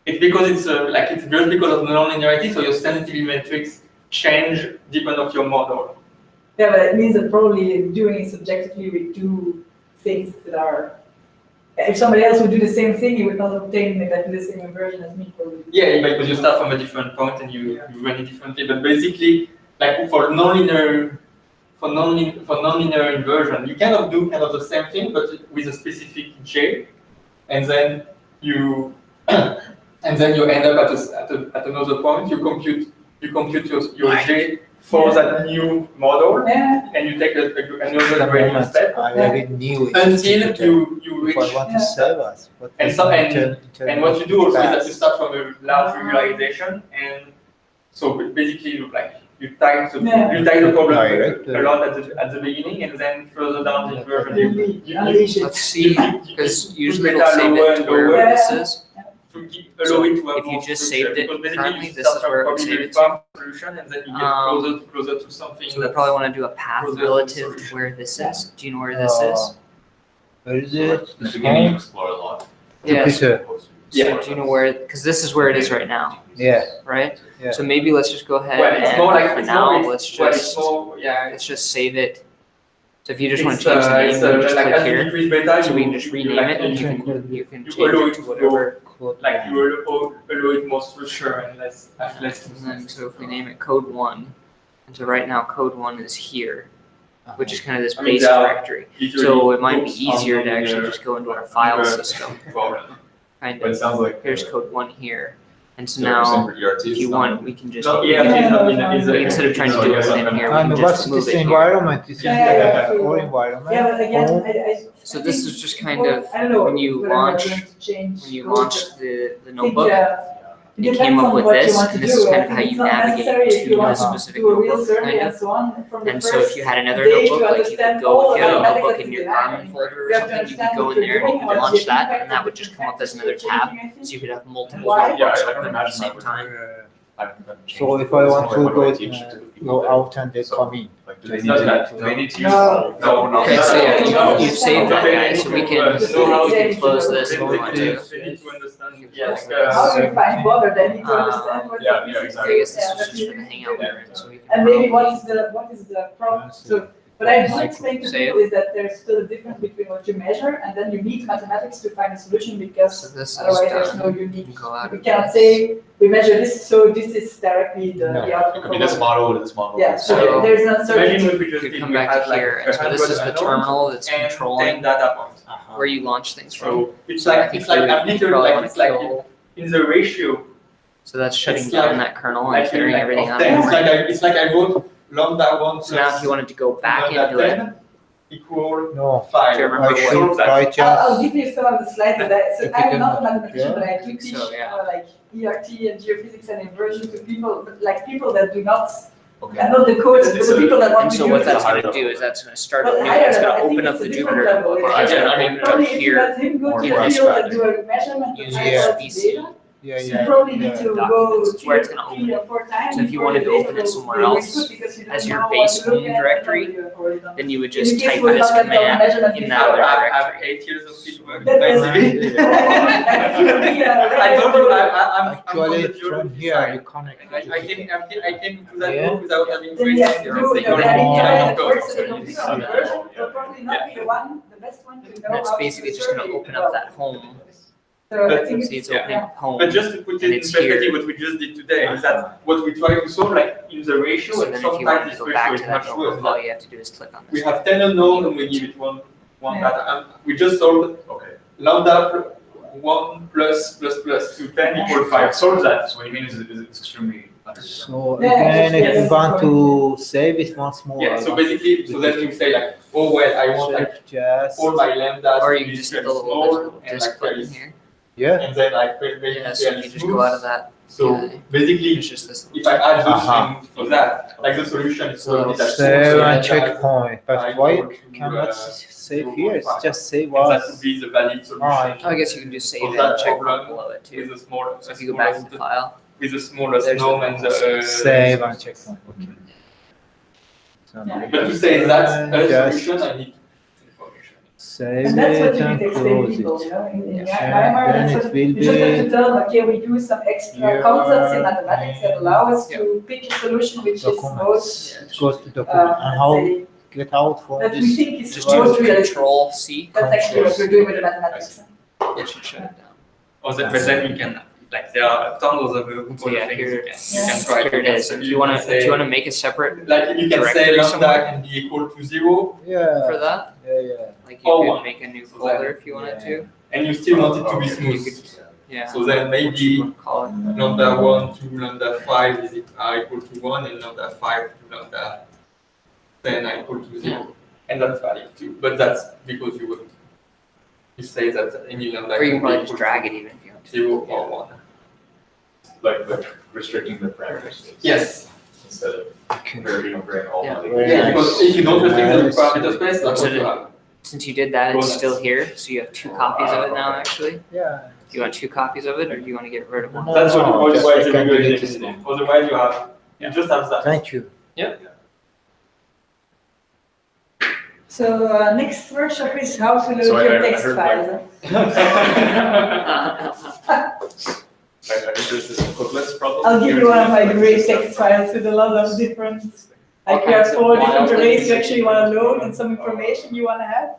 It's because it's it's just because of the non-linearity, so your sensitivity metrics change depending of your model. Yeah, but it means that probably doing it subjectively we do things that are. If somebody else would do the same thing, he would not obtain exactly the same inversion as me. Probably. Yeah, because you start from a different point and you run it differently. But basically, like for non-linear inversion, you kind of do kind of the same thing, but with a specific J, and then you end up at another point. You compute your J for that new model, Yeah. and you take another The gradient moment step I already knew it. until you reach. If I want to save us. And what you do also is that you start from a large regularization, and so basically you tie the problem Direct. a lot at the beginning, and then further down the inversion you Unleash it. Let's see, because usually it'll beta save lower it and to where lower. this is. allow it to have if you more just structure, saved it because basically currently, you this start is where it from would probably save it very to. far solution, and then you get closer to something So we that's probably want to do a path closer to relative to solution. where this is. Do you know where this is? Where is it? In the beginning, you explore a lot. Yeah. Peter. So do you know where, because this is where it is right now, Yeah. right? Yeah. So maybe let's just go ahead Well, it's and more like for it's now, more, let's well, it's just, more, yeah. let's just save it. So if you just want It's, to change the name, it's, then just like click as you here. decrease beta, So we can you- just you rename like it and you- you can you change allow it it to to whatever. like you allow it more structure and less. And then, so if we name it code 1, and so right now code 1 is here, which is kind of this I mean, base there are directory. So it might be easier to actually just go into our file inverse system, problem. kind But it of. sounds like. Here's code 1 here. And so the now, percent for ERT if is you not- want, we can just, No, we yeah, can- it's not in a- is a- instead of trying to do everything here, we And can what's just move this it here. environment? This is Yeah, the yeah. whole environment. Yeah, but again, Home. I. So I this think is just kind of I don't know when you whether we're launch- going to change When you code, launch but the I think, notebook, It it came depends up on with what you this, want to and this do. is I kind of think how it's you not navigate necessary if you to a want to specific do a real notebook, survey kind and of. so on. From the And so if you had another day notebook, to like you could understand go, all if you had a mathematics notebook that in is your derived. Garmin folder or You have to something, you could understand go what in you're there and you doing, could what's launch the that, impact and that of would just different come up as factors another you're tab, changing, I think. so you could have multiple Why? notebooks Yeah, I open don't at the imagine same time. So if I want to go out and they come in. Like, do It's they not need that. to, do they need to use? No. No, Okay, so yeah, No. you've saved that, guys, so we can close this if we want to. They need to understand. Yes. How do you find bother? They need to understand what yeah, the yeah, physics I exactly. guess this yeah, was that's just for the easy to hangout do. we're in, so we can. And maybe probably- what is the problem? So what I do explain to Save. people is that there's still a difference between what you measure and then you need mathematics to find a solution So because this is otherwise there's no done. unique. Go out We of cannot this. say we measure this, so this is directly the No. output. It could be this model or this model. Yeah, So- so there's an Imagine uncertainty. what we You just could did. come We back had to like here, and so this is the 100 terminal that's and 10 controlling data points. where you launch things from. So it's So I like think it's like you I'm would literally probably like wanna it's like kill- in the ratio. So that's shutting It's down like- that kernel and Like clearing everything out of It's memory. like it's like I wrote lambda 1 So now if plus you wanted to go back lambda into it, 10 equal No, 5. Do you remember I what- should Solve that. I I'll just, give you some of the slides that so If you I'm can- not a mathematician, yeah. but I I do think teach so, yeah. like ERT and geophysics and inversion to people, but like people that do not, Okay. and not the coders, but It's the a- people that want and to so use what it. that's higher gonna do level. is that's gonna start a But new, I don't it's know, I gonna think open up it's the a different Jupyter level. notebook, It's it's Yeah, gonna I mean, open it Probably up if you here, let him go More to a cross field and strategy. do a measurement of Use high your quality BC. data, yeah, you yeah. probably need yeah. to go Documents, where it's 3 gonna or 3 or 4 times. So if you before wanted to the open data it somewhere will be else good because you don't as your know what base to look home at, directory, and you have already done. then you would In just the case type we this have done command measurement in before, that I have directory. 8 years of people working That with is- ICV. That will be a I told you regular- I'm Actually, from the from geology here, side. you connect. I came to that Yeah. book without having Then read you have to your do the theory. internet Of works course. in a computer version, will probably not be the one, the best one to know. And it's how to basically just gonna survey open well. up that home. So I But think See, it's it's, opening up home. But just to put it And in it's perspective, here. what we just did today is that what we try to solve, like in the ratio, So and then if you wanted sometimes to this go ratio back is to much that worse. notebook, all you have to do is click on We this. have 10 unknown and we give it one Yeah. data. And we just solved Okay. lambda 1 plus to 10 equals 5. Solve that. So what you mean is it's extremely understood. So Yeah, again, if yes. you want to save it once more. Yeah, so basically, so then you say like, oh well, I want like Shift just, all my lambdas Or to you be can just hit very the little, small there's a little and disk like button very, here. yeah, and then like very Yeah, so if you just go out of that, So yeah. basically, it's just this. if I add those Aha. things for that, like the solution is So already that save so and that checkpoint, I but why go to, cannot save here? It's 0.5. just save that would us. be the valid solution. Ah, I guess you can just save So it that and check problem below it too. with the smaller, So if you go back to the file, with the smallest There's the norm and the Save and checkpoint. Okay. So Yeah. But to say that's a just solution, I need information. save And that's what it you and need to explain close people, it. you know, in Yeah, Weimar, then that's it what, will you just have to be tell them, okay, we do some extra here concepts in mathematics that allow us Yeah. to pick a solution which is most, documents. It goes to document. And how let's say, get out from that we this? think is just do most realistic. Control C, That's actually what we're doing with the mathematics. it should shut it down. Or that, but then you can, like, there are tons of So yeah, things here, you can try. here it is. If you wanna make a separate Like, you can say directory lambda somewhere. can be equal to 0, Yeah. for that, Yeah, yeah. like you Or could one. make a new So folder then- if you wanted Yeah. to. and you still want it to be Okay. smooth. Yeah. So then maybe Call it. lambda 1 to lambda 5 is equal to 1, and lambda 5 to lambda 10 are equal to 0. And that's valid too, but that's because you say that any lambda Or you can can be probably just equal drag to it even if you want to. 0 or 1. Like restricting the parameters. Yes. Instead of Okay. comparing all Yeah. the. Very Yeah, nice. because if you don't restrict the Nice. parameter space, that's what you have. Since you did that, it's still here, so you have 2 copies of it now, actually. Yeah. Do you want 2 copies of it, or do you want to get rid of one? No, That's what no, why just why I the can video delete is this one. otherwise you just have that. Thank you. So next workshop is how to load So I your heard, text like- files. I think there's this equivalence problem. I'll give you one of my Like, great system. text files with a lot of different, All like you have kinds of 4 different wild arrays things. you actually want to load and some information you want to have.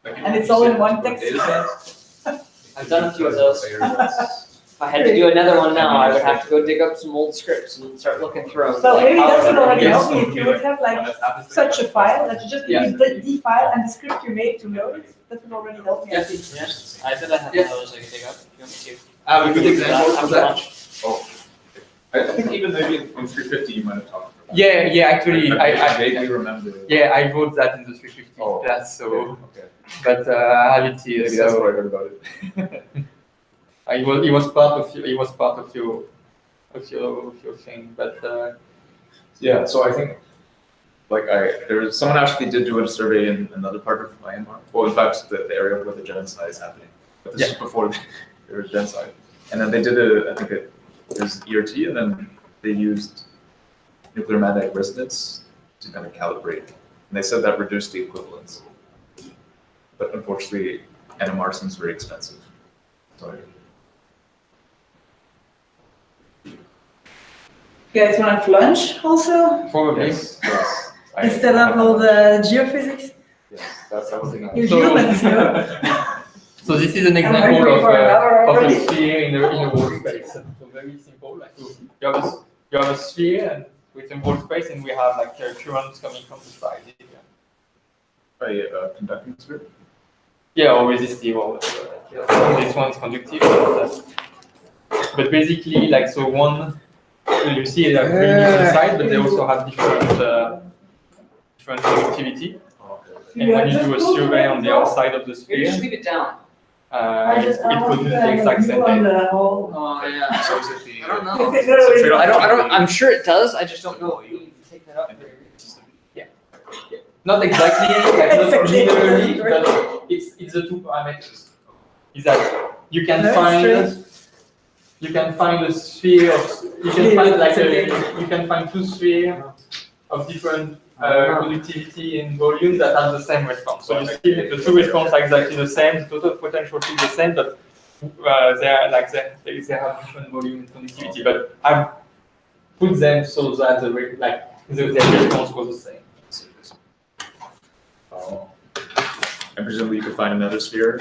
Like, And you it's all in see one it text data set, I've done a few of those. layer that's- If I had to do another one now, I would have to go dig up some old scripts and start looking through them. So maybe that would already Yes. help me if you would have like such a file that you just need the file and the script you made to load it. That would already help me, I think. Yes, I bet I have Yes. those I can dig up if you want me to. I have a good example for that. Oh, I think even maybe in 350 you might have talked about. Yeah, actually, I vaguely remember. I wrote that in the 350 Oh, class, so, Okay. but I have it here, Maybe that's so. where I heard about it. He was part of your thing, but Yeah, so I think, someone actually did do a survey in another part of Myanmar. Well, in fact, the area where the genocide is happening. But this is before there was genocide. And then they did there's ERT, and then they used nuclear magnetic resonance to kind of calibrate. And they said that reduced the equivalence. But unfortunately, NMR seems very expensive. So You guys want to have lunch also? probably. yes. Instead of all the geophysics? Yes, that was the You're So- humans, you know? So this is an I'm example hungry for an hour of a already. sphere in a wall space. So very simple. Like you have a sphere and with a wall space, and we have like currents coming from the side. A conducting sphere. Yeah, or resistive, or this one's conductive. But basically, like so one, you see like rings on the side, but they also have different conductivity. And when you do a survey on the outside of the Here, just sphere, leave it down. it produces the exact same data. Oh, yeah. So is it the? I don't know. So if we don't I don't, have I'm sure it does, I just don't know if you take that up. Not exactly, like not Exactly. linearly, but it's the two parameters. Is that you can That's find strange. a sphere of you can find like Okay. you can find two spheres of different conductivity and volume that have the same response. So you see the two responses are exactly the same, the total potential is the same, but they have different volume and conductivity. But I've put them so that the response was the same. And presumably you could find another sphere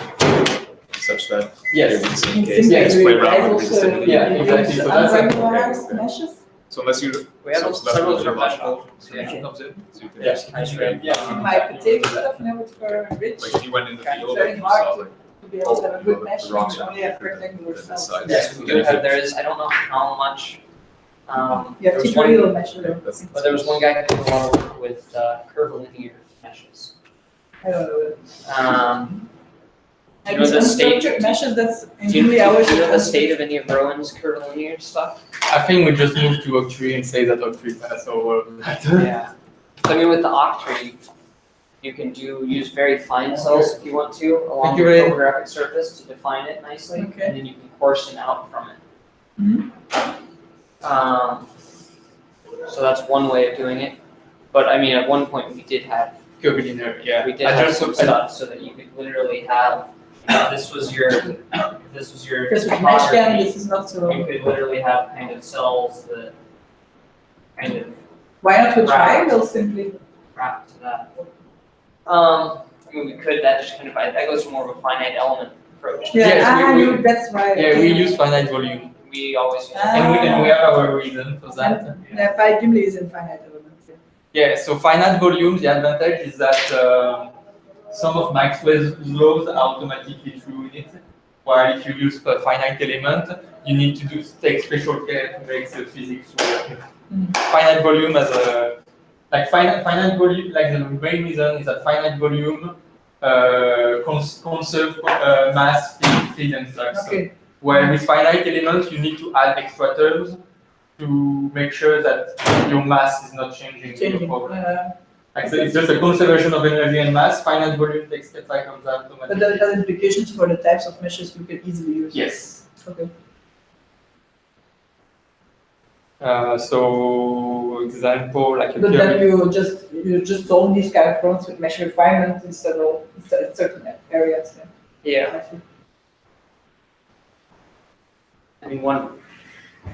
such that Yes. it would be the same It case. seems Yeah, like just you play guys around with the also stability. Yeah, exactly. So that's unregularized meshes? So unless you. We have so that's several where the different mesh logical options, information yeah. comes in. So you can Yeah. just constrain. My potato stuff never for rich. Like if you went in the It's field very and you saw hard like, to be able to have a good the mesh, and rocks you are only have bigger rectangular than this cells. side. Yes, we do have, there is, I don't know how much, You have there was one, tutorial mesh. That's- but there was one guy who did a lot of work with curvilinear meshes. I don't know. Do you And know the state? unstructured meshes, that's Do you usually I always. know the state of any of Rowan's curvilinear stuff? I think we just move to Octree and say that Octree pass over that. Yeah. So I mean, with the octree, you can use very fine cells if you want to, along you, the Ray. topographic surface to define it nicely, Okay. and then you can coarsen out from it. Mhm. So that's one way of doing it. But I mean, at one point we did have Curvilinear, yeah. we did I have just- some stuff so that you could literally have this was your Because with mesh cam, topography. this is not so. You could literally have kind of cells that kind of Why not with triangles simply? wrap to that. I mean, we could, that just kind of, that goes to more of a finite element approach. Yes, we- That's right. Yeah, we use finite volume, We always use. and we have our reason for that. Yeah, pi Gimli is infinite elements. Yeah, so finite volume, the advantage is that some of Maxwell's laws are automatically true in it. While if you use a finite element, you need to take special care to make the physics work. Finite volume as a finite volume, like the main reason is that finite volume conserve mass, field, and flux. Okay. Where with finite elements, you need to add extra terms to make sure that your mass is not changing. Your problem. So it's just a conservation of energy and mass. Finite volume takes care of that But automatically. that has implications for the types of meshes you can easily use. Yes. Okay. So example like a But then pyramid. you just solve these kind of problems with mesh refinement in certain areas. Yeah, I see. I mean, one,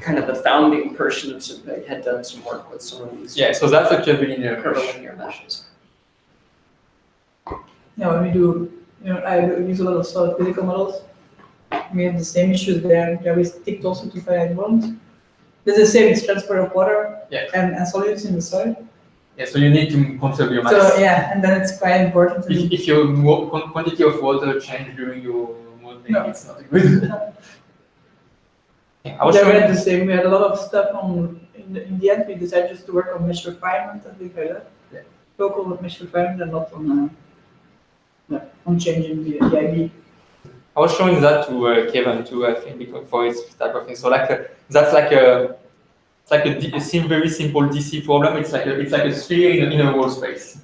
kind of the founding person of Simpeg had done some work with some of these Yeah, so that's a curvilinear mesh. curvilinear meshes. Yeah, when we do, I use a lot of solid physical models. We have the same issues there. Yeah, we stick also to finite volumes. There's the same, it's transfer of water Yeah. and solutes in the soil. Yeah, so you need to conserve your mass. So yeah, and then it's quite important to do. If your quantity of water change during your modeling, No. it's not good. I was Yeah, we showing had the same. We had a lot of stuff on. In the end, we decided just to work on mesh refinement and things like that. Yeah. Local mesh refinement and not on changing the IB. I was showing that to Kevin too, I think, because for his type of thing. So that's like a very simple DC problem. It's like a sphere in a wall space,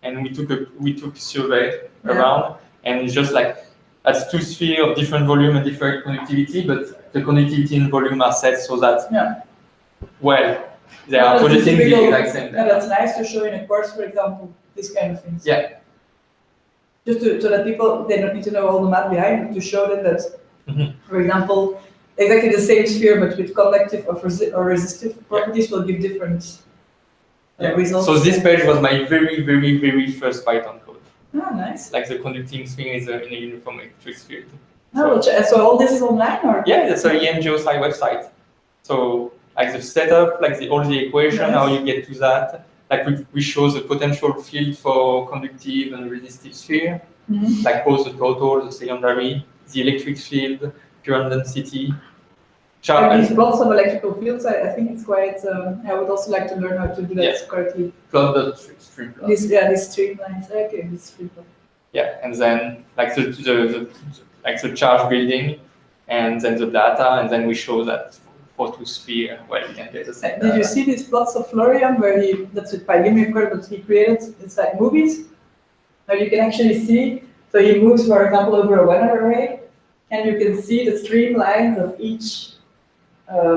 and we took survey around, and it's just like that's two spheres of different volume and different conductivity, but the conductivity and volume are set so that they are producing the exact same. Yeah, that's nice to show in a course, for example, this kind of things. Yeah. Just so that people, they don't need to know all the math behind it, to show them that, for example, exactly the same sphere but with conductive or resistive properties will give different results. So this page was my very, very, very first Python code. Oh, nice. Like the conducting sphere is in a uniform electric field. So all this is online, or? Yeah, that's a GeoSci website. So like the setup, like all the equation, how you get to that. Like we show the potential field for conductive and resistive sphere, like both the total, the secondary, the electric field, current density. These plots of electrical fields, I think it's quite, I would also like to learn how to do that correctly. Plot the streamline. These streamlines, okay, these streamlines. Yeah, and then like the charge building, and then the data, and then we show that photosphere where you can get the same. Did you see these plots of Florian where that's with Pygamy code, but he created, it's like movies, where you can actually see, so he moves, for example, over a weather array, and you can see the streamlines of each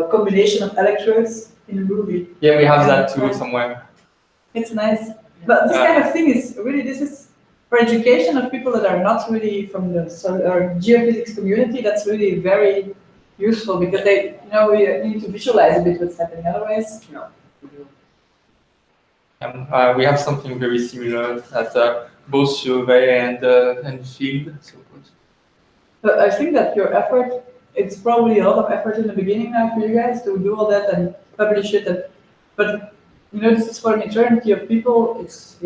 combination of electrodes in the movie. Yeah, we have that too somewhere. It's nice. But this kind of thing is really, this is for education of people that are not really from the geophysics community, that's really very useful because they we need to visualize a bit what's happening. Otherwise, no. We have something very similar at both survey and field. But I think that your effort, it's probably a lot of effort in the beginning now for you guys to do all that and publish it. But this is for an eternity of people. It's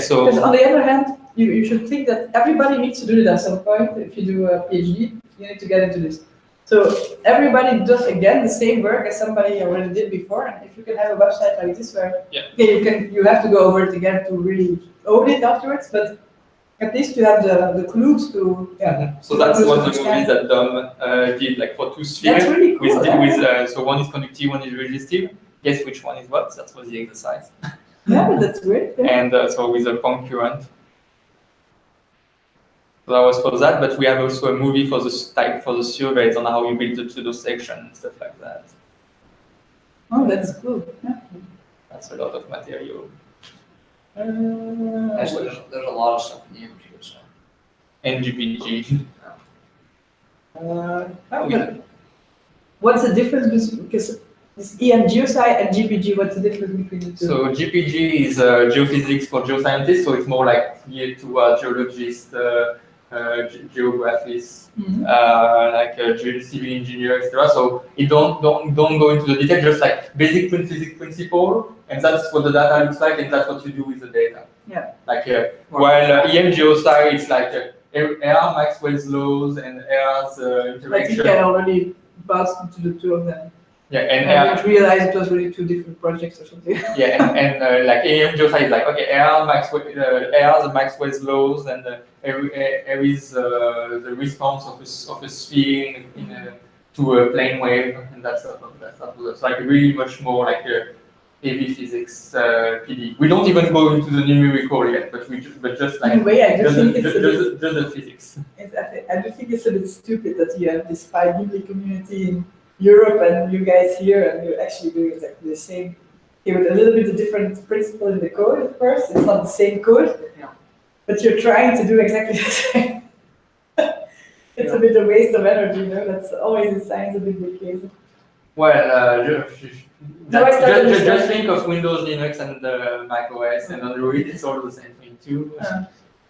So because on the other hand, you should think that everybody needs to do it at some point. If you do a PhD, you need to get into this. So everybody does again the same work as somebody already did before, and if you can have a website like this where you have to go over it again to really own it afterwards, but at least you have the clues to So that's one of the movies that Dom did, like for two spheres. That's really cool. So one is conductive, one is resistive. Guess which one is what? That was the exercise. Yeah, but that's great. Yeah. And so with a point current. So that was for that, but we have also a movie for the surveys on how you build the pseudo section and stuff like that. Oh, that's cool. Yeah. That's a lot of material. Actually, there's a lot of stuff in the image, so. And GPG. What's the difference because this GeoSci and GPG, what's the difference between the two? So GPG is geophysics for geoscientists, so it's more like geared to geologists, geographists, like civil engineer, etc. So it don't go into the detail, just like basic physics principle, and that's what the data looks like, and that's what you do with the data. Yeah. Like while GeoSci, it's like air, Maxwell's laws, and air's interaction. I think I already passed into the two of them. Yeah, and I didn't realize it was really two different projects or something. Yeah, and like GeoSci is like, okay, air, the Maxwell's laws, and air is the response of a sphere to a plane wave, and that's like really much more like a heavy physics PD. We don't even go into the numerical yet, but just like anyway, I do think it's just the physics. I do think it's a bit stupid that you have this Pygamy community in Europe and you guys here, and you're actually doing exactly the same. With a little bit of different principle in the code, of course. It's not the same code, but you're trying to do exactly the same. It's a bit a waste of energy, That's always in science a bit the case. Well, just think of Windows, Linux, and Mac OS and Android. It's all the same thing too.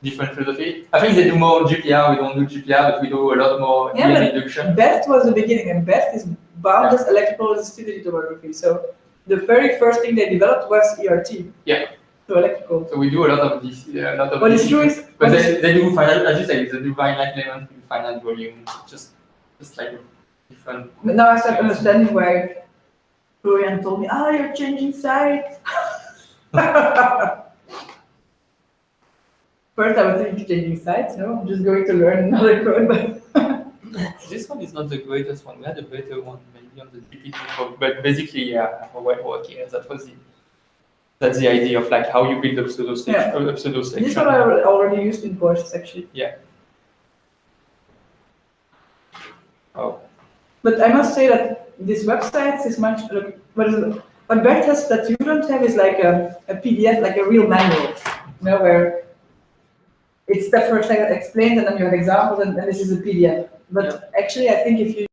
Different philosophy. I think they do more GPR. We don't do GPR, but we do a lot more induction. BERT was the beginning, and BERT is boundless electrical resistivity tomography. So the very first thing they developed was ERT. Yeah. So electrical. So we do a lot of this. But it's true. But they do finite, as you say, they do finite element with finite volume. Just like different. But now I start understanding why Florian told me, you're changing sites. First, I was thinking changing sites. No, I'm just going to learn another code. But This one is not the greatest one. We had a better one maybe on the GPT, but basically, yeah, okay, that's the idea of like how you build a pseudo section. This one I already used in courses actually. Oh. But I must say that this website is much, what Bert has that you don't have is like a PDF, like a real manual, you know, where it's step for step explained and then you have examples and this is a PDF. But actually I think if you